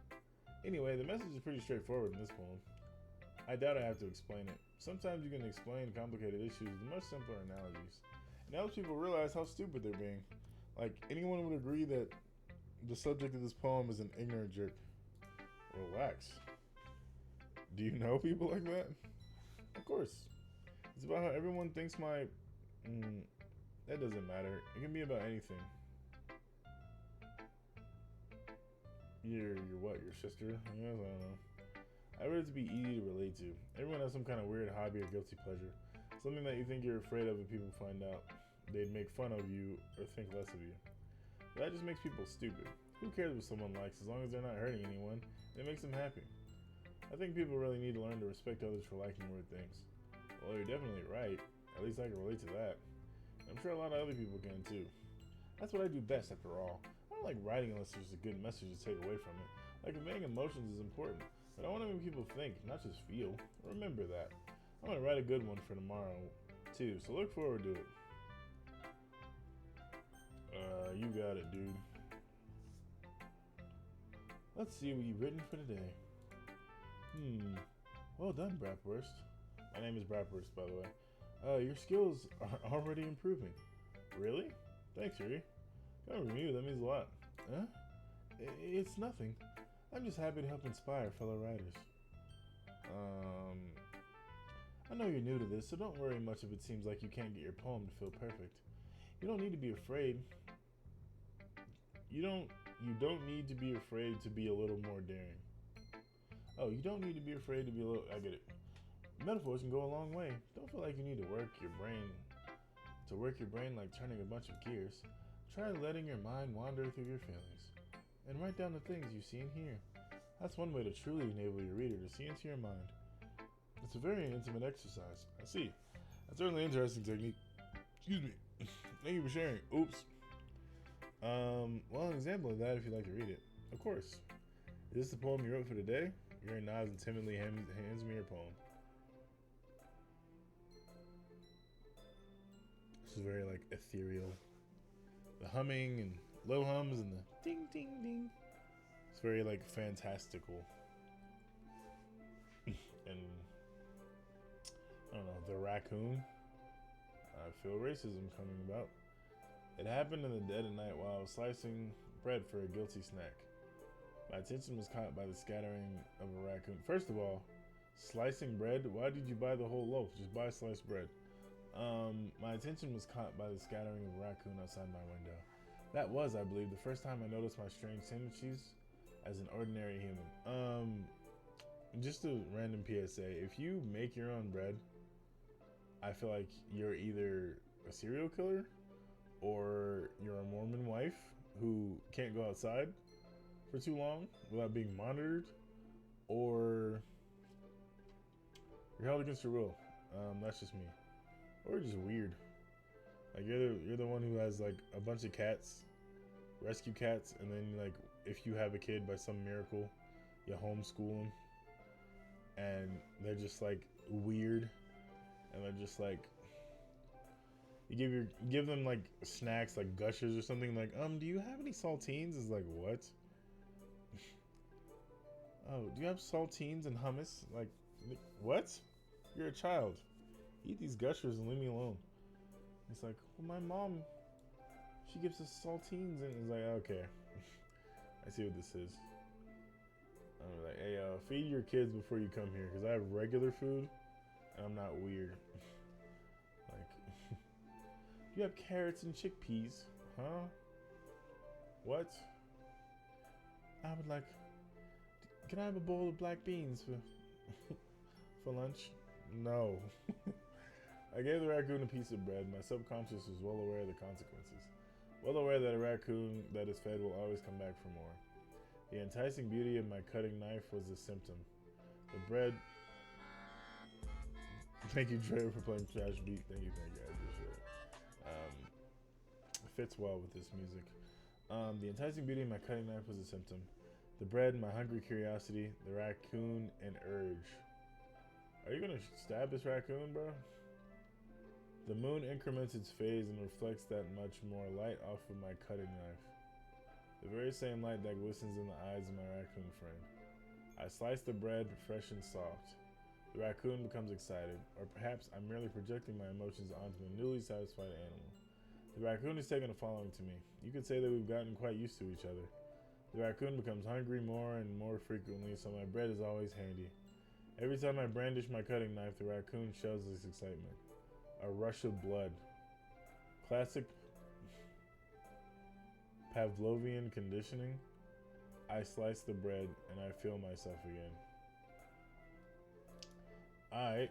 Anyway, the message is pretty straightforward in this poem. I doubt I have to explain it. Sometimes you can explain complicated issues with much simpler analogies. It helps people realize how stupid they're being. Like, anyone would agree that the subject of this poem is an ignorant jerk. Relax. Do you know people like that? Of course. It's about how everyone thinks that doesn't matter. It can be about anything. Your what? Your sister? Yes, I don't know. I read it to be easy to relate to. Everyone has some kind of weird hobby or guilty pleasure. Something that you think you're afraid of if people find out. They'd make fun of you or think less of you. But that just makes people stupid. Who cares what someone likes as long as they're not hurting anyone? It makes them happy. I think people really need to learn to respect others for liking weird things. Well, you're definitely right. At least I can relate to that. I'm sure a lot of other people can too. That's what I do best after all. I don't like writing unless there's a good message to take away from it. Like, conveying emotions is important, but I want to make people think, not just feel. Remember that. I'm going to write a good one for tomorrow too, so look forward to it. You got it, dude. Let's see what you've written for today. Well done, Bratwurst. My name is Bratwurst, by the way. Your skills are already improving. Really? Thanks, Yuri. Coming from you, that means a lot. Huh? It's nothing. I'm just happy to help inspire fellow writers. I know you're new to this, so don't worry much if it seems like you can't get your poem to feel perfect. You don't need to be afraid. You don't need to be afraid to be a little more daring. Oh, you don't need to be afraid to be a little. I get it. Metaphors can go a long way. Don't feel like you need to work your brain like turning a bunch of gears. Try letting your mind wander through your feelings and write down the things you see and hear. That's one way to truly enable your reader to see into your mind. It's a very intimate exercise. I see. That's certainly an interesting technique. Excuse me. Thank you for sharing. Oops. Well, an example of that if you'd like to read it. Of course. Is this the poem you wrote for today? Yuri nods and timidly hands me your poem. This is very, like, ethereal. The humming and low hums and the ding, ding, ding. It's very, like, fantastical. And, I don't know, the raccoon. I feel racism coming about. It happened in the dead of night while I was slicing bread for a guilty snack. My attention was caught by the scattering of a raccoon. First of all, slicing bread? Why did you buy the whole loaf? Just buy sliced bread. My attention was caught by the scattering of a raccoon outside my window. That was, I believe, the first time I noticed my strange tendencies as an ordinary human. Just a random PSA. If you make your own bread, I feel like you're either a serial killer or you're a Mormon wife who can't go outside for too long without being monitored, or you're held against your will. That's just me. Or just weird. Like you're the one who has like a bunch of cats, rescue cats, and then like if you have a kid by some miracle, you homeschool them, and they're just like weird, and they're just like you give them like snacks like Gushers or something, like do you have any saltines? It's like, what? Oh, do you have saltines and hummus? Like, what? You're a child. Eat these Gushers and leave me alone. It's like, well, my mom, she gives us saltines, and it's like, okay, I see what this is. I'm like, hey, feed your kids before you come here, because I have regular food, and I'm not weird. Like, you have carrots and chickpeas, huh? What? I would like, can I have a bowl of black beans for lunch? No. I gave the raccoon a piece of bread. My subconscious was well aware of the consequences. Well aware that a raccoon that is fed will always come back for more. The enticing beauty of my cutting knife was a symptom. The bread... Thank you, Trevor, for playing Trash Beat. Thank you, I appreciate it. Fits well with this music. The enticing beauty of my cutting knife was a symptom. The bread, my hungry curiosity, the raccoon, and urge. Are you gonna stab this raccoon, bro? The moon increments its phase and reflects that much more light off of my cutting knife. The very same light that glistens in the eyes of my raccoon friend. I slice the bread, fresh and soft. The raccoon becomes excited, or perhaps I'm merely projecting my emotions onto a newly satisfied animal. The raccoon is taking a following to me. You could say that we've gotten quite used to each other. The raccoon becomes hungry more and more frequently, so my bread is always handy. Every time I brandish my cutting knife, the raccoon shows his excitement. A rush of blood. Classic Pavlovian conditioning. I slice the bread and I feel myself again. I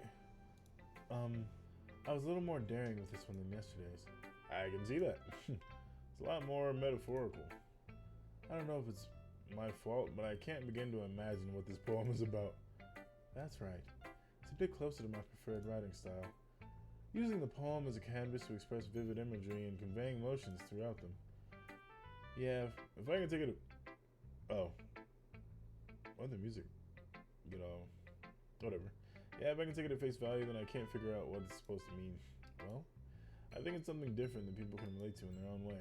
was a little more daring with this one than yesterday's. I can see that. It's a lot more metaphorical. I don't know if it's my fault, but I can't begin to imagine what this poem is about. That's right. It's a bit closer to my preferred writing style. Using the poem as a canvas to express vivid imagery and conveying emotions throughout them. Yeah, if I can take it... Oh. What the music? You know... Whatever. Yeah, if I can take it at face value, then I can't figure out what it's supposed to mean. Well, I think it's something different that people can relate to in their own way.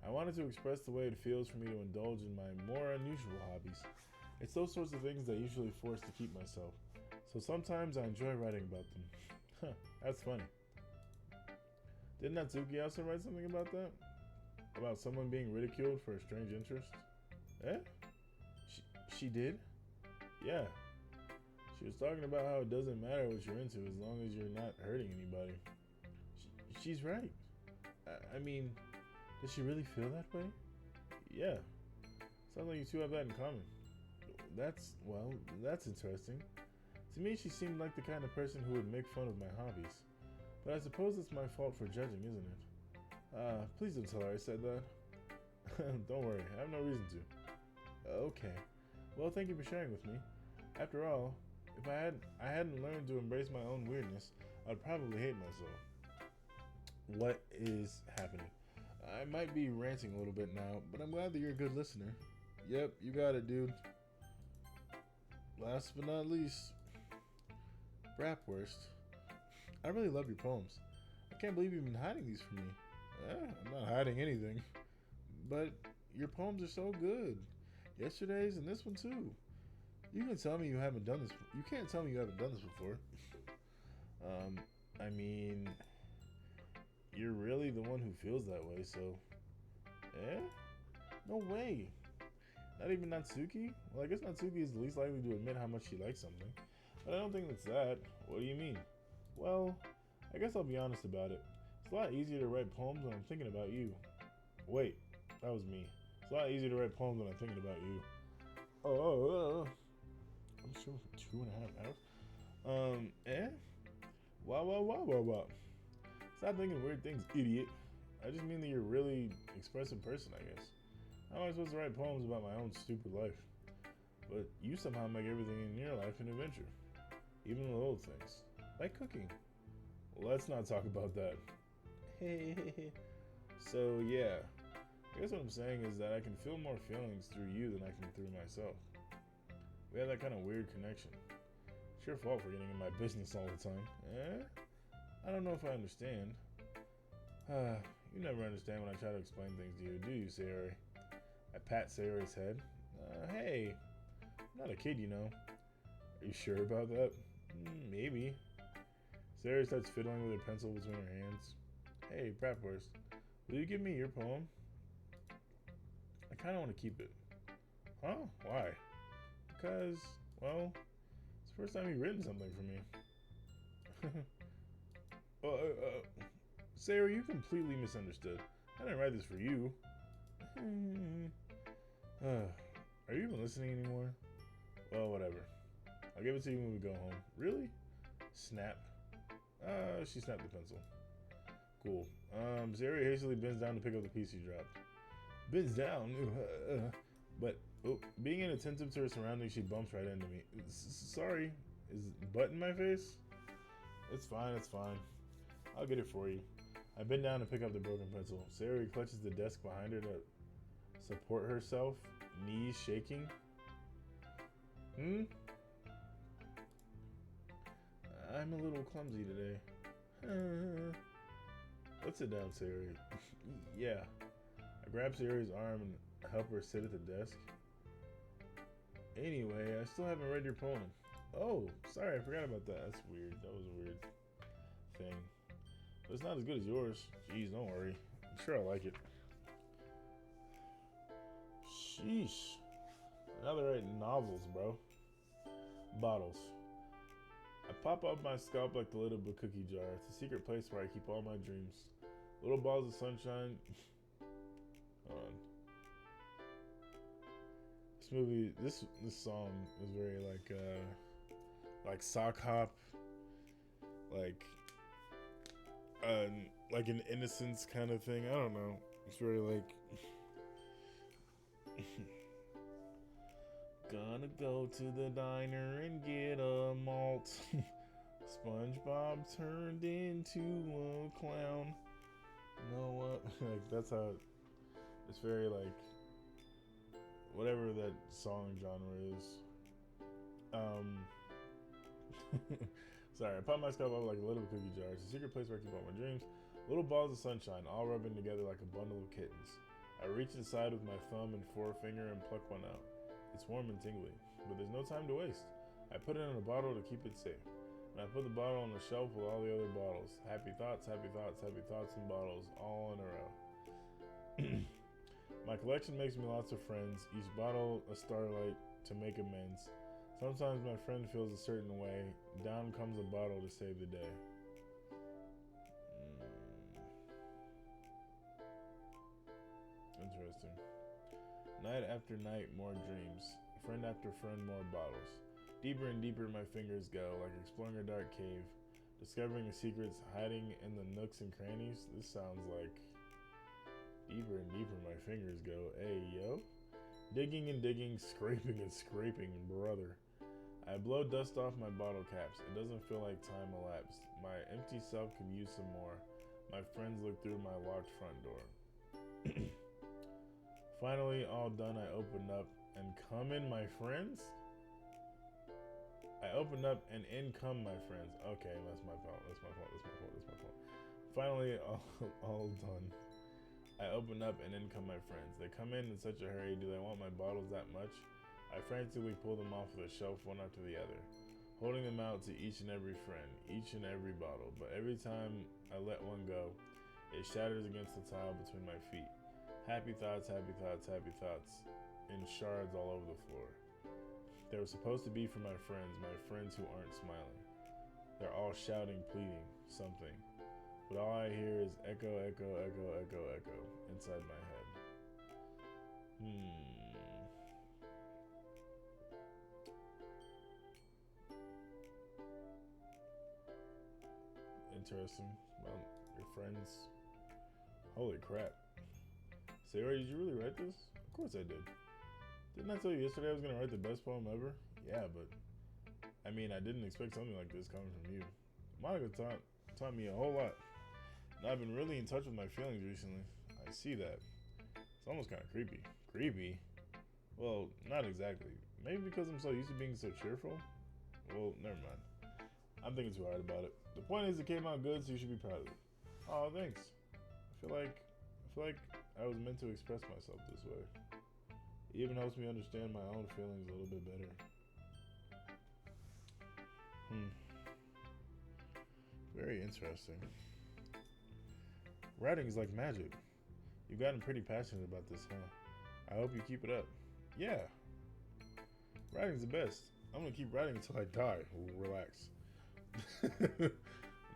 I wanted to express the way it feels for me to indulge in my more unusual hobbies. It's those sorts of things that I usually force to keep myself. So sometimes I enjoy writing about them. Huh, that's funny. Didn't Natsuki also write something about that? About someone being ridiculed for a strange interest? Eh? She did? Yeah. She was talking about how it doesn't matter what you're into as long as you're not hurting anybody. She's right. I mean, does she really feel that way? Yeah. Sounds like you two have that in common. That's interesting. To me, she seemed like the kind of person who would make fun of my hobbies. But I suppose it's my fault for judging, isn't it? Please don't tell her I said that. Don't worry, I have no reason to. Okay. Well, thank you for sharing with me. After all, if I hadn't learned to embrace my own weirdness, I'd probably hate myself. What is happening? I might be ranting a little bit now, but I'm glad that you're a good listener. Yep, you got it, dude. Last but not least, Bratwurst. I really love your poems. I can't believe you've been hiding these from me. I'm not hiding anything. But your poems are so good. Yesterday's and this one too. You can tell me you haven't done this. You can't tell me you haven't done this before. I mean, you're really the one who feels that way, so. No way. Not even Natsuki? Well, I guess Natsuki is the least likely to admit how much she likes something. But I don't think that's that. What do you mean? Well, I guess I'll be honest about it. It's a lot easier to write poems when I'm thinking about you. Wait, that was me. It's a lot easier to write poems when I'm thinking about you. I'm streaming for 2.5 hours. Wow. Stop thinking weird things, idiot. I just mean that you're a really expressive person, I guess. How am I supposed to write poems about my own stupid life? But you somehow make everything in your life an adventure. Even the little things. Like cooking. Well, let's not talk about that. So, yeah. I guess what I'm saying is that I can feel more feelings through you than I can through myself. We have that kind of weird connection. It's your fault for getting in my business all the time. I don't know if I understand. You never understand when I try to explain things to you, do you, Sayori? I pat Sayori's head. Hey, I'm not a kid, you know. Are you sure about that? Maybe. Sayori starts fiddling with her pencil between her hands. Hey, Bratwurst, will you give me your poem? I kind of want to keep it. Huh? Why? Because, well, it's the first time you've written something for me. Sayori, you completely misunderstood. I didn't write this for you. Are you even listening anymore? Well, whatever. I'll give it to you when we go home. Really? Snap. She snapped the pencil. Cool. Sayori hastily bends down to pick up the piece he dropped. Bends down? But, being inattentive to her surroundings, she bumps right into me. Sorry. Is butt in my face? It's fine. I'll get it for you. I bend down to pick up the broken pencil. Sayori clutches the desk behind her to support herself, knees shaking. I'm a little clumsy today. Let's sit down, Sayori. Yeah. I grab Sayori's arm and help her sit at the desk. Anyway, I still haven't read your poem. Oh, sorry, I forgot about that. That's weird. That was a weird thing. But it's not as good as yours. Jeez, don't worry. I'm sure I like it. Sheesh. Now they're writing novels, bro. Bottles. I pop up my scalp like the lid of a cookie jar. It's a secret place where I keep all my dreams. Little balls of sunshine. Hold on. This song is very like sock hop, like an innocence kind of thing. I don't know. It's very like gonna go to the diner and get a malt. SpongeBob turned into a clown. You know what? Like that's how it's very like whatever that song genre is. Sorry, I pop my scalp up like a little cookie jar. It's a secret place where I keep all my dreams. Little balls of sunshine, all rubbing together like a bundle of kittens. I reach inside with my thumb and forefinger and pluck one out. It's warm and tingly, but there's no time to waste. I put it in a bottle to keep it safe. And I put the bottle on the shelf with all the other bottles. Happy thoughts, and bottles, all in a row. My collection makes me lots of friends, each bottle a starlight to make amends. Sometimes my friend feels a certain way. Down comes a bottle to save the day. Interesting. Night after night, more dreams. friend after friend, more bottles. Deeper and deeper my fingers go, like exploring a dark cave, discovering the secrets hiding in the nooks and crannies. This sounds like deeper and deeper my fingers go. Hey, yo. Digging and digging, scraping and scraping, brother. I blow dust off my bottle caps. It doesn't feel like time elapsed. My empty self could use some more. My friends look through my locked front door. Finally, all done, I open up and come in my friends? I open up and in come my friends. Okay, that's my fault. Finally, all done. I open up and in come my friends. They come in such a hurry. Do they want my bottles that much? I frantically pull them off of the shelf one after the other, holding them out to each and every friend, each and every bottle. But every time I let one go, it shatters against the tile between my feet. Happy thoughts, happy thoughts, happy thoughts, in shards all over the floor. They were supposed to be for my friends who aren't smiling. They're all shouting, pleading, something. But all I hear is echo, echo, echo, echo, echo inside my head. Interesting about your friends. Holy crap. Sarah, did you really write this? Of course I did. Didn't I tell you yesterday I was going to write the best poem ever? Yeah, but I mean, I didn't expect something like this coming from you. Monica taught me a whole lot. And I've been really in touch with my feelings recently. I see that. It's almost kind of creepy. Creepy? Well, not exactly. Maybe because I'm so used to being so cheerful? Well, never mind. I'm thinking too hard about it. The point is it came out good, so you should be proud of it. Oh, thanks. I feel like I was meant to express myself this way. It even helps me understand my own feelings a little bit better. Very interesting. Writing is like magic. You've gotten pretty passionate about this, huh? I hope you keep it up. Yeah. Writing's the best. I'm gonna keep writing until I die. Relax.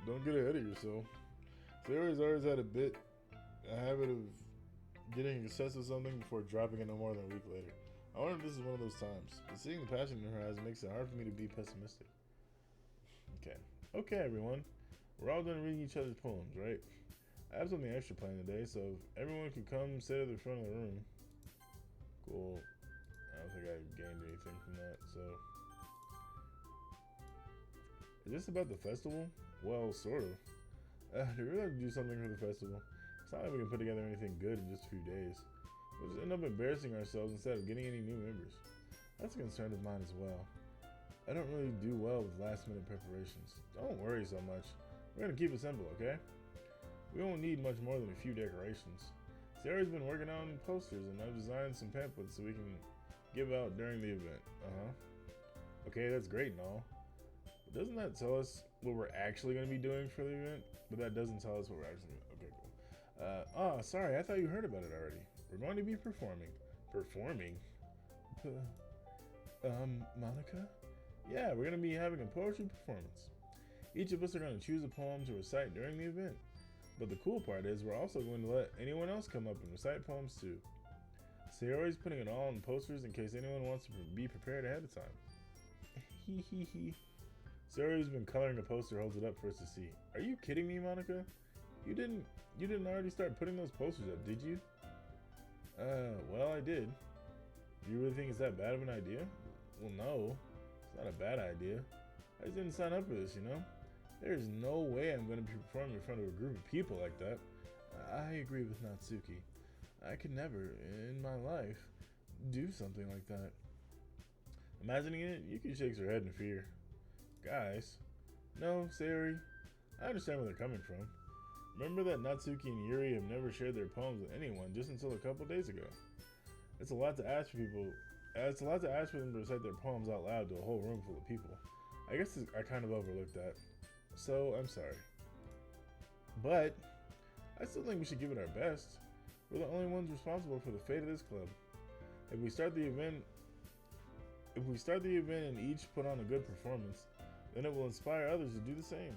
Don't get ahead of yourself. Sarah's always had a habit of getting obsessed with something before dropping it no more than a week later. I wonder if this is one of those times. But seeing the passion in her eyes makes it hard for me to be pessimistic. Okay, everyone. We're all gonna read each other's poems, right? I have something extra planned today, so if everyone can come sit at the front of the room. Cool. I don't think I gained anything from that, so. Is this about the festival? Well, sort of. Do we really have to do something for the festival? It's not like we can put together anything good in just a few days. We'll just end up embarrassing ourselves instead of getting any new members. That's a concern of mine as well. I don't really do well with last-minute preparations. Don't worry so much. We're gonna keep it simple, okay? We won't need much more than a few decorations. Sarah's been working on posters, and I've designed some pamphlets so we can give out during the event. Okay, that's great and all. But doesn't that tell us what we're actually going to be doing for the event? But that doesn't tell us what we're actually doing. Okay, cool. Sorry, I thought you heard about it already. We're going to be performing. Performing? Monica? Yeah, we're going to be having a poetry performance. Each of us are going to choose a poem to recite during the event. But the cool part is we're also going to let anyone else come up and recite poems too. Sayori's putting it all on posters in case anyone wants to be prepared ahead of time. Hee hee hee. Sayori's been coloring a poster, holds it up for us to see. Are you kidding me, Monica? You didn't already start putting those posters up, did you? Well, I did. Do you really think it's that bad of an idea? Well, no. It's not a bad idea. I just didn't sign up for this, you know? There's no way I'm going to be performing in front of a group of people like that. I agree with Natsuki. I could never, in my life, do something like that. Imagining it, Yuki shakes her head in fear. Guys. No, Sayori. I understand where they're coming from. Remember that Natsuki and Yuri have never shared their poems with anyone just until a couple days ago. It's a lot to ask for people. It's a lot to ask for them to recite their poems out loud to a whole room full of people. I guess I kind of overlooked that. So, I'm sorry. But, I still think we should give it our best. We're the only ones responsible for the fate of this club. If we start the event and each put on a good performance, then it will inspire others to do the same.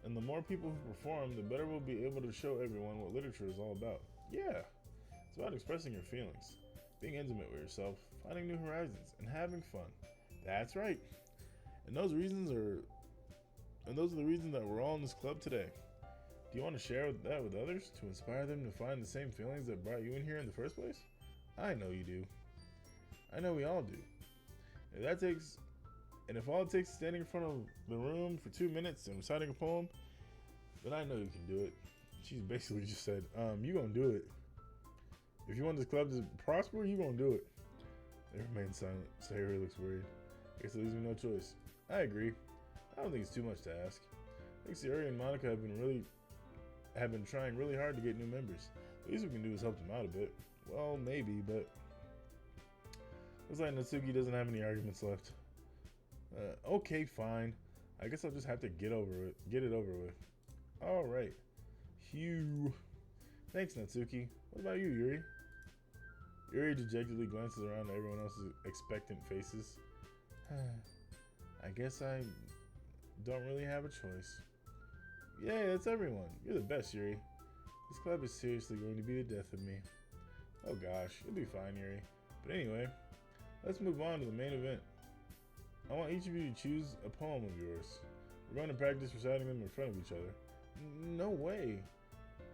And the more people who perform, the better we'll be able to show everyone what literature is all about. Yeah, it's about expressing your feelings. being intimate with yourself, finding new horizons, and having fun. That's right. And those are the reasons that we're all in this club today. Do you want to share that with others to inspire them to find the same feelings that brought you in here in the first place? I know you do. I know we all do. If all it takes is standing in front of the room for 2 minutes and reciting a poem, then I know you can do it. She's basically just said, you gonna do it. If you want this club to prosper, you gonna do it. They remain silent. Sayori looks worried. I guess it leaves me no choice. I agree. I don't think it's too much to ask. I think Sayori and Monica have been trying really hard to get new members. The least we can do is help them out a bit. Well, maybe, but looks like Natsuki doesn't have any arguments left. Okay, fine. I guess I'll just have to get it over with. All right. Phew. Thanks, Natsuki. What about you, Yuri? Yuri dejectedly glances around at everyone else's expectant faces. I guess I don't really have a choice. Yay, that's everyone. You're the best, Yuri. This club is seriously going to be the death of me. Oh gosh, you'll be fine, Yuri. But anyway, let's move on to the main event. I want each of you to choose a poem of yours. We're going to practice reciting them in front of each other. No way.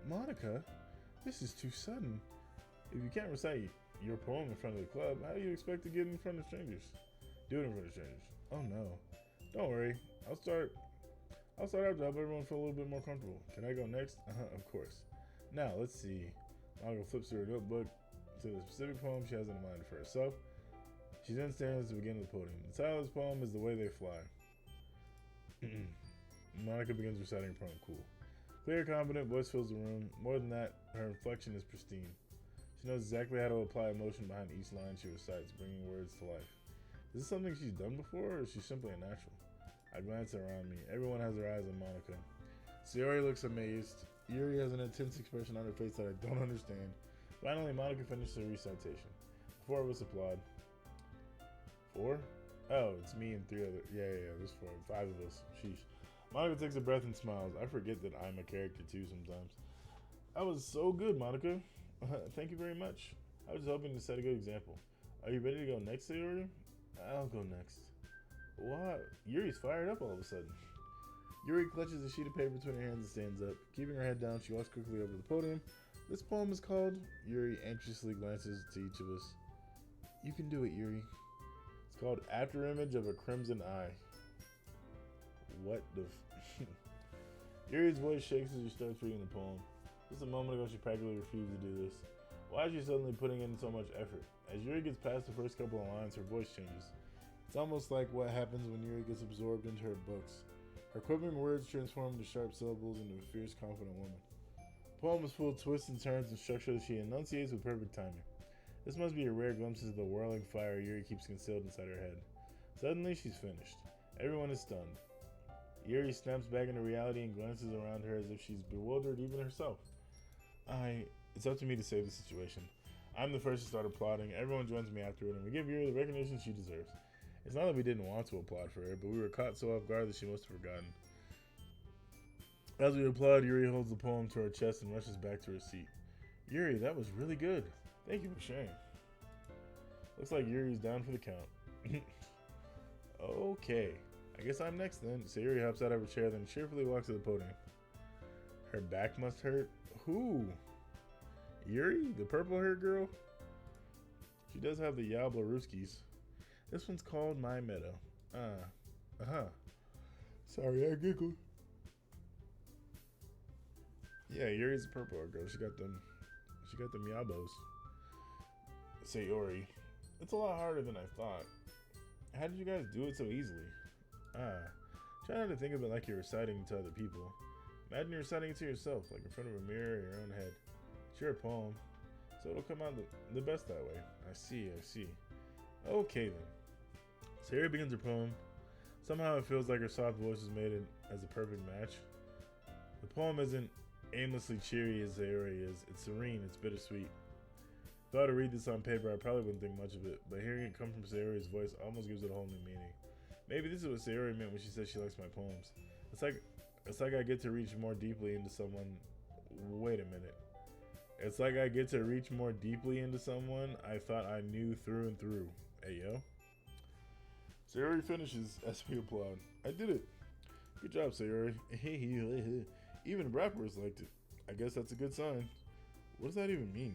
Monica, this is too sudden. If you can't recite your poem in front of the club, how do you expect to get in front of strangers? Do it in front of strangers. Oh no. Don't worry. I'll start after I help everyone feel a little bit more comfortable. Can I go next? Of course. Now, let's see. Monica flips through her notebook to the specific poem she has in mind for herself. She then stands to begin the podium. The title of this poem is The Way They Fly. Monica begins reciting her poem. Cool. Clear, confident voice fills the room. More than that, her inflection is pristine. She knows exactly how to apply emotion behind each line she recites, bringing words to life. Is this something she's done before, or is she simply a natural? I glance around me. Everyone has their eyes on Monica. Sayori looks amazed. Yuri has an intense expression on her face that I don't understand. Finally, Monica finishes her recitation. The four of us applaud. 4? Oh, it's me and 3 other. Yeah, there's 4. 5 of us. Sheesh. Monica takes a breath and smiles. I forget that I'm a character too sometimes. That was so good, Monica. Thank you very much. I was hoping to set a good example. Are you ready to go next, Sayori? I'll go next. What? Yuri's fired up all of a sudden. Yuri clutches a sheet of paper between her hands and stands up. Keeping her head down, she walks quickly over to the podium. This poem is called Yuri anxiously glances to each of us. You can do it, Yuri. It's called Afterimage of a Crimson Eye. What the Yuri's voice shakes as she starts reading the poem. Just a moment ago, she practically refused to do this. Why is she suddenly putting in so much effort? As Yuri gets past the first couple of lines, her voice changes. It's almost like what happens when Yuri gets absorbed into her books. Her quivering words transform into sharp syllables into a fierce, confident woman. The poem is full of twists and turns and structure that she enunciates with perfect timing. This must be a rare glimpse into the whirling fire Yuri keeps concealed inside her head. Suddenly, she's finished. Everyone is stunned. Yuri snaps back into reality and glances around her as if she's bewildered even herself. It's up to me to save the situation. I'm the first to start applauding. Everyone joins me afterward, and we give Yuri the recognition she deserves. It's not that we didn't want to applaud for her, but we were caught so off guard that she must have forgotten. As we applaud, Yuri holds the poem to her chest and rushes back to her seat. Yuri, that was really good. Thank you for sharing. Looks like Yuri's down for the count. Okay. I guess I'm next then. Sayori hops out of her chair, then cheerfully walks to the podium. Her back must hurt. Who? Yuri? The purple-haired girl? She does have the Yablaruskis. This one's called My Meadow. Sorry, I giggled. Yeah, Yuri's the purple-haired girl. She got them Yabos. Sayori. It's a lot harder than I thought. How did you guys do it so easily? Try not to think of it like you're reciting to other people. Imagine you're reciting it to yourself, like in front of a mirror or your own head. It's your poem, so it'll come out the best that way. I see. Okay then. Sayori begins her poem. Somehow it feels like her soft voice is made as a perfect match. The poem isn't aimlessly cheery as Sayori is. It's serene, it's bittersweet. If I were to read this on paper, I probably wouldn't think much of it, but hearing it come from Sayori's voice almost gives it a whole new meaning. Maybe this is what Sayori meant when she said she likes my poems. It's like I get to reach more deeply into someone. Wait a minute. It's like I get to reach more deeply into someone I thought I knew through and through. Hey, yo. Sayori finishes. SP applaud. I did it. Good job, Sayori. Even rappers liked it. I guess that's a good sign. What does that even mean?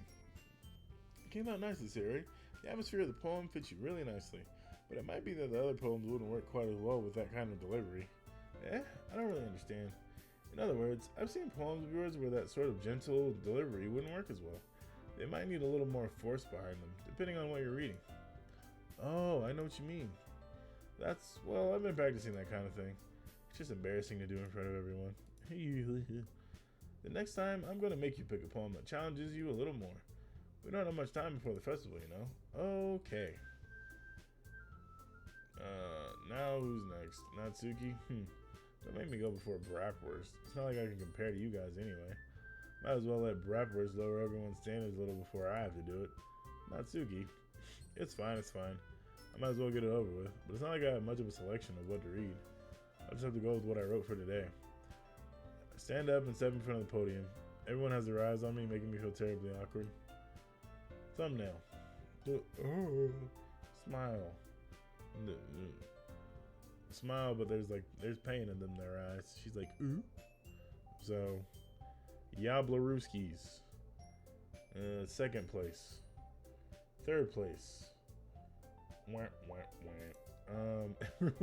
It came out nicely, Sayori. The atmosphere of the poem fits you really nicely, but it might be that the other poems wouldn't work quite as well with that kind of delivery. I don't really understand. In other words, I've seen poems of yours where that sort of gentle delivery wouldn't work as well. They might need a little more force behind them, depending on what you're reading. Oh, I know what you mean. Well, I've been practicing that kind of thing. It's just embarrassing to do in front of everyone. The next time, I'm going to make you pick a poem that challenges you a little more. We don't have much time before the festival, you know? Okay. Now who's next? Natsuki? Don't make me go before Bratwurst. It's not like I can compare to you guys anyway. Might as well let Bratwurst lower everyone's standards a little before I have to do it. Natsuki. It's fine. I might as well get it over with. But it's not like I have much of a selection of what to read. I'll just have to go with what I wrote for today. I stand up and step in front of the podium. Everyone has their eyes on me, making me feel terribly awkward. Thumbnail. Smile. Smile, but there's pain in their eyes. She's like, ooh. So, Yablarooskies. Second place. Third place. Everyone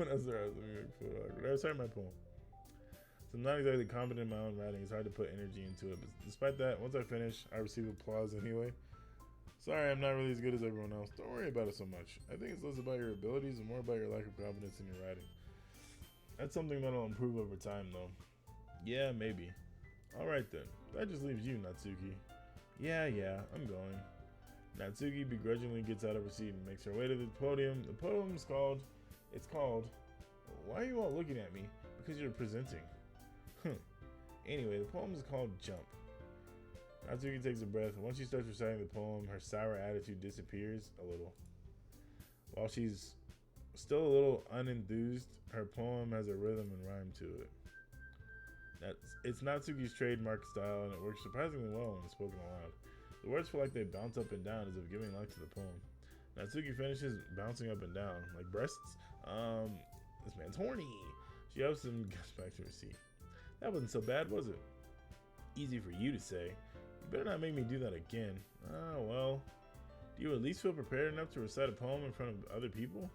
has their eyes on me, make me feel awkward. I started my poem. So I'm not exactly confident in my own writing. It's hard to put energy into it. But despite that, once I finish, I receive applause anyway. Sorry, I'm not really as good as everyone else. Don't worry about it so much. I think it's less about your abilities and more about your lack of confidence in your writing. That's something that'll improve over time, though. Yeah, maybe. Alright then. That just leaves you, Natsuki. Yeah, I'm going. Natsuki begrudgingly gets out of her seat and makes her way to the podium. The poem's called... Why are you all looking at me? Because you're presenting. Anyway, the poem is called Jump. Natsuki takes a breath. Once she starts reciting the poem, her sour attitude disappears a little. While she's still a little unenthused, her poem has a rhythm and rhyme to it. It's Natsuki's trademark style, and it works surprisingly well when it's spoken aloud. The words feel like they bounce up and down as if giving life to the poem. Natsuki finishes bouncing up and down, like breasts. This man's horny. She ups and gets back to her seat. That wasn't so bad, was it? Easy for you to say. You better not make me do that again. Oh, well. Do you at least feel prepared enough to recite a poem in front of other people?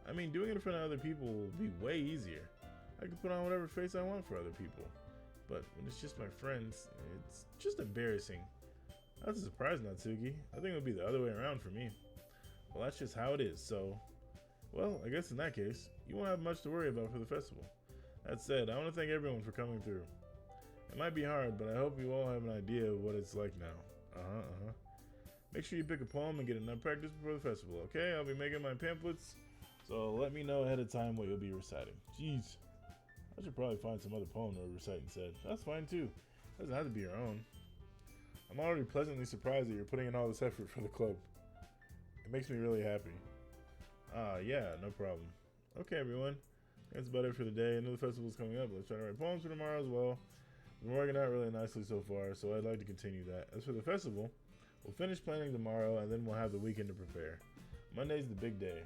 I mean, doing it in front of other people will be way easier. I can put on whatever face I want for other people. But when it's just my friends, it's just embarrassing. That's a surprise, Natsuki. I think it would be the other way around for me. Well, that's just how it is, so... Well, I guess in that case, you won't have much to worry about for the festival. That said, I want to thank everyone for coming through. It might be hard, but I hope you all have an idea of what it's like now. Make sure you pick a poem and get enough practice before the festival, okay? I'll be making my pamphlets, so let me know ahead of time what you'll be reciting. Jeez. I should probably find some other poem to recite instead. That's fine too. It doesn't have to be your own. I'm already pleasantly surprised that you're putting in all this effort for the club. It makes me really happy. Yeah, no problem. Okay, everyone. That's about it for the day. I know the festival's coming up. Let's try to write poems for tomorrow as well. Been working out really nicely so far, so I'd like to continue that. As for the festival, we'll finish planning tomorrow, and then we'll have the weekend to prepare. Monday's the big day.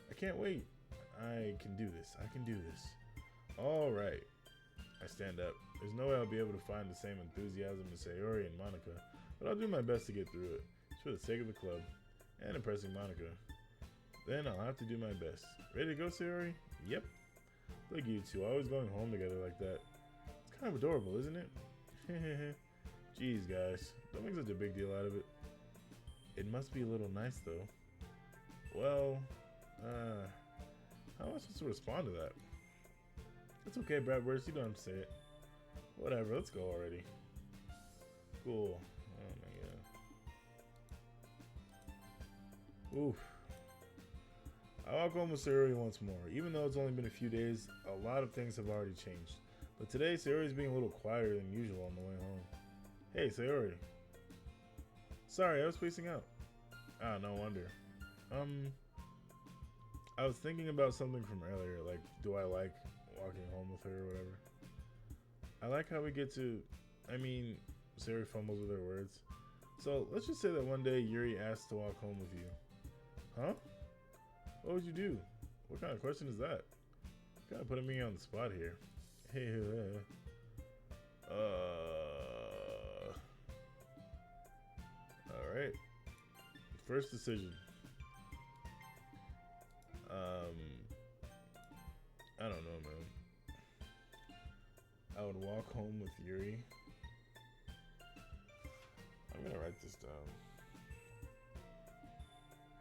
I can't wait. I can do this. All right. I stand up. There's no way I'll be able to find the same enthusiasm as Sayori and Monica, but I'll do my best to get through it. It's for the sake of the club and impressing Monica. Then I'll have to do my best. Ready to go, Sayori? Yep. Look at you two, always going home together like that. It's kind of adorable, isn't it? Jeez, guys. Don't make such a big deal out of it. It must be a little nice, though. Well, how am I supposed to respond to that? It's okay, Bratwurst. You don't have to say it. Whatever, let's go already. Cool. Oh my god. Oof. I walk home with Sayori once more. Even though it's only been a few days, a lot of things have already changed. But today, Sayori's being a little quieter than usual on the way home. Hey, Sayori. Sorry, I was spacing out. Ah, no wonder. I was thinking about something from earlier, like, do I like walking home with her or whatever. I like how we get to, Sayori fumbles with her words. So let's just say that one day Yuri asks to walk home with you. Huh? What would you do? What kind of question is that? Kind of putting me on the spot here. Hey, all right. First decision. I don't know, man. I would walk home with Yuri. I'm gonna write this down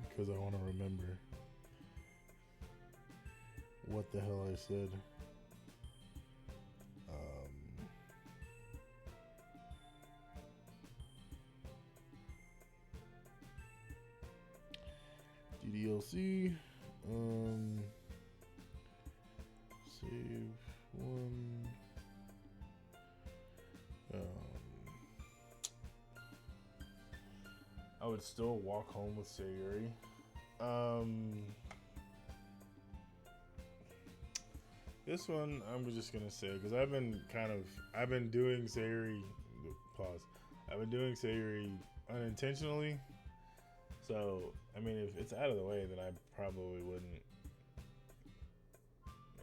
because I want to remember what the hell I said. DDLC. Save one. I would still walk home with Sayuri. This one I'm just gonna say because I've been doing Sayuri. Pause. I've been doing Sayuri unintentionally. So I mean, if it's out of the way, then I probably wouldn't.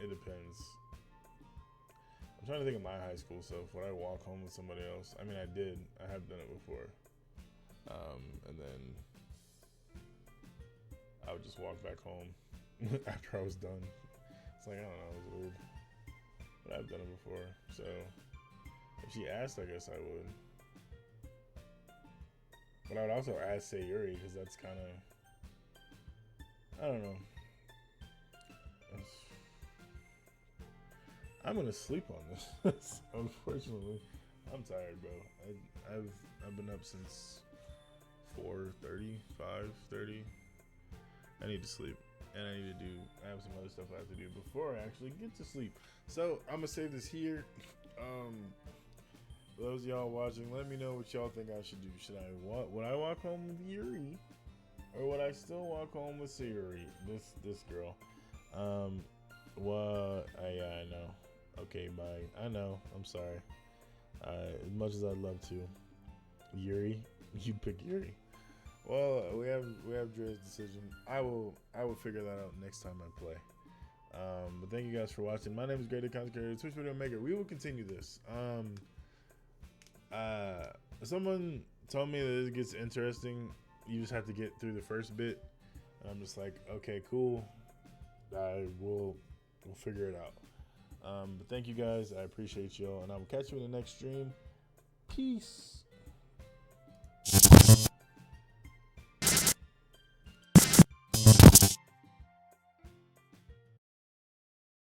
It depends. I'm trying to think of my high school self. Would I walk home with somebody else? I mean, I did. I have done it before. And then I would just walk back home after I was done. It's like, I don't know, it was weird. But I've done it before. So if she asked, I guess I would. But I would also ask Sayuri because that's kind of, I don't know. I'm gonna sleep on this. Unfortunately, I'm tired, bro. I've been up since 4:30, 5:30. I need to sleep, and I have some other stuff I have to do before I actually get to sleep. So I'm gonna save this here. Those of y'all watching, let me know what y'all think I should do. Would I walk home with Yuri, or would I still walk home with Sayuri? This girl. Yeah, I know. Okay, bye. I know. I'm sorry. As much as I'd love to, Yuri, you pick Yuri. Well, we have Dre's decision. I will figure that out next time I play. But thank you guys for watching. My name is Greater Content Creator, Twitch Video Maker. We will continue this. Someone told me that it gets interesting. You just have to get through the first bit. And I'm just like, okay, cool. We'll figure it out. But thank you guys. I appreciate y'all, and I will catch you in the next stream. Peace.